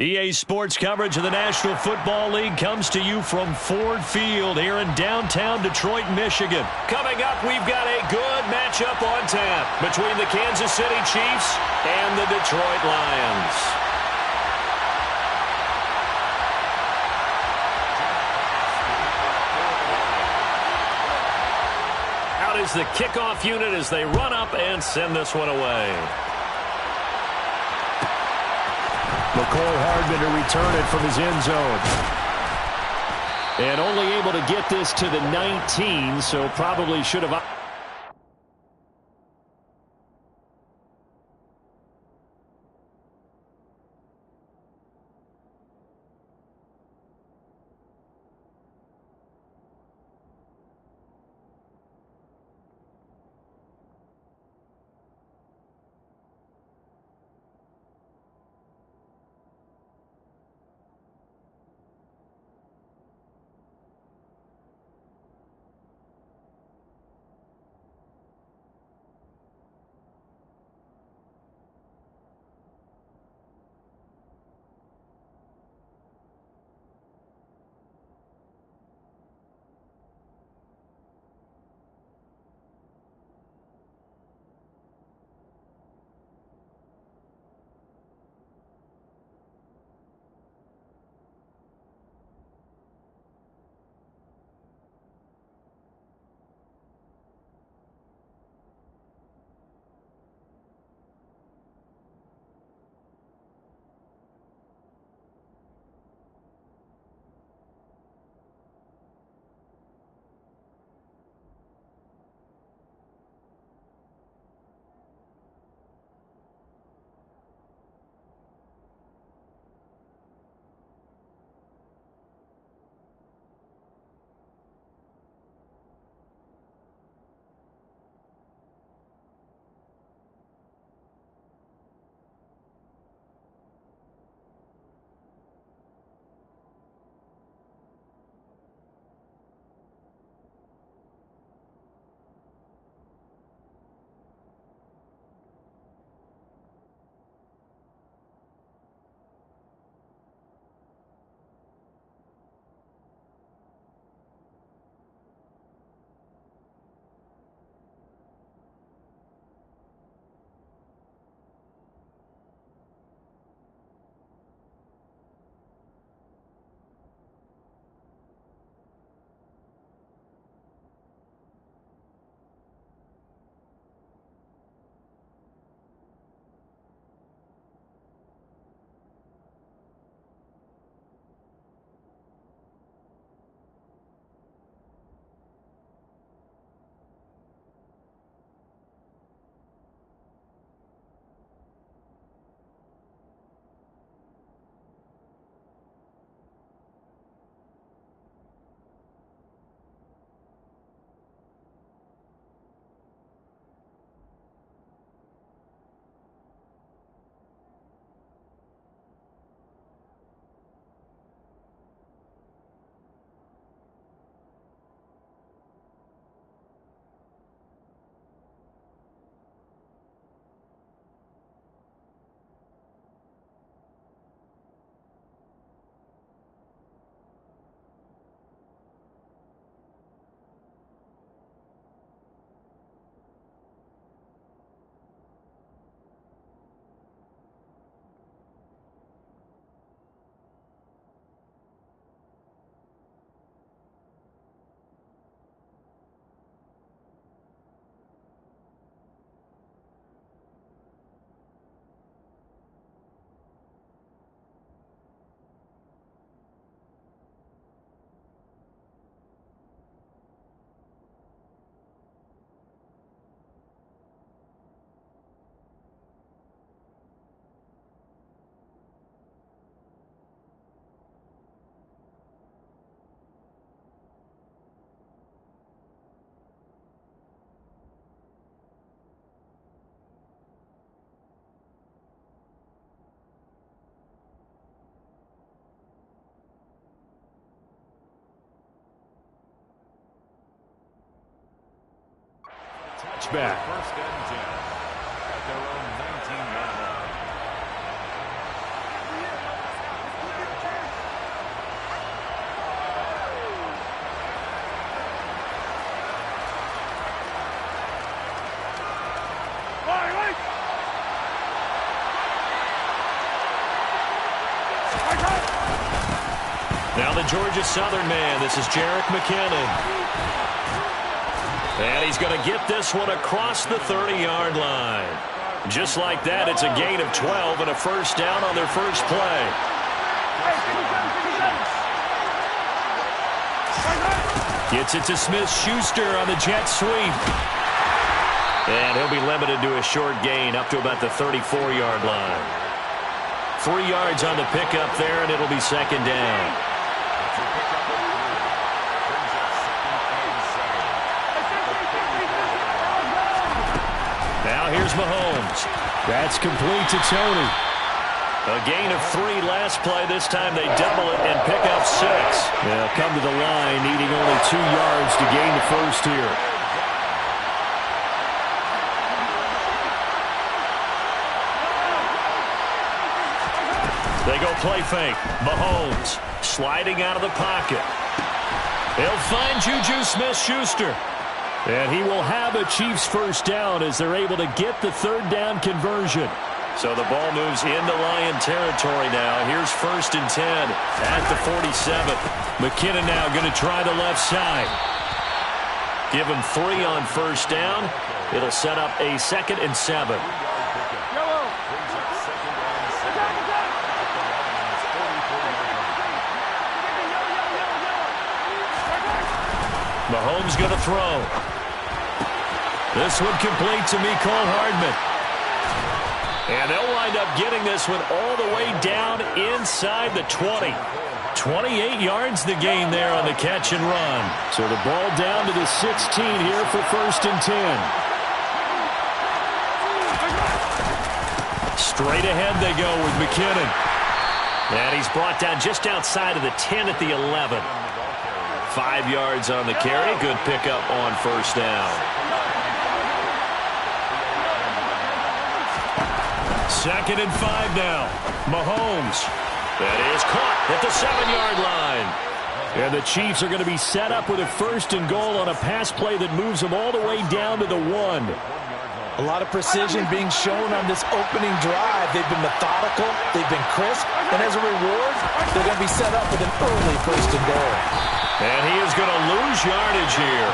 EA Sports coverage of the National Football League comes to you from Ford Field here in downtown Detroit, Michigan. Coming up, we've got a good matchup on tap between the Kansas City Chiefs and the Detroit Lions. Out is the kickoff unit as they run up and send this one away. McCole Hardman to return it from his end zone. And only able to get this to the 19, so probably should have... back. First and 10 at their own 19-yard line. Now the Georgia Southern man. This is Jerick McKinnon. And he's going to get this one across the 30-yard line. Just like that, it's a gain of 12 and a first down on their first play. Gets it to Smith-Schuster on the jet sweep. And he'll be limited to a short gain up to about the 34-yard line. 3 yards on the pickup there, and it'll be second down. Now here's Mahomes. That's complete to Tony. A gain of 3 last play. This time they double it and pick up 6. They'll come to the line needing only 2 yards to gain the first here. They go play fake. Mahomes sliding out of the pocket. They'll find Juju Smith-Schuster. And he will have a Chiefs first down as they're able to get the third down conversion. So the ball moves into Lion territory now. Here's first and 10 at the 47. McKinnon now going to try the left side. Give him 3 on first down. It'll set up a 2nd and 7. Mahomes going to throw. This one complete to Mecole Hardman. And they'll wind up getting this one all the way down inside the 20. 28 yards the gain there on the catch and run. So the ball down to the 16 here for first and 10. Straight ahead they go with McKinnon. And he's brought down just outside of the 10 at the 11. 5 yards on the carry. Good pickup on first down. 2nd and 5 now. Mahomes. That is caught at the 7-yard line. And the Chiefs are going to be set up with a first and goal on a pass play that moves them all the way down to the 1. A lot of precision being shown on this opening drive. They've been methodical. They've been crisp. And as a reward, they're going to be set up with an early first and goal. And he is going to lose yardage here.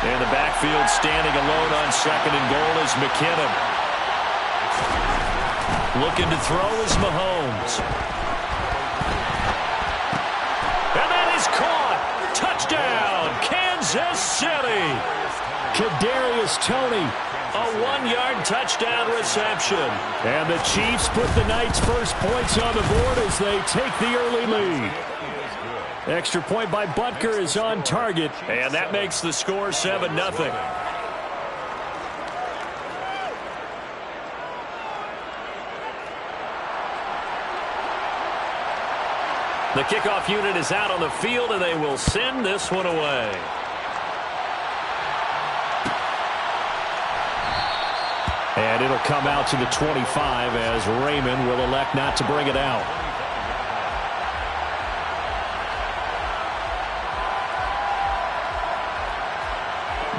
And the backfield standing alone on 2nd and goal is McKinnon. Looking to throw is Mahomes. And that is caught. Touchdown, Kansas City. Kadarius Toney, a 1-yard touchdown reception. And the Chiefs put the Knights' first points on the board as they take the early lead. Extra point by Butker is on target, and that makes the score 7-0. The kickoff unit is out on the field, and they will send this one away. And it'll come out to the 25 as Raymond will elect not to bring it out.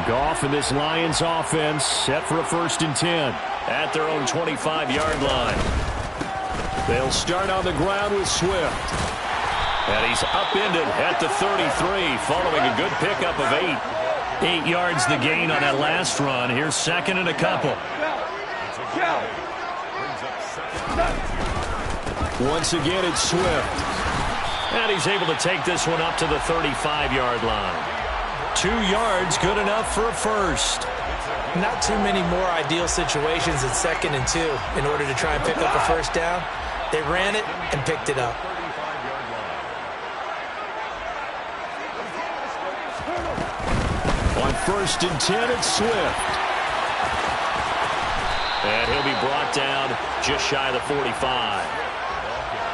Goff and this Lions offense set for a first and 10 at their own 25-yard line. They'll start on the ground with Swift. And he's upended at the 33 following a good pickup of 8. 8 yards the gain on that last run. Here's 2nd and a couple. Once again, it's Swift. And he's able to take this one up to the 35-yard line. 2 yards, good enough for a first. Not too many more ideal situations in 2nd and 2 in order to try and pick up a first down. They ran it and picked it up. On first and 10, it's Swift. And he'll be brought down just shy of the 45.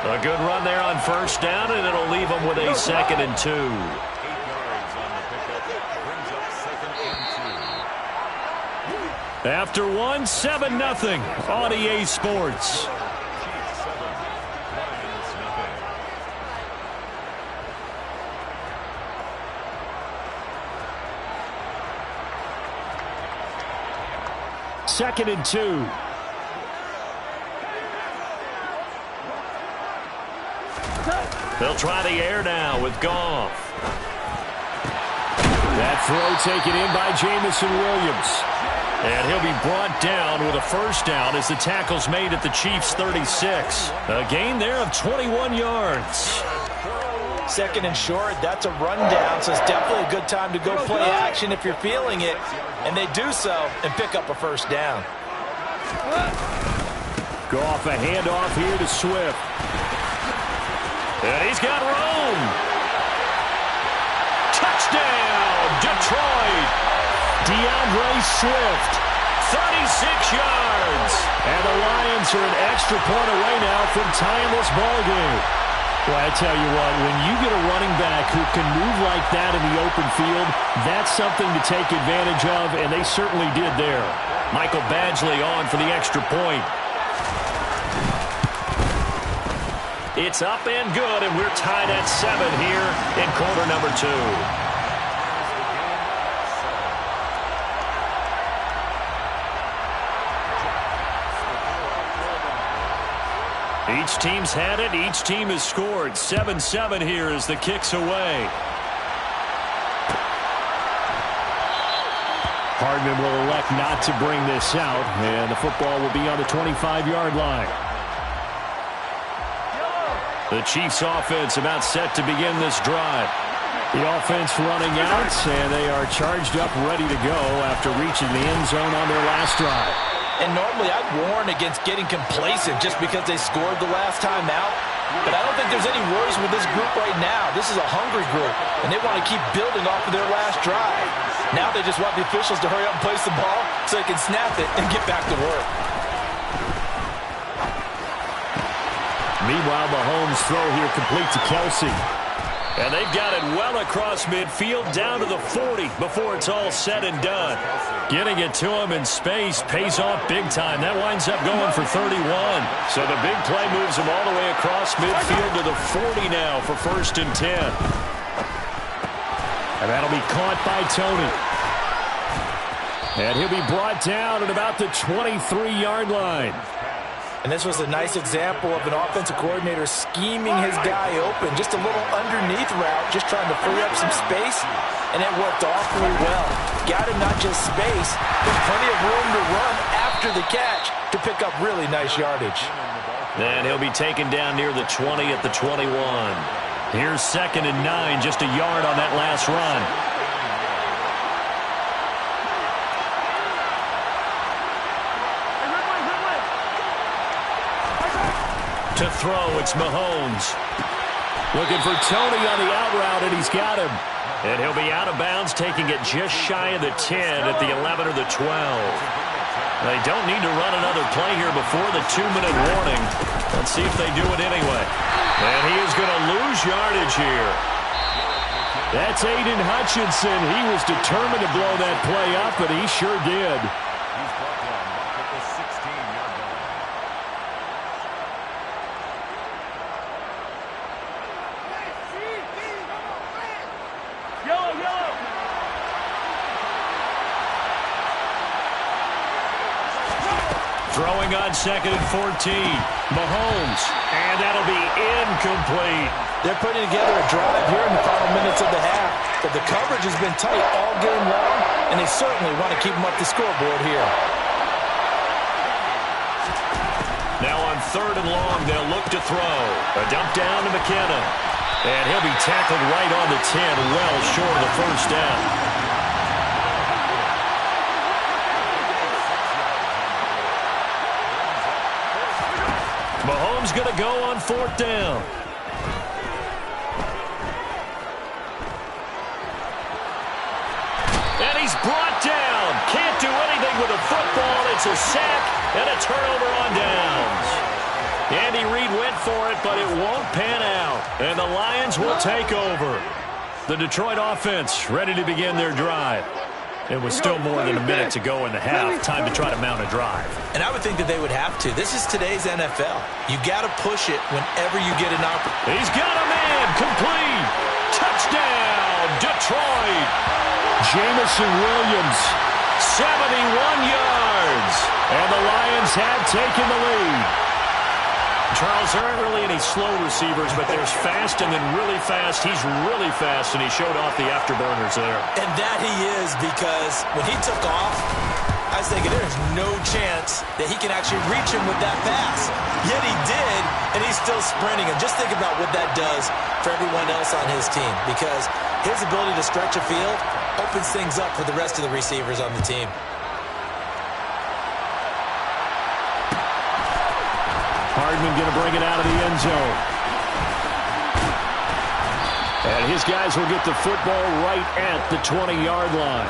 A good run there on first down, and it'll leave him with a 2nd and 2. After one, 7-0 on EA Sports. Second and 2. They'll try the air now with Goff. That throw taken in by Jamison Williams. And he'll be brought down with a first down as the tackle's made at the Chiefs' 36. A gain there of 21 yards. Second and short, that's a rundown, so it's definitely a good time to go play action if you're feeling it. And they do so and pick up a first down. Goff, a handoff here to Swift. And he's got room. Touchdown, Detroit. DeAndre Swift, 36 yards. and the Lions are an extra point away now from tying this ball game. Well, I tell you what, when you get a running back who can move like that in the open field, that's something to take advantage of, and they certainly did there. Michael Badgley on for the extra point. It's up and good, and we're tied at 7 here in quarter number 2. Each team's had it. Each team has scored. 7-7 here as the kick's away. Hardman will elect not to bring this out, and the football will be on the 25-yard line. The Chiefs offense about set to begin this drive. The offense running out, and they are charged up, ready to go after reaching the end zone on their last drive. And normally I'd warn against getting complacent just because they scored the last time out. But I don't think there's any worries with this group right now. This is a hungry group, and they want to keep building off of their last drive. Now they just want the officials to hurry up and place the ball so they can snap it and get back to work. Meanwhile, Mahomes' throw here complete to Kelsey. And they've got it well across midfield down to the 40 before it's all said and done. Getting it to him in space pays off big time. That winds up going for 31. So the big play moves him all the way across midfield to the 40 now for 1st and 10. And that'll be caught by Tony. And he'll be brought down at about the 23-yard line. And this was a nice example of an offensive coordinator scheming his guy open. Just a little underneath route, just trying to free up some space, and it worked awfully well. Got him not just space, but plenty of room to run after the catch to pick up really nice yardage. And he'll be taken down near the 20 at the 21. Here's 2nd and 9, just a yard on that last run. To throw, it's Mahomes. Looking for Tony on the out route, and he's got him. And he'll be out of bounds, taking it just shy of the 10 at the 11 or the 12. They don't need to run another play here before the 2-minute warning. Let's see if they do it anyway. And he is going to lose yardage here. That's Aiden Hutchinson. He was determined to blow that play up, and he sure did. Throwing on 2nd and 14. Mahomes. And that'll be incomplete. They're putting together a drive here in the final minutes of the half. But the coverage has been tight all game long, and they certainly want to keep them up the scoreboard here. Now on 3rd and long, they'll look to throw. A dump down to McKenna. And he'll be tackled right on the 10, well short of the first down. Mahomes going to go on 4th down. And he's brought down. Can't do anything with the football. It's a sack and a turnover on downs. Andy Reid went for it, but it won't pan out. And the Lions will take over. The Detroit offense ready to begin their drive. It was still more than a minute to go in the half. Time to try to mount a drive. And I would think that they would have to. This is today's NFL. You got to push it whenever you get an opportunity. He's got a man. Complete. Touchdown, Detroit. Jamison Williams, 71 yards. And the Lions have taken the lead. Charles, there aren't really any slow receivers, but there's fast and then really fast. He's really fast, and he showed off the afterburners there. And that he is, because when he took off, I was thinking there's no chance that he can actually reach him with that pass. Yet he did, and he's still sprinting. And just think about what that does for everyone else on his team, because his ability to stretch a field opens things up for the rest of the receivers on the team. Hardman going to bring it out of the end zone. And his guys will get the football right at the 20-yard line.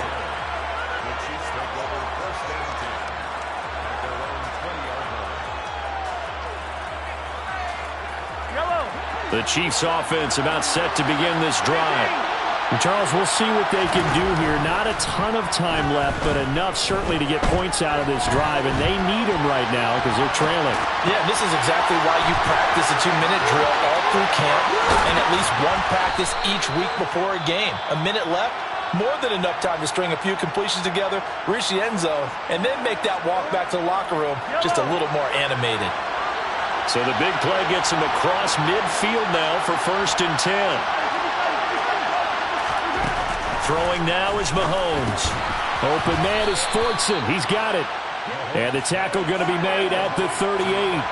The Chiefs offense about set to begin this drive. And Charles, we'll see what they can do here. Not a ton of time left, but enough certainly to get points out of this drive, and they need them right now because they're trailing. Yeah, this is exactly why you practice a 2-minute drill all through camp and at least one practice each week before a game. A minute left, more than enough time to string a few completions together, reach the end zone, and then make that walk back to the locker room just a little more animated. So the big play gets him across midfield now for 1st and 10. Throwing now is Mahomes. Open man is Fortson. He's got it. And the tackle going to be made at the 38.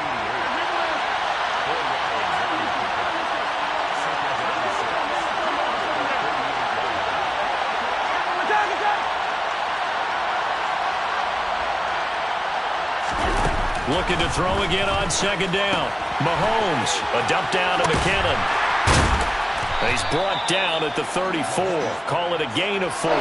Looking to throw again on 2nd down. Mahomes, a dump down to McKinnon. He's brought down at the 34. Call it a gain of 4.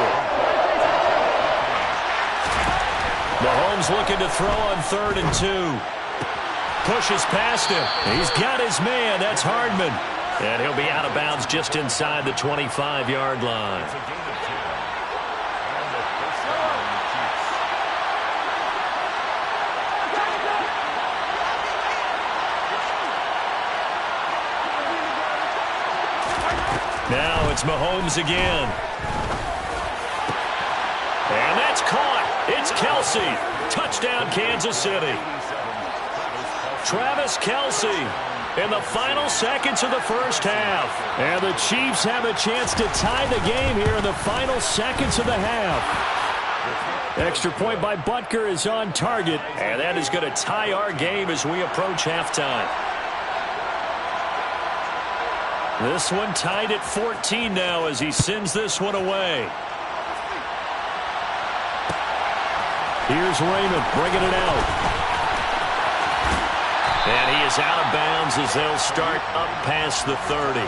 Mahomes looking to throw on 3rd and 2. Pushes past him. He's got his man. That's Hardman. And he'll be out of bounds just inside the 25-yard line. Now it's Mahomes again. And that's caught. It's Kelce. Touchdown, Kansas City. Travis Kelce in the final seconds of the first half. And the Chiefs have a chance to tie the game here in the final seconds of the half. Extra point by Butker is on target. And that is going to tie our game as we approach halftime. This one tied at 14 now as he sends this one away. Here's Raymond bringing it out. And he is out of bounds as they'll start up past the 30.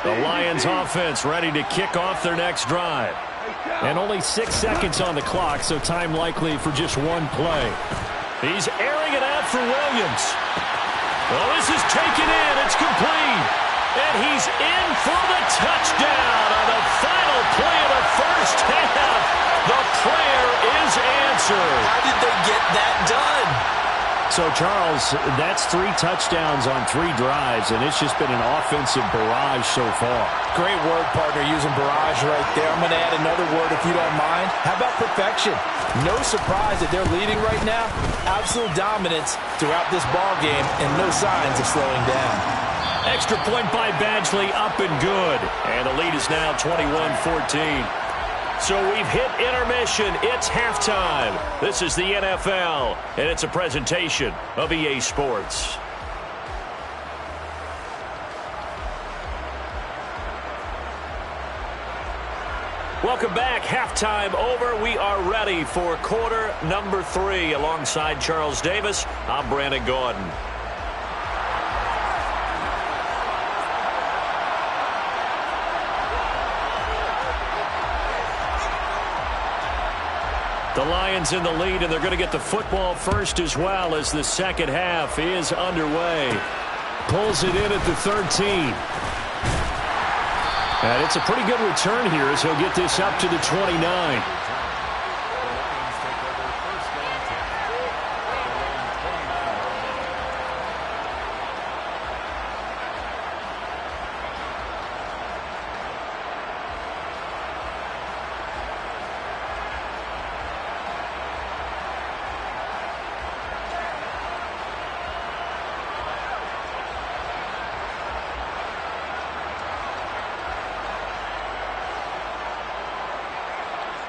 The Lions offense ready to kick off their next drive. And only 6 seconds on the clock, so time likely for just one play. He's airing it out for Williams. Well, this is taken in. It's complete. And he's in for the touchdown on the final play of the first half. The prayer is answered. How did they get that done? So, Charles, that's 3 touchdowns on 3 drives, and it's just been an offensive barrage so far. Great word, partner, using barrage right there. I'm going to add another word if you don't mind. How about perfection? No surprise that they're leading right now. Absolute dominance throughout this ball game and no signs of slowing down. Extra point by Badgley, up and good. And the lead is now 21-14. So we've hit intermission. It's halftime. This is the NFL, and it's a presentation of EA Sports. Welcome back. Halftime over. We are ready for quarter number 3. Alongside Charles Davis, I'm Brandon Gordon. The Lions in the lead, and they're going to get the football first as well as the second half is underway. Pulls it in at the 13. And it's a pretty good return here as he'll get this up to the 29.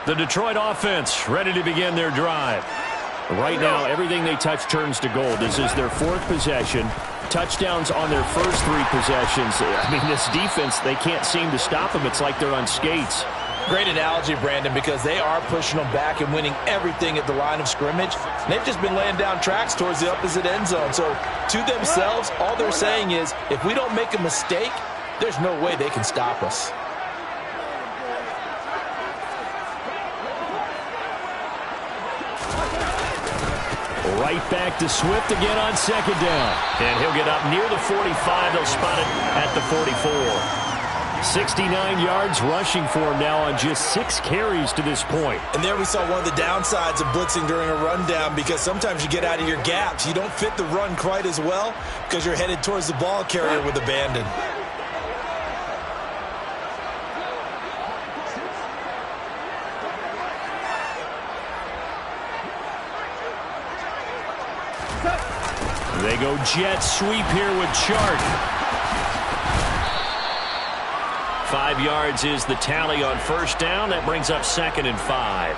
The Detroit offense ready to begin their drive. Right now, everything they touch turns to gold. This is their fourth possession. Touchdowns on their first three possessions. I mean, this defense, they can't seem to stop them. It's like they're on skates. Great analogy, Brandon, because they are pushing them back and winning everything at the line of scrimmage. They've just been laying down tracks towards the opposite end zone. So, to themselves, all they're saying is, if we don't make a mistake, there's no way they can stop us. Right back to Swift again on second down. And he'll get up near the 45. They'll spot it at the 44. 69 yards rushing for him now on just 6 carries to this point. And there we saw one of the downsides of blitzing during a rundown, because sometimes you get out of your gaps. You don't fit the run quite as well because you're headed towards the ball carrier with abandon. They go jet sweep here with Chark. 5 yards is the tally on first down. That brings up 2nd and 5.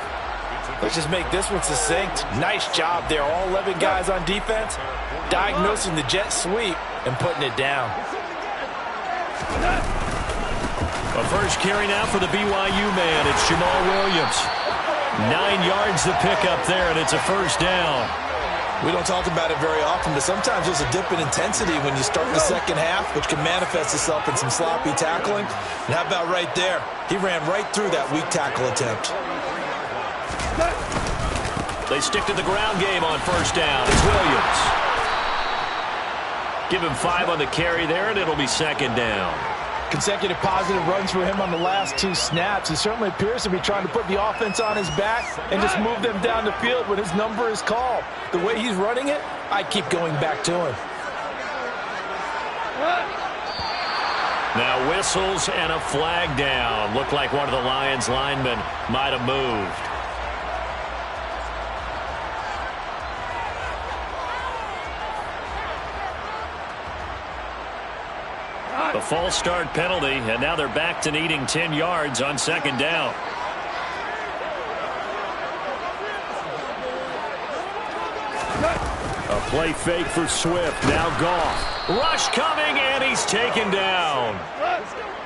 Let's just make this one succinct. Nice job there. All 11 guys on defense diagnosing the jet sweep and putting it down. A first carry now for the BYU man. It's Jamal Williams. 9 yards to pick up there, and it's a first down. We don't talk about it very often, but sometimes there's a dip in intensity when you start the second half, which can manifest itself in some sloppy tackling. And how about right there? He ran right through that weak tackle attempt. They stick to the ground game on first down. It's Williams. Give him 5 on the carry there, and it'll be second down. Consecutive positive runs for him on the last 2 snaps. He certainly appears to be trying to put the offense on his back and just move them down the field when his number is called. The way he's running it, I keep going back to him. Now whistles and a flag down. Looked like one of the Lions linemen might have moved. A false start penalty, and now they're back to needing 10 yards on second down. A play fake for Swift. Now Goff. Rush coming, and he's taken down.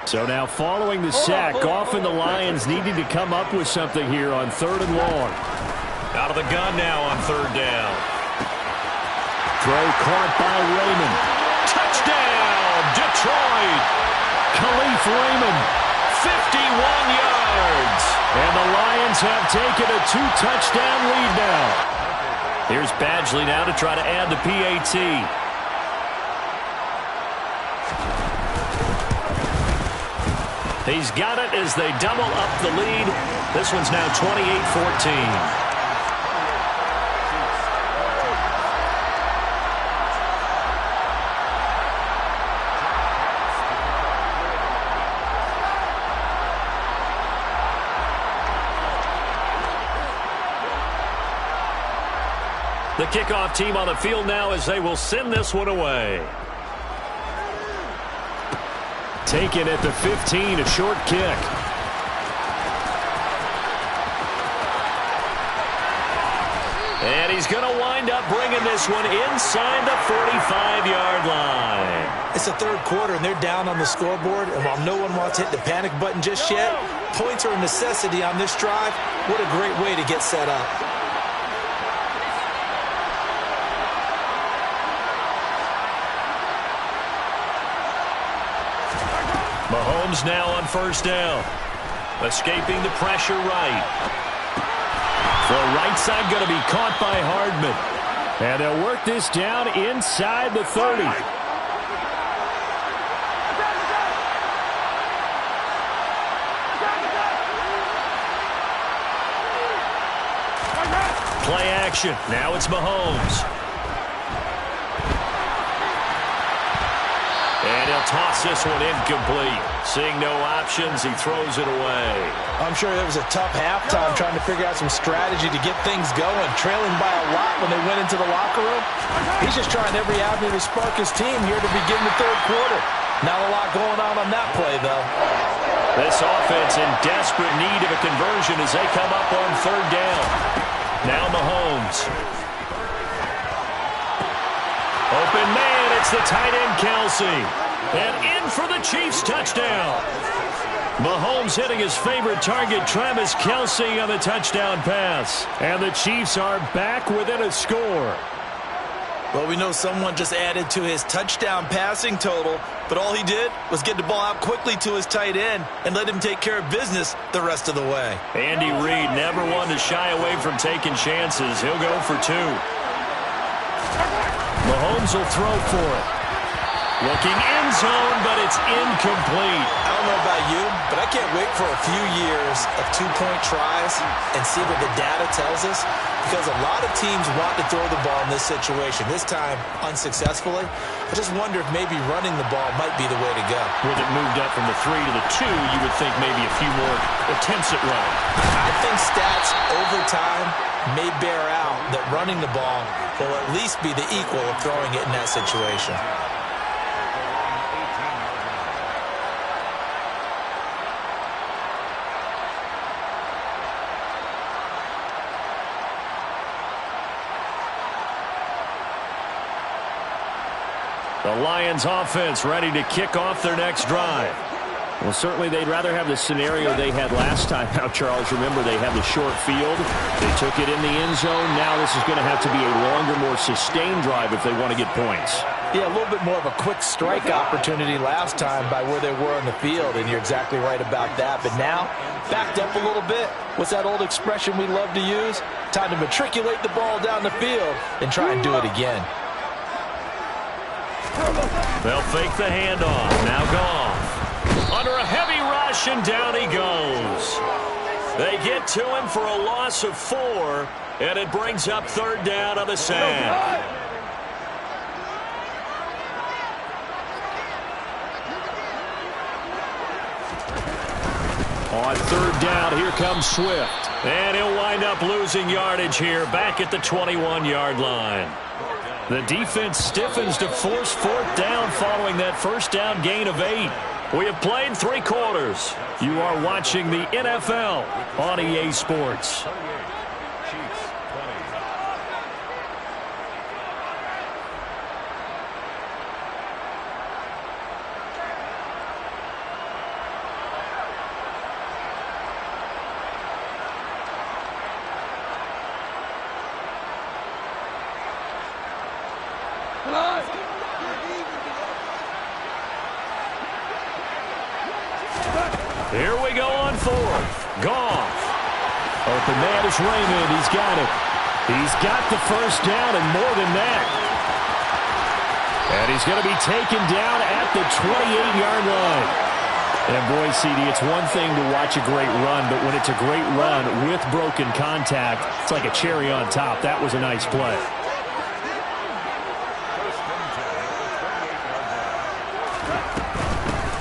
So now following the sack, Goff and the Lions needing to come up with something here on 3rd and long. Out of the gun now on 3rd down. Throw caught by Raymond. Touchdown! Detroit. Khalif Raymond, 51 yards. And the Lions have taken a 2-touchdown lead now. Here's Badgley now to try to add the PAT. He's got it as they double up the lead. This one's now 28-14. The kickoff team on the field now as they will send this one away. Taken at the 15, a short kick. And he's going to wind up bringing this one inside the 45-yard line. It's the 3rd quarter, and they're down on the scoreboard. And while no one wants to hit the panic button just yet, points are a necessity on this drive. What a great way to get set up. Mahomes now on first down. Escaping the pressure right. The right side going to be caught by Hardman. And they'll work this down inside the 30. Play action. Now it's Mahomes. And he'll toss this one incomplete. Seeing no options, he throws it away. I'm sure it was a tough halftime trying to figure out some strategy to get things going. Trailing by a lot when they went into the locker room. He's just trying every avenue to spark his team here to begin the third quarter. Not a lot going on that play, though. This offense in desperate need of a conversion as they come up on third down. Now Mahomes. Open man, it's the tight end Kelsey. And in for the Chiefs touchdown. Mahomes hitting his favorite target, Travis Kelsey, on the touchdown pass. And the Chiefs are back within a score. Well, we know someone just added to his touchdown passing total, but all he did was get the ball out quickly to his tight end and let him take care of business the rest of the way. Andy Reid never one to shy away from taking chances. He'll go for two. Mahomes will throw for it. Looking end zone, but it's incomplete. I don't know about you, but I can't wait for a few years of two-point tries and see what the data tells us, because a lot of teams want to throw the ball in this situation, this time unsuccessfully. I just wonder if maybe running the ball might be the way to go. With it moved up from the 3 to the 2, you would think maybe a few more attempts at running. I think stats over time may bear out that running the ball will at least be the equal of throwing it in that situation. The Lions offense ready to kick off their next drive. Well, certainly they'd rather have the scenario they had last time out, Charles. Remember, they have the short field. They took it in the end zone. Now this is going to have to be a longer, more sustained drive if they want to get points. Yeah, a little bit more of a quick strike opportunity last time by where they were on the field, and you're exactly right about that. But now, backed up a little bit. What's that old expression we love to use? Time to matriculate the ball down the field and try and do it again. They'll fake the handoff. Now Goff. Under a heavy rush, and down he goes. They get to him for a loss of 4, and it brings up third down on the sack. On third down, here comes Swift. And he'll wind up losing yardage here, back at the 21-yard line. The defense stiffens to force fourth down following that first down gain of 8. We have played 3 quarters. You are watching the NFL on EA Sports. Here we go on fourth. Goff. Open man is Raymond. He's got it. He's got the first down and more than that. And he's going to be taken down at the 28-yard line. And boy, CD, it's one thing to watch a great run, but when it's a great run with broken contact, it's like a cherry on top. That was a nice play.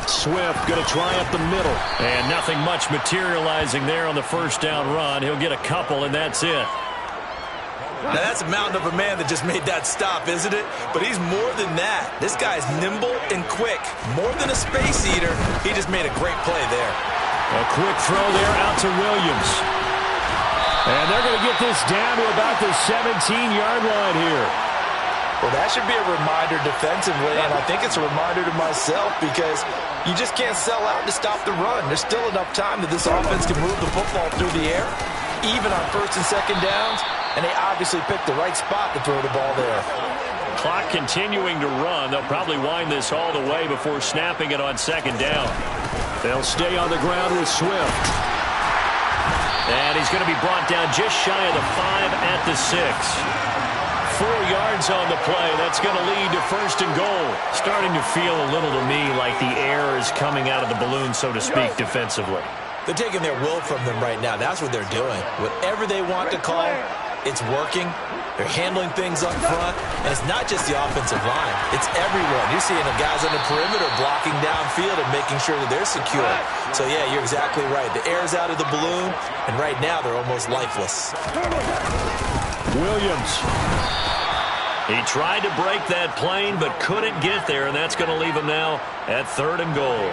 Swift going to try up the middle. And nothing much materializing there on the first down run. He'll get a couple, and that's it. Now, that's a mountain of a man that just made that stop, isn't it? But he's more than that. This guy's nimble and quick. More than a space eater, he just made a great play there. A quick throw there out to Williams. And they're going to get this down to about the 17-yard line here. Well, that should be a reminder defensively, and I think it's a reminder to myself because you just can't sell out to stop the run. There's still enough time that this offense can move the football through the air, even on first and second downs, and they obviously picked the right spot to throw the ball there. Clock continuing to run. They'll probably wind this all the way before snapping it on second down. They'll stay on the ground with Swift. And he's going to be brought down just shy of the 5 at the 6. 4 yards on the play. That's going to lead to 1st and goal. Starting to feel a little to me like the air is coming out of the balloon, so to speak, defensively. They're taking their will from them right now. That's what they're doing. Whatever they want to call, it's working. They're handling things up front. And it's not just the offensive line. It's everyone. You're seeing the guys on the perimeter blocking downfield and making sure that they're secure. So, yeah, you're exactly right. The air's out of the balloon, and right now they're almost lifeless. Williams. He tried to break that plane but couldn't get there, and that's going to leave him now at 3rd and goal.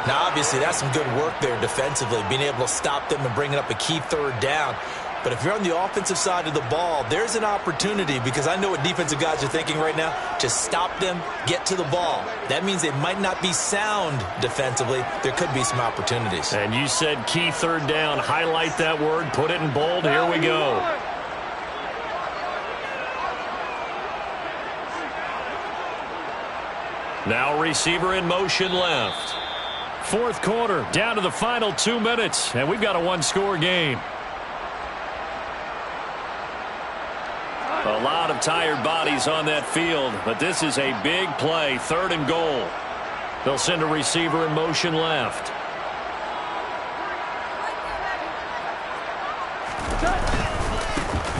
Now, obviously, that's some good work there defensively, being able to stop them and bringing up a key 3rd down. But if you're on the offensive side of the ball, there's an opportunity, because I know what defensive guys are thinking right now. Just stop them, get to the ball. That means they might not be sound defensively. There could be some opportunities. And you said key 3rd down. Highlight that word, put it in bold. Here we go. Now receiver in motion left. 4th quarter, down to the final 2 minutes, and we've got a 1-score game. A lot of tired bodies on that field, but this is a big play, 3rd and goal. They'll send a receiver in motion left.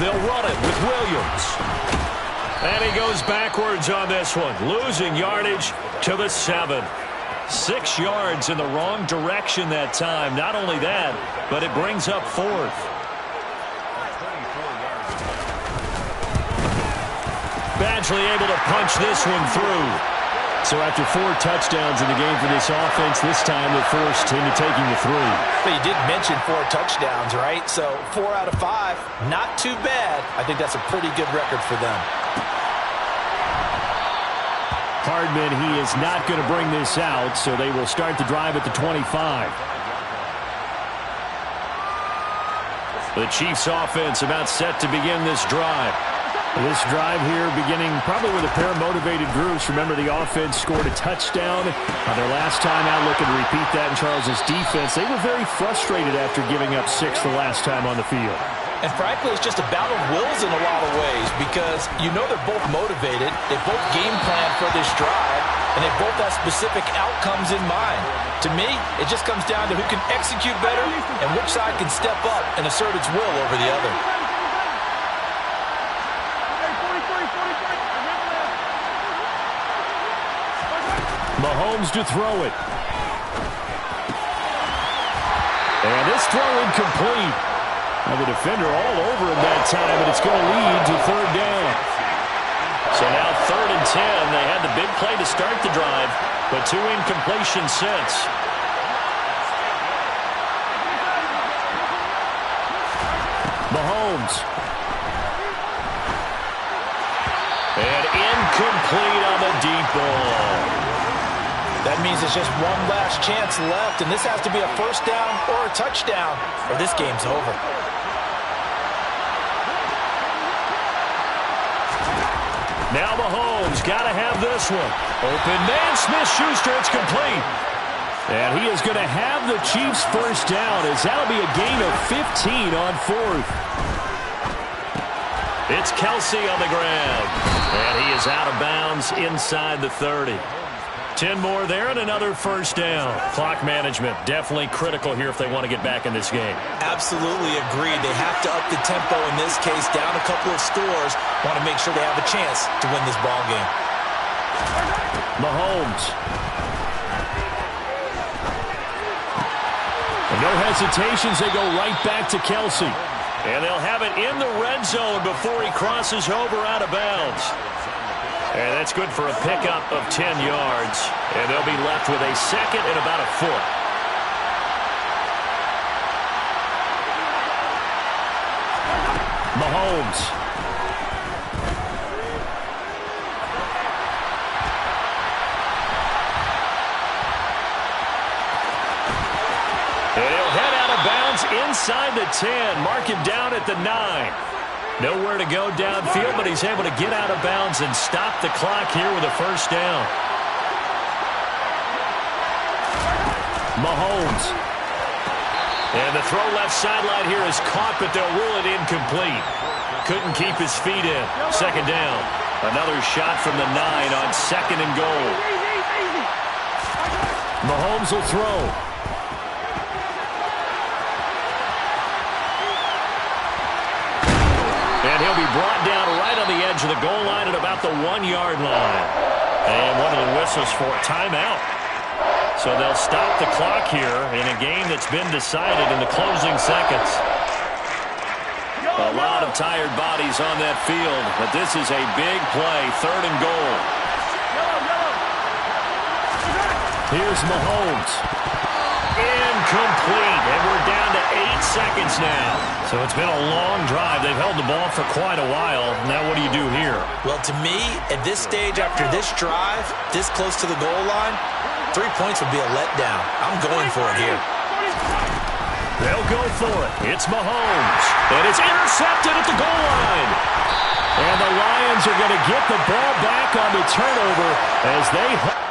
They'll run it with Williams. And he goes backwards on this one, losing yardage to the 7. 6 yards in the wrong direction that time. Not only that, but it brings up 4th. Badgley able to punch this one through. So after 4 touchdowns in the game for this offense, this time they're forced into taking the 3. But you did mention 4 touchdowns, right? So 4 out of 5, not too bad. I think that's a pretty good record for them. Hardman, he is not going to bring this out, so they will start the drive at the 25. The Chiefs offense about set to begin this drive. This drive here beginning probably with a pair of motivated groups. Remember, the offense scored a touchdown on their last time out, looking to repeat that in Charles's defense. They were very frustrated after giving up 6 the last time on the field. And frankly, it's just a battle of wills in a lot of ways, because you know they're both motivated, they both game plan for this drive, and they both have specific outcomes in mind. To me, it just comes down to who can execute better and which side can step up and assert its will over the other. Mahomes to throw it. And this throw incomplete. Now the defender all over him that time, and it's going to lead to 3rd down. So now 3rd and 10. They had the big play to start the drive, but 2 incompletions since. Mahomes. And incomplete on the deep ball. That means it's just one last chance left, and this has to be a 1st down or a touchdown, or this game's over. Now Mahomes got to have this one. Open man, Smith-Schuster, it's complete. And he is going to have the Chiefs 1st down, as that'll be a gain of 15 on 4th. It's Kelsey on the ground. And he is out of bounds inside the 30. 10 more there and another 1st down. Clock management definitely critical here if they want to get back in this game. Absolutely agreed. They have to up the tempo in this case, down a couple of scores. Want to make sure they have a chance to win this ball game. Mahomes. And no hesitations. They go right back to Kelsey. And they'll have it in the red zone before he crosses over out of bounds. And that's good for a pickup of 10 yards. And they'll be left with a 2nd and about a 4. Mahomes. And he'll head out of bounds inside the 10. Mark him down at the 9. Nowhere to go downfield, but he's able to get out of bounds and stop the clock here with a 1st down. Mahomes. And the throw left sideline here is caught, but they'll rule it incomplete. Couldn't keep his feet in. Second down. Another shot from the 9 on second and goal. Mahomes will throw. And he'll be brought down right on the edge of the goal line at about the 1-yard line. And one of the whistles for a timeout. So they'll stop the clock here in a game that's been decided in the closing seconds. A lot of tired bodies on that field, but this is a big play, third and goal. Here's Mahomes. Incomplete, and we're down to 8 seconds now. So it's been a long drive. They've held the ball for quite a while. Now what do you do here? Well, to me, at this stage, after this drive, this close to the goal line, 3 points would be a letdown. I'm going for it here. They'll go for it. It's Mahomes. And it's intercepted at the goal line. And the Lions are going to get the ball back on the turnover as they...